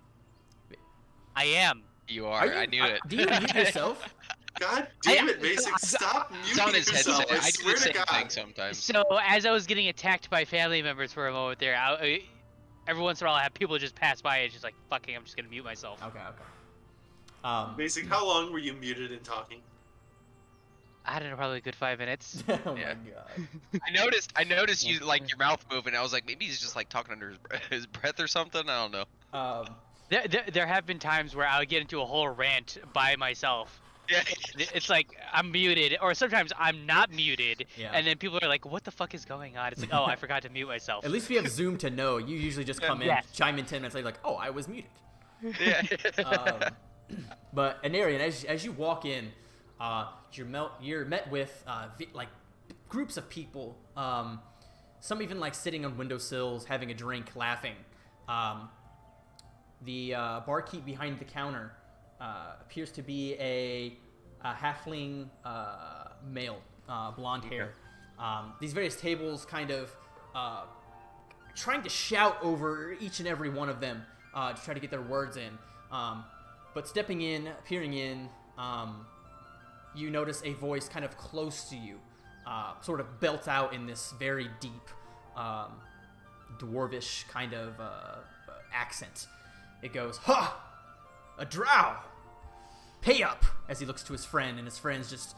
Speaker 4: I am.
Speaker 1: You are. I knew it.
Speaker 2: Do you mute yourself?
Speaker 3: God damn it, Basic! Stop
Speaker 1: It's on
Speaker 3: muting
Speaker 1: his
Speaker 3: yourself.
Speaker 1: headset.
Speaker 3: I
Speaker 1: I do
Speaker 3: swear
Speaker 1: the
Speaker 3: to
Speaker 1: same
Speaker 3: God.
Speaker 1: thing sometimes.
Speaker 4: So as I was getting attacked by family members for a moment there, every once in a while I have people just pass by. It's just like fucking. I'm just gonna mute myself.
Speaker 2: Okay.
Speaker 3: Basic, how long were you muted and talking?
Speaker 4: I don't know, probably a good 5 minutes.
Speaker 2: Oh
Speaker 1: Yeah.
Speaker 2: my god.
Speaker 1: I noticed you like your mouth moving. I was like, maybe he's just like talking under his breath or something. I don't know.
Speaker 4: There have been times where I would get into a whole rant by myself.
Speaker 1: Yeah.
Speaker 4: It's like I'm muted, or sometimes I'm not muted,
Speaker 2: Yeah.
Speaker 4: and then people are like, "What the fuck is going on?" It's like, "Oh, I forgot to mute myself."
Speaker 2: At least we have Zoom to know. You usually just come in,
Speaker 4: Yes.
Speaker 2: chime in 10 minutes later, like, oh, I was muted.
Speaker 1: Yeah.
Speaker 2: But Anarian, as you walk in, you're met with like groups of people. Some even like sitting on windowsills, having a drink, laughing. The barkeep behind the counter appears to be a halfling male, blonde hair. These various tables kind of trying to shout over each and every one of them to try to get their words in. But appearing in, you notice a voice kind of close to you, sort of belt out in this very deep, dwarvish kind of accent. It goes, "Ha! A drow! Pay up!" As he looks to his friend, and his friend's just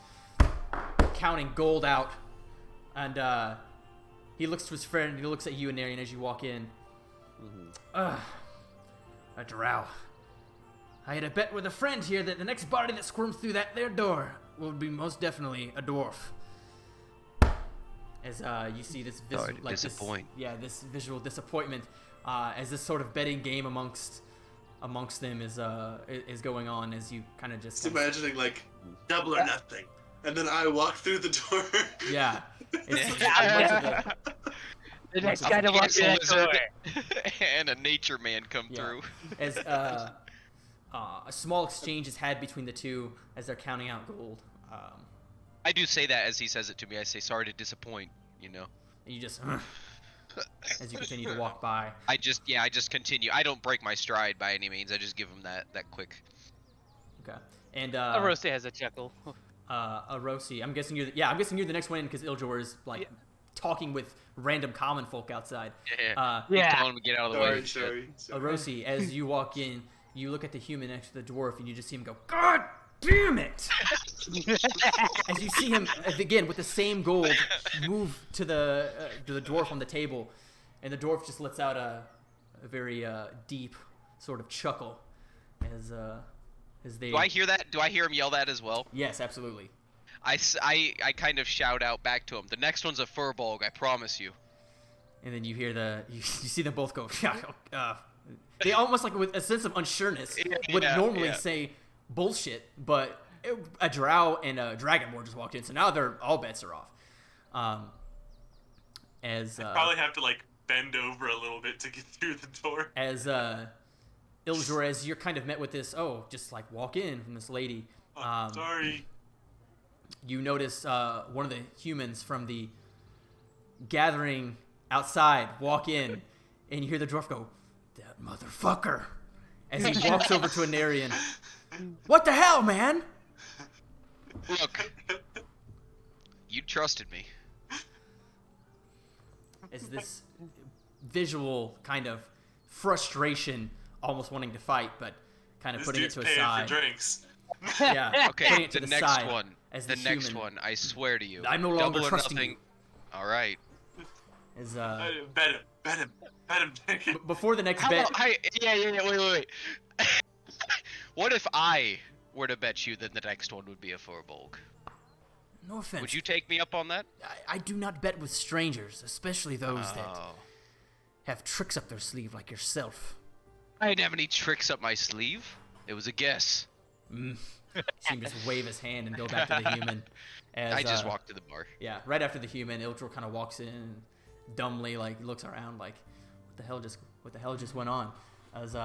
Speaker 2: counting gold out. And he looks to his friend, and he looks at you, Anarian, as you walk in. A drow. I had a bet with a friend here that the next body that squirms through their door will be most definitely a dwarf. As you see this
Speaker 1: Sorry to disappoint.
Speaker 2: this visual disappointment, as this sort of betting game amongst them is going on, as you kind of just
Speaker 3: Just imagining like double or nothing, and then I walk through the door.
Speaker 2: yeah, it's
Speaker 4: Yeah. The next guy to walk through that door.
Speaker 1: And a nature man come
Speaker 2: Yeah.
Speaker 1: through.
Speaker 2: as a small exchange is had between the two as they're counting out gold.
Speaker 1: I do say that as he says it to me. I say, sorry to disappoint, you know.
Speaker 2: And you just as you continue to walk by.
Speaker 1: I just continue. I don't break my stride by any means. I just give him that quick.
Speaker 2: Okay, and
Speaker 4: Arose has a chuckle.
Speaker 2: Arosi, I'm guessing you're the next one in because Iljor is like talking with random common folk outside.
Speaker 1: Yeah.
Speaker 4: Yeah.
Speaker 1: Telling him to get out of the way.
Speaker 3: Sorry.
Speaker 2: Arosi, as you walk in, you look at the human next to the dwarf, and you just see him go, "God damn it!" As you see him again with the same gold move to the dwarf on the table, and the dwarf just lets out a very deep sort of chuckle as they.
Speaker 1: Do I hear that? Do I hear him yell that as well?
Speaker 2: Yes, absolutely.
Speaker 1: I kind of shout out back to him. The next one's a furbolg, I promise you.
Speaker 2: And then you hear you see them both go. They almost like with a sense of unsureness would normally say bullshit, but a drow and a dragonborn just walked in, so now all bets are off.
Speaker 5: Probably have to like bend over a little bit to get through the door.
Speaker 2: As Iljor, as you're kind of met with this, just like walk in from this lady.
Speaker 5: Sorry.
Speaker 2: You notice one of the humans from the gathering outside walk in, and you hear the dwarf go, "That motherfucker," as he walks over to Anarian. What the hell, man?
Speaker 1: Look, you trusted me.
Speaker 2: As this visual kind of frustration, almost wanting to fight, but kind of
Speaker 5: This
Speaker 2: putting it
Speaker 5: dude's
Speaker 2: to a
Speaker 5: paying
Speaker 2: side.
Speaker 5: for drinks.
Speaker 2: Yeah.
Speaker 1: Okay,
Speaker 2: putting it to
Speaker 1: the
Speaker 2: the
Speaker 1: next
Speaker 2: side
Speaker 1: one.
Speaker 2: as
Speaker 1: The next
Speaker 2: human.
Speaker 1: one, I swear to you.
Speaker 2: I'm no longer
Speaker 1: Double or
Speaker 2: trusting
Speaker 1: nothing.
Speaker 2: you.
Speaker 1: All right.
Speaker 2: As
Speaker 5: Bet him.
Speaker 2: before the next
Speaker 1: How
Speaker 2: bet,
Speaker 1: about, wait. What if I were to bet you that the next one would be a Furbolg?
Speaker 2: no offense,
Speaker 1: Would you take me up on that?
Speaker 2: I do not bet with strangers, especially those that
Speaker 1: Oh.
Speaker 2: have tricks up their sleeve like yourself.
Speaker 1: I didn't have any tricks up my sleeve. It was a guess.
Speaker 2: See him just wave his hand and go back to the human. As,
Speaker 1: I just walked to the bar.
Speaker 2: Yeah, right after the human, Ildril kind of walks in, dumbly, like looks around, like, what the hell just went on? As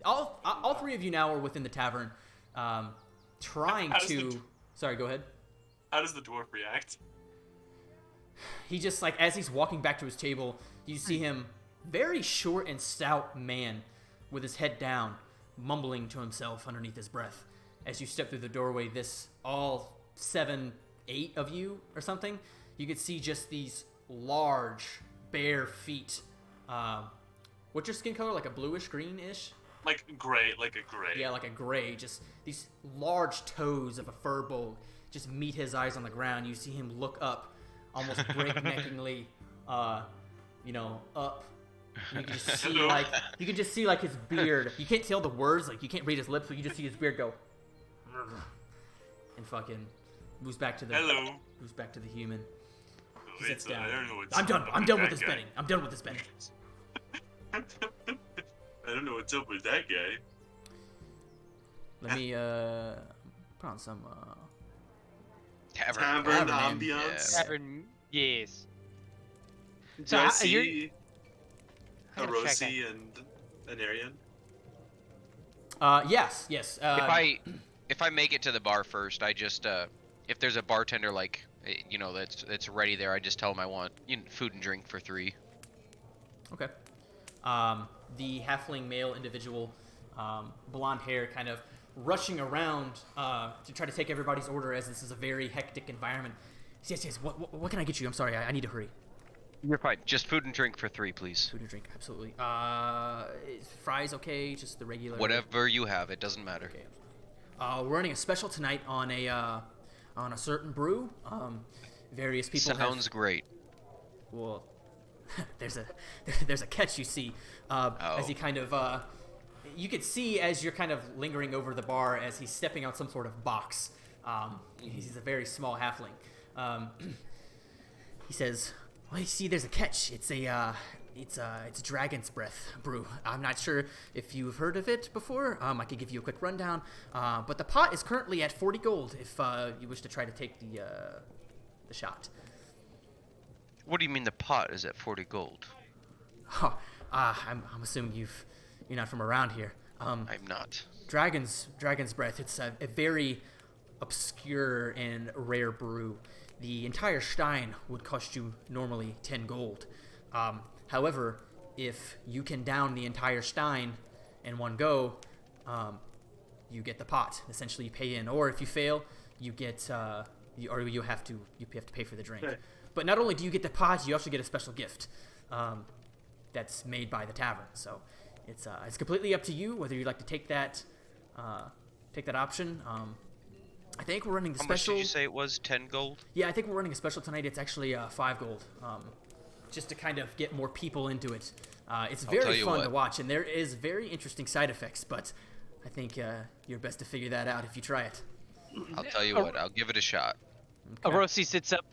Speaker 2: all three of you now are within the tavern, trying
Speaker 5: How does
Speaker 2: to. Sorry, go ahead.
Speaker 5: How does the dwarf react?
Speaker 2: He just like as he's walking back to his table, you see him, very short and stout man, with his head down, mumbling to himself underneath his breath. As you step through the doorway, all 7, 8 of you or something, you could see just these large, bare feet. What's your skin color? Like a bluish greenish?
Speaker 5: Like a gray.
Speaker 2: Yeah, like a gray. Just these large toes of a furbolg just meet his eyes on the ground. You see him look up, almost breakneckingly, up. And you can just see
Speaker 5: Hello.
Speaker 2: his beard. You can't tell the words, like you can't read his lips, but you just see his beard go, and fucking moves back to the human. He sits down.
Speaker 5: I don't know what's
Speaker 2: I'm done.
Speaker 5: up
Speaker 2: I'm
Speaker 5: with
Speaker 2: done with
Speaker 5: that
Speaker 2: this
Speaker 5: guy.
Speaker 2: betting. I'm done with this betting.
Speaker 5: I don't know what's up with that guy.
Speaker 2: Let me put on some
Speaker 1: Tavern
Speaker 3: Tavern
Speaker 2: Tavern,
Speaker 3: ambiance.
Speaker 1: yeah.
Speaker 4: Tavern, yes.
Speaker 5: Do
Speaker 4: So
Speaker 5: I
Speaker 4: you're-
Speaker 5: see
Speaker 4: I gotta check
Speaker 5: Hiroshi and Anarian?
Speaker 2: yes.
Speaker 1: If I make it to the bar first, I just if there's a bartender that's ready there, I just tell him I want food and drink for 3.
Speaker 2: Okay. The halfling male individual, blonde hair, kind of rushing around to try to take everybody's order as this is a very hectic environment. Yes. What can I get you? I'm sorry, I need to hurry.
Speaker 1: You're fine. Just food and drink for 3, please.
Speaker 2: Food and drink, absolutely. Is fries okay? Just the regular.
Speaker 1: Whatever you have, it doesn't matter.
Speaker 2: Okay. We're running a special tonight on a certain brew. Various people.
Speaker 1: Sounds great.
Speaker 2: Well, there's a catch. You see, as he kind of you could see as you're kind of lingering over the bar as he's stepping out some sort of box. He's a very small halfling. He says, "Well, you see, there's a catch. It's a Dragon's Breath brew. I'm not sure if you've heard of it before. I could give you a quick rundown. But the pot is currently at 40 gold if you wish to try to take the shot."
Speaker 1: What do you mean the pot is at 40 gold?
Speaker 2: Oh, I'm assuming you're not from around here.
Speaker 1: I'm not.
Speaker 2: Dragon's Breath. It's a very obscure and rare brew. The entire stein would cost you normally 10 gold. However, if you can down the entire stein in one go, you get the pot. Essentially, you pay in, or if you fail, you get you have to pay for the drink.
Speaker 3: Okay.
Speaker 2: But not only do you get the pot, you also get a special gift that's made by the tavern. So it's completely up to you whether you'd like to take that option. I think we're running the
Speaker 1: How much
Speaker 2: special.
Speaker 1: did you say it was? 10 gold?
Speaker 2: Yeah, I think we're running a special tonight. It's actually 5 gold, just to kind of get more people into it. It's
Speaker 1: tell
Speaker 2: very
Speaker 1: you
Speaker 2: fun
Speaker 1: what.
Speaker 2: to watch, and there is very interesting side effects. But I think you're best to figure that out if you try it.
Speaker 1: I'll tell you what, I'll give it a shot.
Speaker 2: Okay.
Speaker 4: Orosi sits up.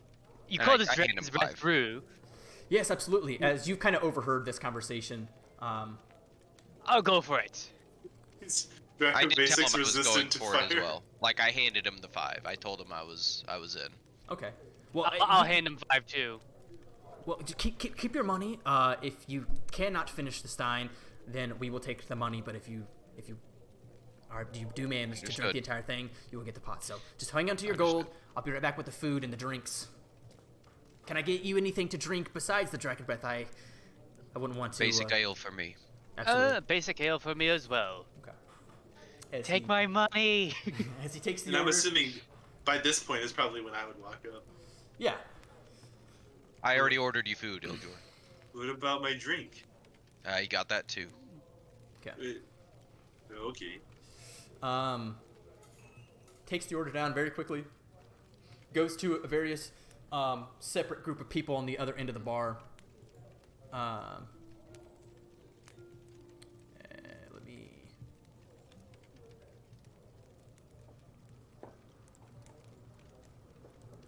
Speaker 4: You
Speaker 1: And
Speaker 4: call
Speaker 1: I
Speaker 4: this
Speaker 1: hand him
Speaker 4: Dragon's Breath
Speaker 1: 5.
Speaker 4: brew.
Speaker 2: Yes, absolutely. As you've kind of overheard this conversation,
Speaker 4: I'll go for it.
Speaker 3: He's
Speaker 1: I did tell
Speaker 3: basics
Speaker 1: him I was going
Speaker 3: resistant to
Speaker 1: for
Speaker 3: fire.
Speaker 1: it as well. Like, I handed him the 5. I told him I was in.
Speaker 2: okay. Well,
Speaker 4: I'll hand him 5 too.
Speaker 2: Well, just keep your money. If you cannot finish the stein, then we will take the money. But if you do manage to drink
Speaker 1: Understood.
Speaker 2: the entire thing, you will get the pot. So just hang on to your gold. I'll be right back with the food and the drinks. Can I get you anything to drink besides the Dragon Breath? I wouldn't want to.
Speaker 1: Basic ale for me.
Speaker 2: Absolutely.
Speaker 4: Basic ale for me as well.
Speaker 2: Okay. As
Speaker 4: Take
Speaker 2: he,
Speaker 4: my money.
Speaker 2: as he takes the
Speaker 3: And I'm
Speaker 2: order.
Speaker 3: assuming by this point is probably when I would walk up.
Speaker 2: Yeah.
Speaker 1: I already ordered you food, Iljor.
Speaker 3: What about my drink?
Speaker 1: You got that too.
Speaker 2: Okay.
Speaker 3: Okay.
Speaker 2: Takes the order down very quickly. Goes to a various separate group of people on the other end of the bar. Let me.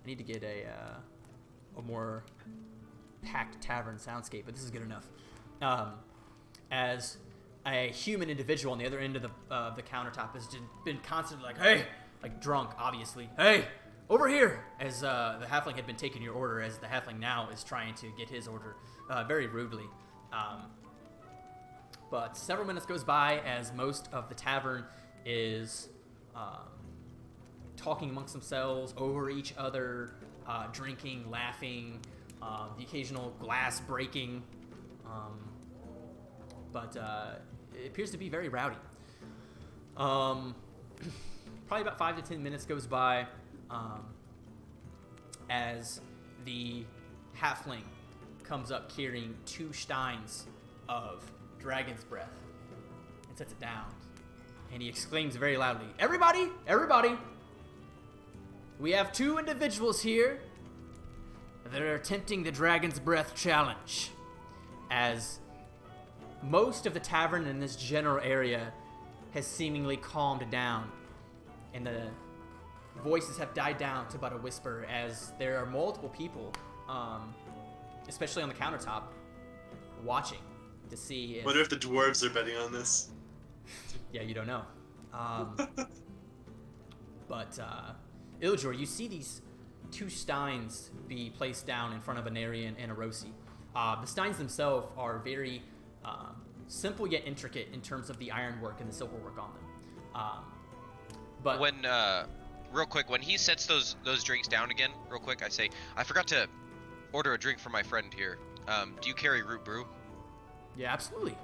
Speaker 2: I need to get a more packed tavern soundscape, but this is good enough. As a human individual on the other end of the countertop has just been constantly like, hey, like drunk, obviously. Hey, over here! As the halfling had been taking your order, as the halfling now is trying to get his order very rudely. But several minutes goes by as most of the tavern is talking amongst themselves, over each other, drinking, laughing, the occasional glass breaking. But it appears to be very rowdy. Probably about 5 to 10 minutes goes by as the halfling comes up carrying 2 steins of dragon's breath and sets it down. And he exclaims very loudly, "Everybody! Everybody! We have 2 individuals here that are attempting the dragon's breath challenge." As most of the tavern in this general area has seemingly calmed down, and the voices have died down to about a whisper, as there are multiple people, especially on the countertop, watching to see if...
Speaker 3: Wonder if the dwarves are betting on this.
Speaker 2: Yeah, you don't know. But Iljor, you see these 2 steins be placed down in front of an Aryan and a Rosi. The steins themselves are very simple yet intricate in terms of the ironwork and the silverwork on them. But
Speaker 1: When real quick, when he sets those drinks down again, real quick, I say, I forgot to order a drink for my friend here. Do you carry root brew?
Speaker 2: yeah, absolutely.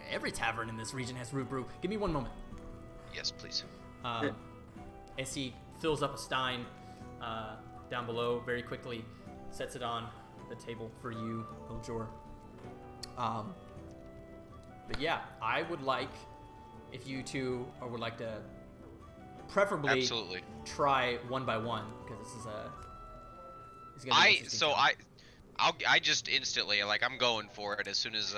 Speaker 2: Every tavern in this region has root brew. Give me one moment.
Speaker 1: Yes, please.
Speaker 2: As he fills up a stein down below very quickly, sets it on the table for you, Iljor. But yeah, I would like, if you two would like to preferably
Speaker 1: Absolutely.
Speaker 2: try one by one, because this is gonna be an interesting challenge.
Speaker 1: I just instantly, like, I'm going for it as soon as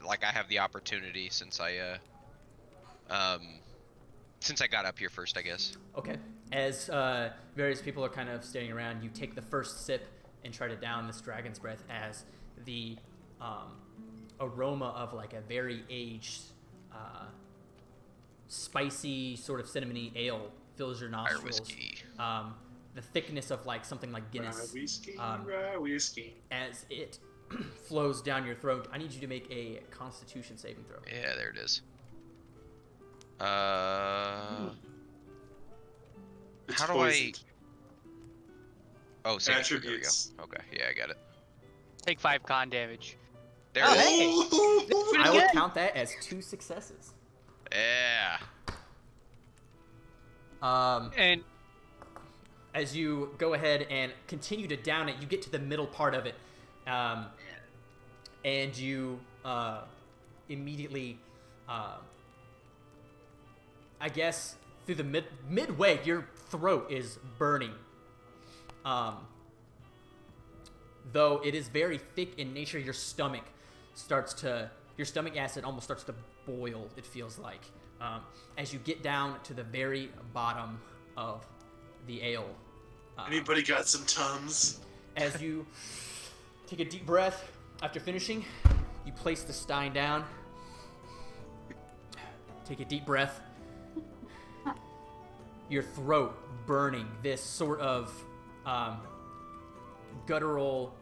Speaker 1: like I have the opportunity, since I got up here first, I guess.
Speaker 2: Okay. As various people are kind of standing around, you take the first sip and try to down this dragon's breath, as the aroma of like a very aged, spicy sort of cinnamony ale fills your
Speaker 1: Fire
Speaker 2: nostrils.
Speaker 1: whiskey.
Speaker 2: The thickness of like something like Guinness.
Speaker 3: Rye whiskey.
Speaker 2: As it flows down your throat, I need you to make a Constitution saving throw.
Speaker 1: Yeah, there it is.
Speaker 3: It's
Speaker 1: How do
Speaker 3: poisoned.
Speaker 1: Oh, saving throw, there we go.
Speaker 3: Attributes.
Speaker 1: Okay, yeah, I got it.
Speaker 4: Take 5 con damage.
Speaker 1: There
Speaker 4: Oh,
Speaker 1: it is.
Speaker 4: hey!
Speaker 2: I will
Speaker 4: good.
Speaker 2: count that as 2 successes.
Speaker 1: Yeah.
Speaker 4: And
Speaker 2: As you go ahead and continue to down it, you get to the middle part of it, and you immediately, I guess, through the midway, your throat is burning. Though it is very thick in nature, your stomach acid almost starts to boil, it feels like, as you get down to the very bottom of the ale.
Speaker 3: Anybody got some Tums?
Speaker 2: As you take a deep breath after finishing, you place the stein down. Take a deep breath. Your throat burning, this sort of guttural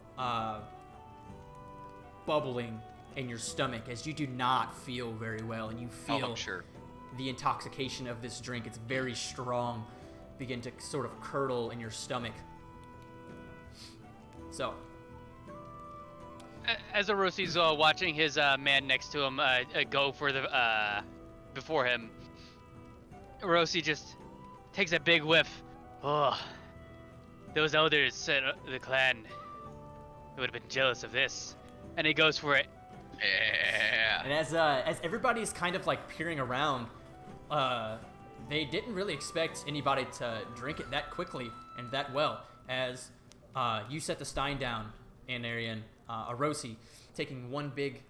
Speaker 2: bubbling in your stomach, as you do not feel very well, and you
Speaker 1: Oh,
Speaker 2: feel
Speaker 1: I'm sure.
Speaker 2: the intoxication of this drink. It's very strong, begin to sort of curdle in your stomach. So,
Speaker 4: As Orosi's watching his man next to him go for the before him, Orosi just takes a big whiff. Oh, those elders said the clan would have been jealous of this, and he goes for it.
Speaker 1: Yeah.
Speaker 2: And as everybody's kind of like peering around, they didn't really expect anybody to drink it that quickly and that well. As you set the stein down, Anarian, Orosi, taking one big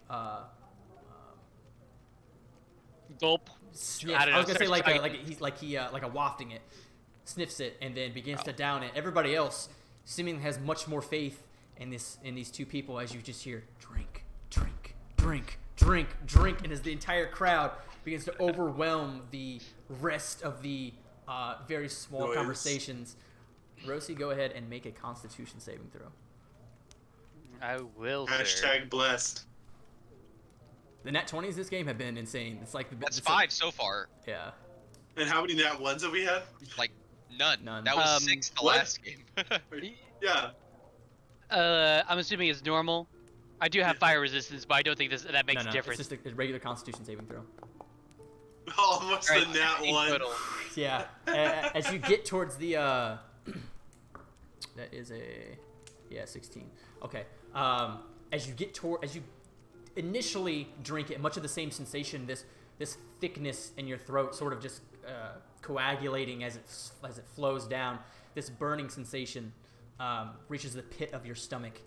Speaker 4: Gulp.
Speaker 2: sniff.
Speaker 4: I don't
Speaker 2: I was
Speaker 4: know,
Speaker 2: gonna say
Speaker 4: starts
Speaker 2: like a wafting it, sniffs it, and then begins to down it. Everybody else seemingly has much more faith in these two people as you just hear drink, drink, drink, drink, drink, and as the entire crowd begins to overwhelm the rest of the very small
Speaker 3: Noise.
Speaker 2: conversations. Rosie, go ahead and make a Constitution saving throw.
Speaker 4: I will, sir.
Speaker 3: Hashtag blessed.
Speaker 2: The nat 20s this game have been insane. It's like
Speaker 1: That's
Speaker 2: it's
Speaker 1: 5 so far.
Speaker 2: Yeah.
Speaker 3: And how many nat ones have we had?
Speaker 1: Like none.
Speaker 2: None.
Speaker 1: That was 6 the
Speaker 3: What?
Speaker 1: last game.
Speaker 3: Yeah.
Speaker 4: I'm assuming it's normal. I do have fire resistance, but I don't think that makes
Speaker 2: No,
Speaker 4: a difference.
Speaker 2: it's just a regular Constitution saving throw.
Speaker 3: Almost
Speaker 4: Alright,
Speaker 3: a nat
Speaker 4: 16
Speaker 3: one.
Speaker 4: total.
Speaker 2: Yeah. As you get towards the that is a 16. Okay. As you initially drink it, much of the same sensation, this thickness in your throat, sort of just coagulating as it flows down. This burning sensation reaches the pit of your stomach.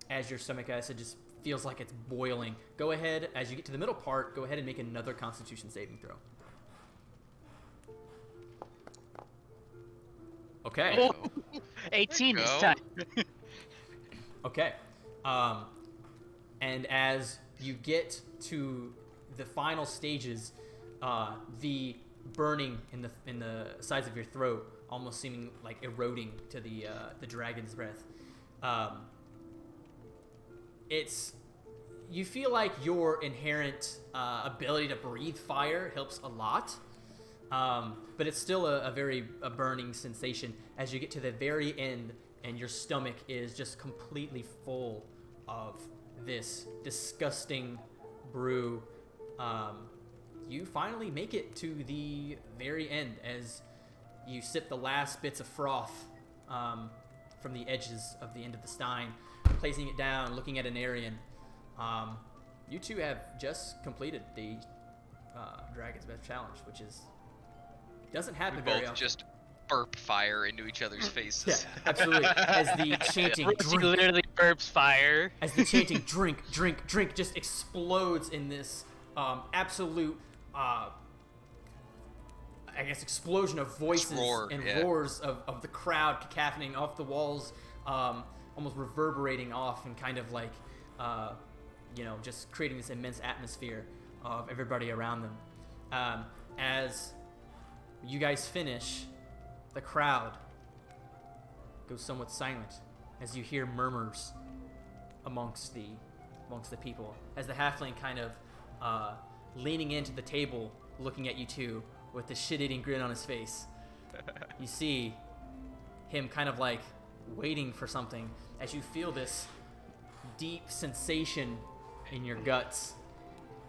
Speaker 2: As your stomach acid just feels like it's boiling. Go ahead, as you get to the middle part, go ahead and make another Constitution saving throw. Okay.
Speaker 4: Oh, 18 this
Speaker 1: Go.
Speaker 4: time.
Speaker 2: Okay. And as you get to the final stages, the burning in the sides of your throat, almost seeming like eroding to the dragon's breath. You feel like your inherent ability to breathe fire helps a lot. But it's still a very burning sensation as you get to the very end and your stomach is just completely full of this disgusting brew. You finally make it to the very end as you sip the last bits of froth from the edges of the end of the stein, placing it down, looking at Anarian. You two have just completed the Dragon's Breath Challenge, which doesn't happen
Speaker 1: We
Speaker 2: very
Speaker 1: both
Speaker 2: often.
Speaker 1: just burp fire into each other's faces.
Speaker 2: Yeah, absolutely. As the chanting
Speaker 4: Rosie
Speaker 2: drink,
Speaker 4: literally burps fire.
Speaker 2: as the chanting drink, drink, drink just explodes in this absolute, I guess, explosion of voices
Speaker 1: roar,
Speaker 2: and
Speaker 1: yeah.
Speaker 2: roars of the crowd cacophoning off the walls, almost reverberating off and kind of like, just creating this immense atmosphere of everybody around them. As you guys finish, the crowd goes somewhat silent as you hear murmurs amongst the people. As the halfling kind of leaning into the table, looking at you two with the shit-eating grin on his face. You see him kind of like waiting for something as you feel this deep sensation in your guts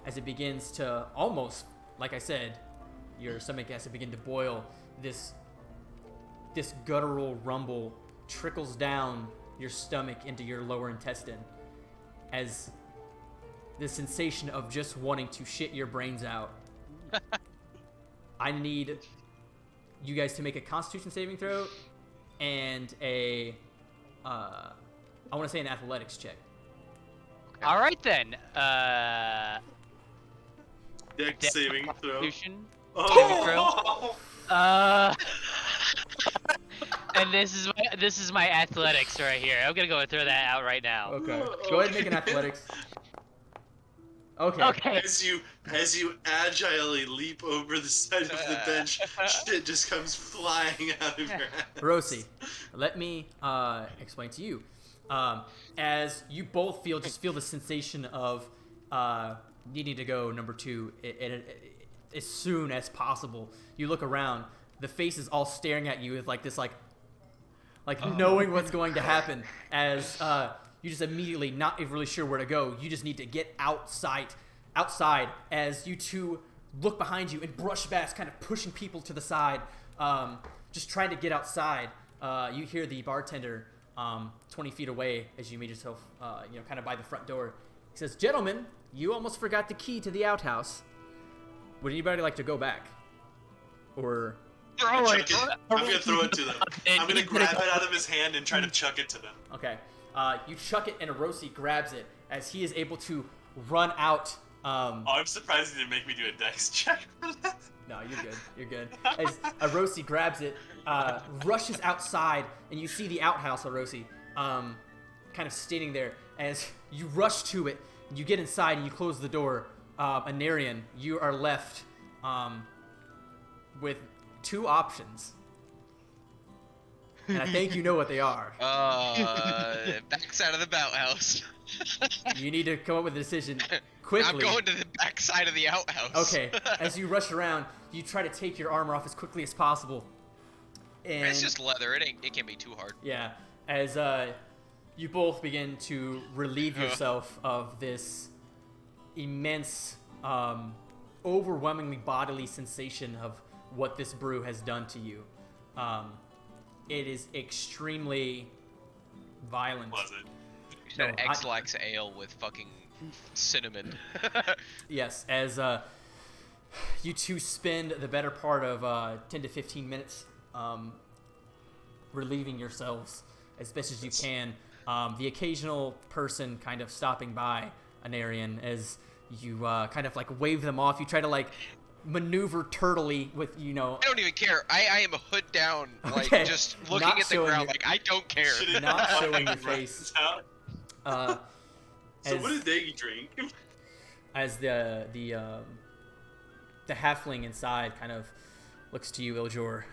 Speaker 2: as it begins to almost, like I said, your stomach has to begin to boil. This guttural rumble trickles down your stomach into your lower intestine as the sensation of just wanting to shit your brains out. I need you guys to make a Constitution saving throw and I want to say an athletics check.
Speaker 4: All right then.
Speaker 3: Dex saving throw.
Speaker 4: Constitution.
Speaker 3: Oh!
Speaker 4: And this is my athletics right here. I'm gonna go and throw that out right now.
Speaker 2: Okay. Go ahead and make an athletics. Okay.
Speaker 4: Okay.
Speaker 3: As you agilely leap over the side of the bench, shit just comes flying out of your hands.
Speaker 2: Rosie, let me explain to you. As you both feel the sensation of needing to go number 2 as soon as possible. You look around, the faces all staring at you with like this like knowing what's going to happen as you just immediately not even really sure where to go. You just need to get outside as you two look behind you and brush past, kind of pushing people to the side, just trying to get outside. You hear the bartender 20 feet away as you meet yourself, kind of by the front door. He says, "Gentlemen, you almost forgot the key to the outhouse. Would anybody like to go back? Or
Speaker 5: I'm gonna throw it to them. I'm gonna grab it out of his hand and try to chuck it to them.
Speaker 2: okay, you chuck it and Arosi grabs it as he is able to run out.
Speaker 5: I'm surprised he didn't make me do a dex check for that.
Speaker 2: No, you're good. You're good. As Arosi grabs it, rushes outside, and you see the outhouse, Arosi, kind of standing there. As you rush to it, you get inside and you close the door. Anarian, you are left with two options. And I think you know what they are.
Speaker 1: Backside of the outhouse.
Speaker 2: You need to come up with a decision quickly.
Speaker 1: I'm going to the backside of the outhouse.
Speaker 2: Okay, as you rush around, you try to take your armor off as quickly as possible. And
Speaker 1: It's just leather. It can't be too hard.
Speaker 2: yeah, as you both begin to relieve yourself of this immense, overwhelmingly bodily sensation of what this brew has done to you. It is extremely violent.
Speaker 5: Was it?
Speaker 1: You said
Speaker 2: No,
Speaker 1: X-Lax ale with fucking cinnamon.
Speaker 2: Yes, as you two spend the better part of 10 to 15 minutes relieving yourselves as best as you can. The occasional person kind of stopping by Anarian as you kind of like wave them off. You try to like maneuver turtly with,
Speaker 1: I don't even care. I am hood down, like
Speaker 2: Okay.
Speaker 1: just looking
Speaker 2: Not
Speaker 1: at the
Speaker 2: showing
Speaker 1: ground,
Speaker 2: your-
Speaker 1: like I don't care.
Speaker 2: not showing your face.
Speaker 3: So
Speaker 2: As-
Speaker 3: what did they drink?
Speaker 2: As the halfling inside kind of looks to you, Iljor.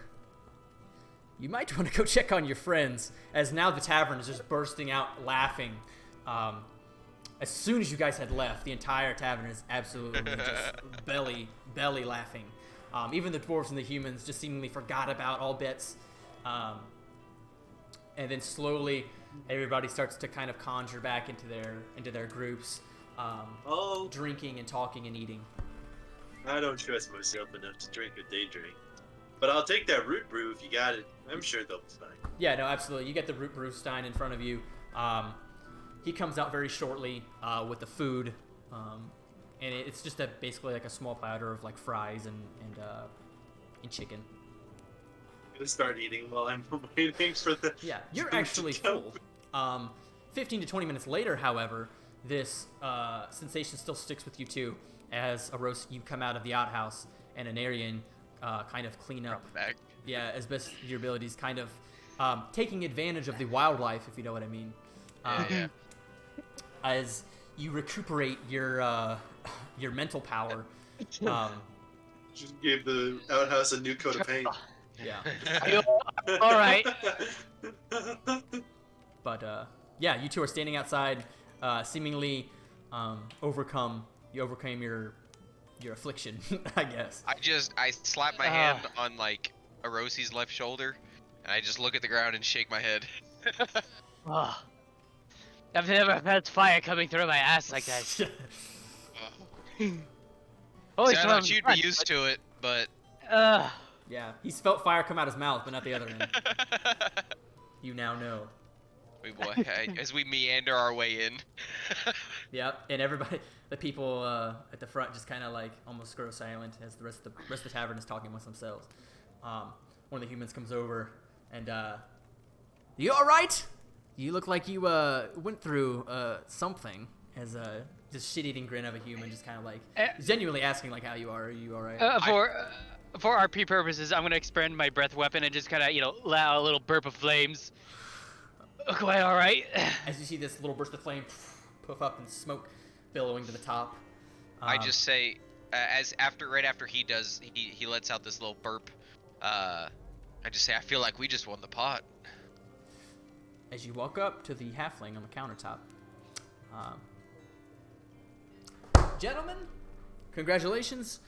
Speaker 2: You might want to go check on your friends, as now the tavern is just bursting out laughing. As soon as you guys had left, the entire tavern is absolutely just belly laughing. Even the dwarves and the humans just seemingly forgot about all bets. And then slowly, everybody starts to kind of conjure back into their groups,
Speaker 3: Oh,
Speaker 2: drinking and talking and eating.
Speaker 3: I don't trust myself enough to drink what they drink. But I'll take that root brew if you got it. I'm sure they'll be fine.
Speaker 2: Yeah, no, absolutely. You get the root brew stein in front of you. He comes out very shortly with the food, and it's just basically like a small platter of like fries and chicken.
Speaker 3: I'm gonna start eating while I'm waiting for the.
Speaker 2: Yeah, you're
Speaker 3: food
Speaker 2: actually
Speaker 3: to come.
Speaker 2: full. 15 to 20 minutes later, however, this sensation still sticks with you too, as you come out of the outhouse and Anarian kind of clean up.
Speaker 1: Back.
Speaker 2: Yeah, as best your abilities, kind of taking advantage of the wildlife, if you know what I mean.
Speaker 1: Yeah.
Speaker 2: As you recuperate your mental power.
Speaker 3: Just gave the outhouse a new coat of paint.
Speaker 2: Yeah.
Speaker 4: All right.
Speaker 2: But yeah, you two are standing outside, seemingly overcome. You overcame your affliction, I guess.
Speaker 1: I slap my hand on like Arosi's left shoulder, and I just look at the ground and shake my head.
Speaker 4: Oh. I've never felt fire coming through my ass like that. Always
Speaker 1: See, I
Speaker 4: from
Speaker 1: thought you'd be
Speaker 4: front,
Speaker 1: used to it, but
Speaker 4: but,
Speaker 2: Yeah, he's felt fire come out his mouth, but not the other end. You now know.
Speaker 1: as we meander our way in.
Speaker 2: Yep, and everybody, the people at the front just kind of like almost grow silent as the rest of the tavern is talking amongst themselves. One of the humans comes over and, you all right? You look like you went through something. As this shit-eating grin of a human, just kind of like genuinely asking like how you are. Are you all right?
Speaker 4: for RP purposes, I'm gonna expend my breath weapon and just kind of let out a little burp of flames. Quite all right.
Speaker 2: As you see this little burst of flame puff up and smoke billowing to the top.
Speaker 1: I just say, right after he does, he lets out this little burp. I just say, I feel like we just won the pot.
Speaker 2: As you walk up to the halfling on the countertop. Gentlemen, congratulations.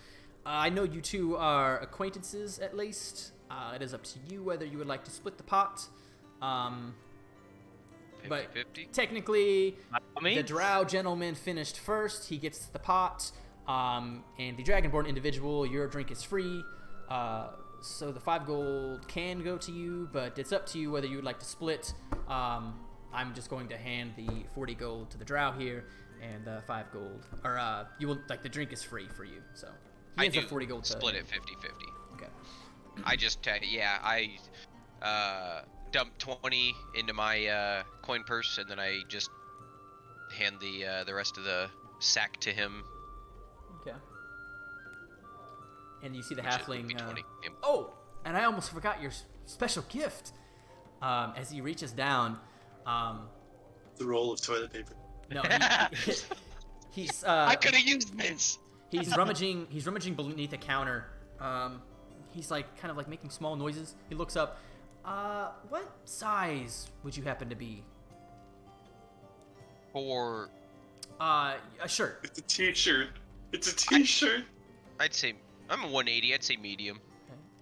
Speaker 2: I know you two are acquaintances at least. It is up to you whether you would like to split the pot. But
Speaker 1: 50-50?
Speaker 2: technically,
Speaker 4: I
Speaker 2: the
Speaker 4: mean,
Speaker 2: drow gentleman finished first. He gets the pot. And the dragonborn individual, your drink is free. So the 5 gold can go to you, but it's up to you whether you would like to split. I'm just going to hand the 40 gold to the drow here, and the 5 gold. Or you will like the drink is free for you. So he
Speaker 1: I
Speaker 2: hands the
Speaker 1: do
Speaker 2: 40 gold to
Speaker 1: split
Speaker 2: him.
Speaker 1: it 50-50.
Speaker 2: Okay.
Speaker 1: I just, I dump 20 into my coin purse, and then I just hand the rest of the sack to him.
Speaker 2: Okay. And you see the
Speaker 1: which would
Speaker 2: halfling.
Speaker 1: be 20.
Speaker 2: Oh, and I almost forgot your special gift. As he reaches down,
Speaker 3: The roll of toilet paper.
Speaker 2: no, he's
Speaker 1: I could have used this.
Speaker 2: he's rummaging beneath a counter. He's like kind of like making small noises. He looks up. What size would you happen to be?
Speaker 1: For
Speaker 2: A shirt.
Speaker 3: It's a t-shirt. It's a t-shirt.
Speaker 1: I'd say I'm a 180. I'd say medium.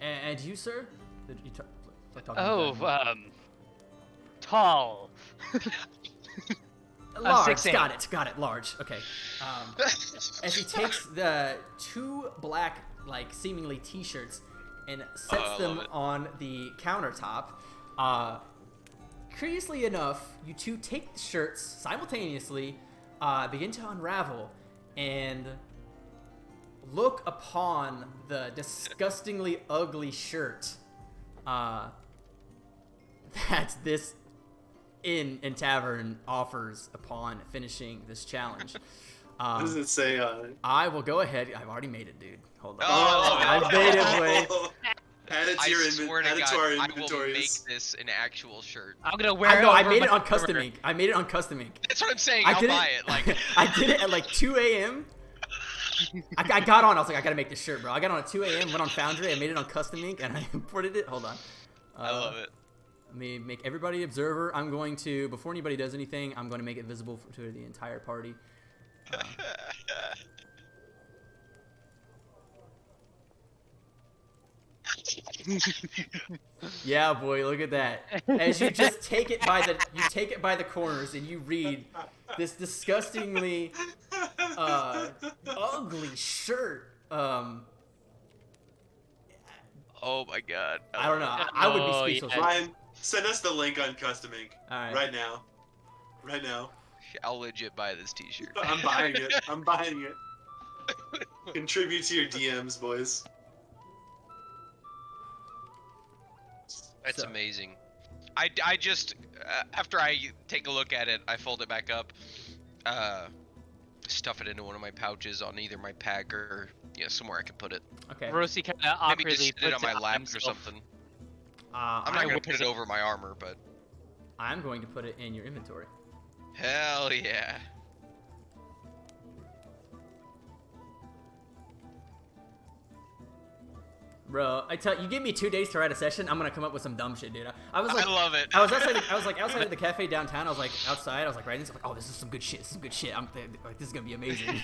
Speaker 2: Okay. And you, sir? Did you talking
Speaker 4: oh,
Speaker 2: about
Speaker 4: tall.
Speaker 2: large.
Speaker 4: 6'8".
Speaker 2: Got it. Large. Okay. As he takes the 2 black, like seemingly t-shirts, and sets
Speaker 1: I
Speaker 2: them
Speaker 1: love it.
Speaker 2: on the countertop. Curiously enough, you two take the shirts simultaneously, begin to unravel, and look upon the disgustingly ugly shirt that this inn and tavern offers upon finishing this challenge.
Speaker 3: What does it say on it?
Speaker 2: I will go ahead. I've already made it, dude. Hold on.
Speaker 1: Oh,
Speaker 2: I've made it, boy.
Speaker 3: Add it to
Speaker 1: I
Speaker 3: your
Speaker 1: swear to
Speaker 3: add it
Speaker 1: God,
Speaker 3: to our
Speaker 1: I will make
Speaker 3: inventories.
Speaker 1: this an actual shirt.
Speaker 4: I'm gonna wear
Speaker 2: I
Speaker 4: it.
Speaker 2: know. I
Speaker 4: over
Speaker 2: made
Speaker 4: my
Speaker 2: it on custom
Speaker 4: shirt.
Speaker 2: ink. I made it on custom ink.
Speaker 1: That's what I'm saying.
Speaker 2: I
Speaker 1: I'll
Speaker 2: did
Speaker 1: buy
Speaker 2: it.
Speaker 1: it. Like
Speaker 2: I did it at like 2 a.m. I got on. I was like, I gotta make this shirt, bro. I got on at 2 a.m. Went on Foundry. I made it on custom ink, and I imported it. Hold on.
Speaker 1: I love it.
Speaker 2: Let me make everybody observer. I'm going to, before anybody does anything, I'm going to make it visible to the entire party. Yeah, boy, look at that. As you just take it by the corners and you read this disgustingly ugly shirt.
Speaker 1: Oh my God.
Speaker 2: I don't know. I would
Speaker 4: Oh,
Speaker 2: be
Speaker 4: yeah.
Speaker 2: speechless.
Speaker 3: Ryan, send us the link on custom ink
Speaker 2: All right.
Speaker 3: right now. Right now.
Speaker 1: I'll legit buy this T-shirt.
Speaker 3: I'm buying it. I'm buying it. Contribute to your DMs, boys.
Speaker 1: That's
Speaker 2: So-
Speaker 1: amazing. I just after I take a look at it, I fold it back up, stuff it into one of my pouches on either my pack or somewhere I can put it.
Speaker 2: Okay.
Speaker 4: Rosie kind of
Speaker 1: Maybe
Speaker 4: awkwardly
Speaker 1: just sit it on
Speaker 4: puts
Speaker 1: my lap or
Speaker 4: himself.
Speaker 1: something. I'm
Speaker 2: I'm
Speaker 1: not gonna put it over my armor, but
Speaker 2: I'm going to put it in your inventory.
Speaker 1: hell yeah.
Speaker 2: Bro, I tell you, give me 2 days to write a session, I'm gonna come up with some dumb shit, dude. I was like,
Speaker 1: I love it.
Speaker 2: I was outside of the cafe downtown. I was like outside. I was like writing. I'm like, oh, this is some good shit. This is good shit. Like, this is gonna be amazing.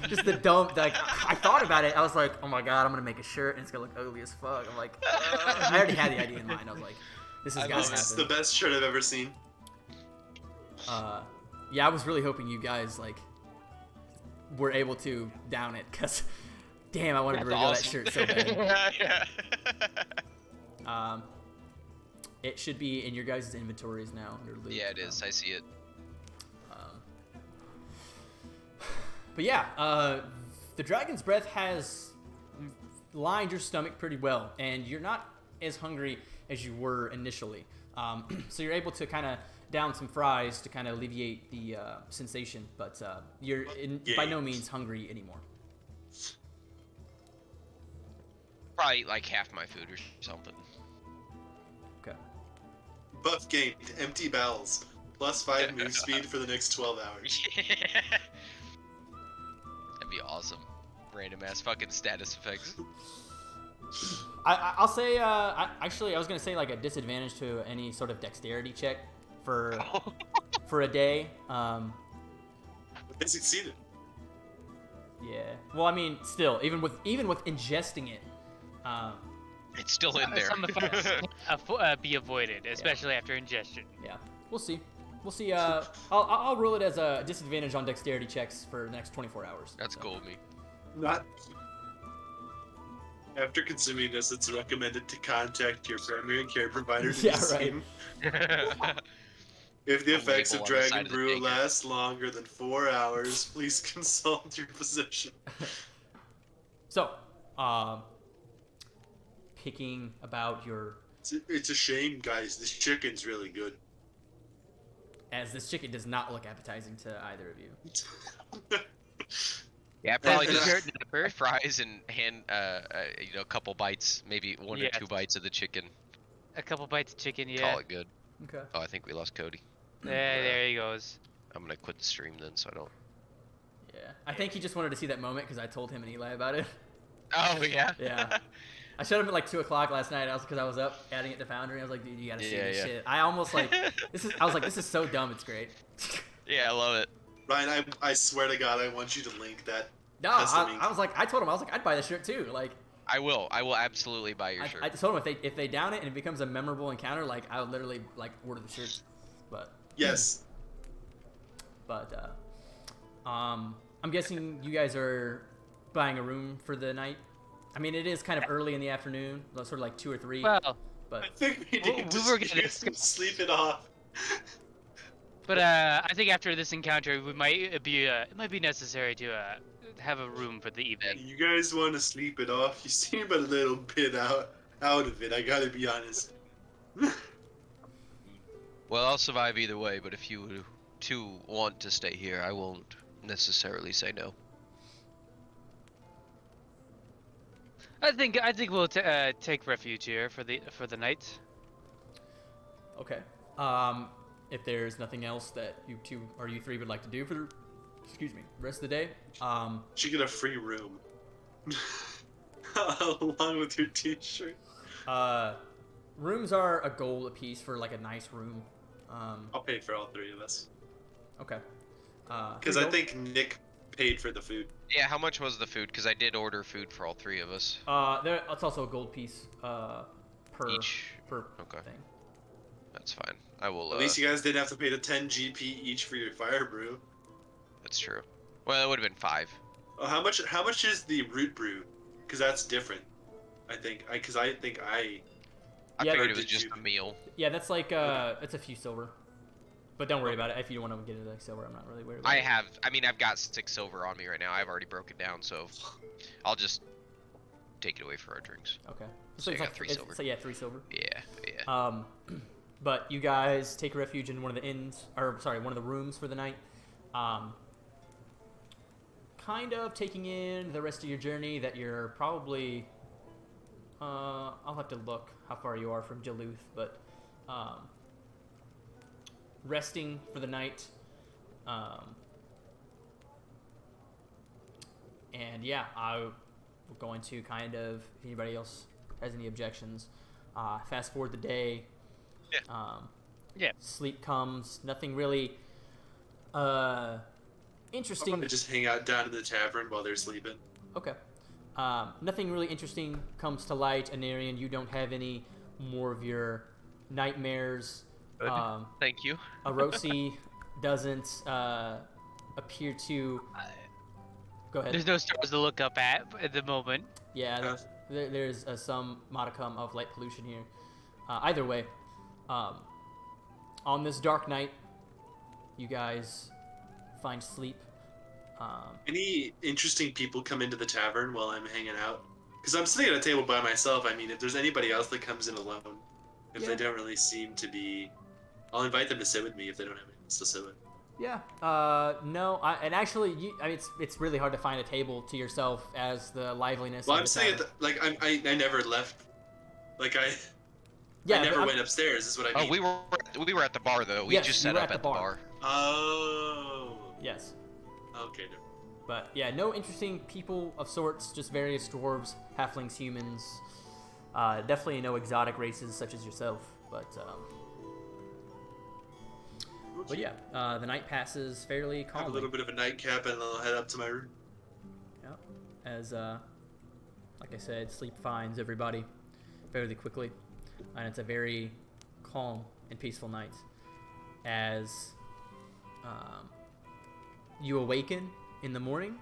Speaker 2: Just the dumb. Like, I thought about it. I was like, oh my God, I'm gonna make a shirt and it's gonna look ugly as fuck. I'm like, I already had the idea in mind. I was like, this is
Speaker 1: I
Speaker 2: gotta
Speaker 1: love it.
Speaker 3: This is the
Speaker 2: happen.
Speaker 3: best shirt I've ever seen.
Speaker 2: Yeah, I was really hoping you guys like were able to down it, cause damn, I wanted to reveal that shirt so bad.
Speaker 1: Yeah.
Speaker 2: It should be in your guys' inventories now under loot.
Speaker 1: Yeah, it is. I see it.
Speaker 2: But yeah, the Dragon's Breath has lined your stomach pretty well, and you're not as hungry as you were initially. So you're able to kind of down some fries to kind of alleviate the sensation, but you're by no means hungry anymore.
Speaker 1: Probably eat like half my food or something.
Speaker 2: Okay.
Speaker 3: Buff gained, empty bowels. +5 move speed for the next 12 hours.
Speaker 1: That'd be awesome. Random ass fucking status effects.
Speaker 2: I'll say, actually, I was gonna say like a disadvantage to any sort of dexterity check for a day.
Speaker 3: I succeeded.
Speaker 2: Yeah. Well, I mean, still, even with ingesting it,
Speaker 1: It's still in there.
Speaker 4: Some effects be avoided, especially after ingestion.
Speaker 2: yeah, we'll see. We'll see. I'll rule it as a disadvantage on dexterity checks for the next 24 hours.
Speaker 1: That's
Speaker 2: so.
Speaker 1: cool with me.
Speaker 3: Not. After consuming this, it's recommended to contact your primary care provider to
Speaker 2: Yeah,
Speaker 3: be seen. If the
Speaker 1: A
Speaker 3: effects of
Speaker 1: label on the side
Speaker 3: Dragon
Speaker 1: of the
Speaker 3: Brew
Speaker 1: taker.
Speaker 3: last longer than 4 hours, please consult your physician.
Speaker 2: So, picking about your,
Speaker 3: It's a shame, guys. This chicken's really good.
Speaker 2: as this chicken does not look appetizing to either of you.
Speaker 1: Yeah, probably
Speaker 3: And,
Speaker 1: just
Speaker 4: Shirt nipper.
Speaker 1: fries and hand, a couple bites, maybe one or
Speaker 4: Yes.
Speaker 1: 2 bites of the chicken.
Speaker 4: A couple bites of chicken, yeah.
Speaker 1: Call it good.
Speaker 2: Okay.
Speaker 1: Oh, I think we lost Cody.
Speaker 4: There he goes.
Speaker 1: I'm gonna quit the stream then, so I don't.
Speaker 2: Yeah. I think he just wanted to see that moment because I told him and Eli about it.
Speaker 1: Oh yeah.
Speaker 2: Yeah. I showed him at like 2 o'clock last night. Because I was up adding it to Foundry. I was like, dude, you gotta see
Speaker 1: Yeah,
Speaker 2: this
Speaker 1: yeah.
Speaker 2: shit. I almost like I was like, this is so dumb. It's great.
Speaker 1: Yeah, I love it.
Speaker 3: Ryan, I swear to God, I want you to link that.
Speaker 2: No,
Speaker 3: custom ink.
Speaker 2: I was like, I told him, I was like, I'd buy this shirt too. Like,
Speaker 1: I will absolutely buy your
Speaker 2: I
Speaker 1: shirt.
Speaker 2: told him if they down it and it becomes a memorable encounter, like I would literally like order the shirt. But
Speaker 3: Yes.
Speaker 2: I'm guessing you guys are buying a room for the night. I mean, it is kind of early in the afternoon, sort of like 2 or 3.
Speaker 4: Well,
Speaker 2: But
Speaker 3: I think we
Speaker 4: We
Speaker 3: need to
Speaker 4: were gonna discuss-
Speaker 3: sleep it off.
Speaker 4: but I think after this encounter, it might be necessary to have a room for the evening.
Speaker 3: You guys want to sleep it off? You seem a little bit out of it. I gotta be honest.
Speaker 1: Well, I'll survive either way, but if you two want to stay here, I won't necessarily say no.
Speaker 4: I think we'll take refuge here for the night.
Speaker 2: okay. If there's nothing else that you three would like to do for the rest of the day,
Speaker 3: You get a free room. Along with your t-shirt.
Speaker 2: rooms are a gold apiece for like a nice room.
Speaker 3: I'll pay for all 3 of us.
Speaker 2: Okay.
Speaker 3: Because I think Nick paid for the food.
Speaker 1: Yeah, how much was the food? Because I did order food for all 3 of us.
Speaker 2: it's also a gold piece per
Speaker 1: Each.
Speaker 2: per
Speaker 1: Okay.
Speaker 2: thing.
Speaker 1: That's fine. I will.
Speaker 3: At least you guys didn't have to pay the 10 GP each for your fire brew.
Speaker 1: That's true. Well, it would have been 5.
Speaker 3: Oh, how much is the root brew? Because that's different. I think
Speaker 1: I
Speaker 2: Yeah,
Speaker 1: figured
Speaker 3: or
Speaker 1: it was
Speaker 3: did
Speaker 1: just
Speaker 3: you-
Speaker 1: a meal.
Speaker 2: Yeah, that's like it's a few silver. But don't worry about it. If you don't want to get into like silver, I'm not really worried about it.
Speaker 1: I've got 6 silver on me right now. I've already broken down, so I'll just take it away for our drinks.
Speaker 2: Okay.
Speaker 1: So you
Speaker 2: it's
Speaker 1: got
Speaker 2: like
Speaker 1: 3
Speaker 2: it's-
Speaker 1: silver.
Speaker 2: So yeah, 3 silver.
Speaker 1: Yeah.
Speaker 2: But you guys take refuge in one of the inns, or sorry, one of the rooms for the night. Kind of taking in the rest of your journey that you're probably. I'll have to look how far you are from Duluth, but resting for the night. And yeah, I'm going to kind of. If anybody else has any objections, fast forward the day.
Speaker 4: Yeah.
Speaker 2: Sleep comes. Nothing really
Speaker 3: I'm
Speaker 2: interesting.
Speaker 3: gonna just hang out down in the tavern while they're sleeping.
Speaker 2: Okay. Nothing really interesting comes to light. Anarian, you don't have any more of your nightmares.
Speaker 1: Good. Thank you.
Speaker 2: Arosi doesn't appear to. Go ahead.
Speaker 4: There's no stars to look up at the moment.
Speaker 2: Yeah, there's some modicum of light pollution here. Either way, on this dark night, you guys find sleep.
Speaker 3: Any interesting people come into the tavern while I'm hanging out? Because I'm sitting at a table by myself. I mean, if there's anybody else that comes in alone, if
Speaker 2: Yeah.
Speaker 3: they don't really seem to be, I'll invite them to sit with me if they don't have anyone else to sit with.
Speaker 2: Yeah. No. And actually, I mean, it's really hard to find a table to yourself as the liveliness.
Speaker 3: Well,
Speaker 2: of
Speaker 3: I'm
Speaker 2: the
Speaker 3: sitting at
Speaker 2: tavern.
Speaker 3: I never left. Like I
Speaker 2: Yeah,
Speaker 3: never
Speaker 2: but
Speaker 3: went upstairs. Is what I
Speaker 1: Oh,
Speaker 3: mean.
Speaker 1: we were at the bar though. We
Speaker 2: Yes,
Speaker 1: just
Speaker 2: you
Speaker 1: set
Speaker 2: were
Speaker 1: up
Speaker 2: at the
Speaker 1: at the
Speaker 2: bar.
Speaker 1: bar.
Speaker 3: Oh.
Speaker 2: Yes.
Speaker 3: Okay. No.
Speaker 2: But yeah, no interesting people of sorts, just various dwarves, halflings, humans. Definitely no exotic races such as yourself. But yeah, the night passes fairly
Speaker 3: Have a
Speaker 2: calmly.
Speaker 3: little bit of a nightcap and then I'll head up to my room.
Speaker 2: Yeah. As like I said, sleep finds everybody fairly quickly, and it's a very calm and peaceful night. as you awaken in the morning,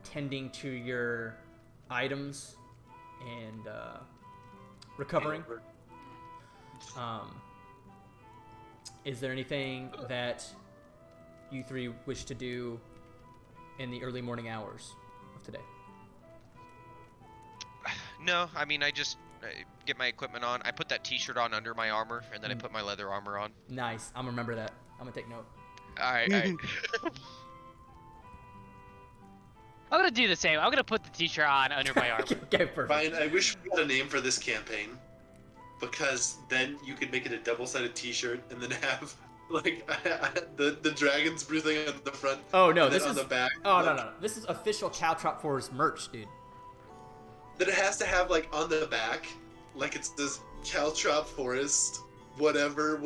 Speaker 2: tending to your items and recovering. Is there anything that you three wish to do in the early morning hours of today?
Speaker 1: No, I mean, I get my equipment on. I put that t-shirt on under my armor, and then I put my leather armor on.
Speaker 2: Nice. I'm gonna remember that. I'm gonna take note.
Speaker 1: Alright, alright.
Speaker 4: I'm gonna do the same. I'm gonna put the t-shirt on under my armor.
Speaker 2: Okay, perfect.
Speaker 3: Ryan, I wish we had a name for this campaign, because then you could make it a double-sided T-shirt and then have like the dragons breathing on the front.
Speaker 2: Oh no,
Speaker 3: and then
Speaker 2: this
Speaker 3: on
Speaker 2: is
Speaker 3: the back.
Speaker 2: Oh
Speaker 3: like,
Speaker 2: no. This is official Caltrop Forest merch, dude.
Speaker 3: Then it has to have like on the back, like it's this Caltrop Forest, whatever,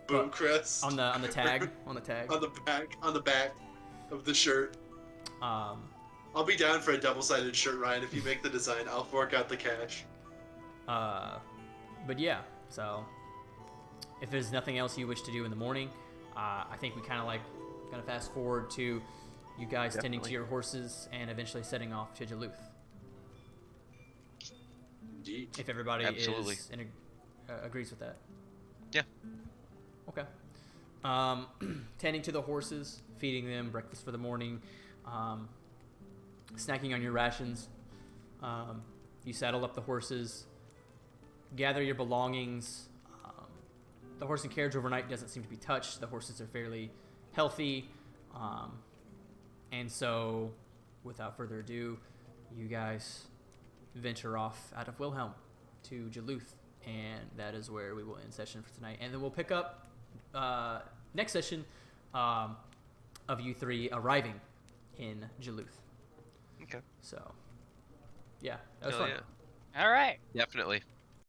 Speaker 3: Boomcrest.
Speaker 2: On the tag, on the tag.
Speaker 3: on the back of the shirt. I'll be down for a double-sided shirt, Ryan. If you make the design, I'll fork out the cash.
Speaker 2: But yeah, so if there's nothing else you wish to do in the morning, I think we kind of fast forward to you guys tending to your horses and eventually setting off to Duluth.
Speaker 3: Indeed.
Speaker 2: If everybody
Speaker 1: Absolutely.
Speaker 2: agrees with that.
Speaker 1: Yeah.
Speaker 2: Okay. Tending to the horses, feeding them breakfast for the morning, snacking on your rations. You saddle up the horses, gather your belongings. The horse and carriage overnight doesn't seem to be touched. The horses are fairly healthy. And so, without further ado, you guys venture off out of Wilhelm to Duluth. And that is where we will end session for tonight. And then we'll pick up next session of you three arriving in Duluth.
Speaker 1: Okay.
Speaker 2: So, yeah, that was
Speaker 1: Hell
Speaker 2: fun.
Speaker 1: yeah.
Speaker 4: All right.
Speaker 1: Definitely.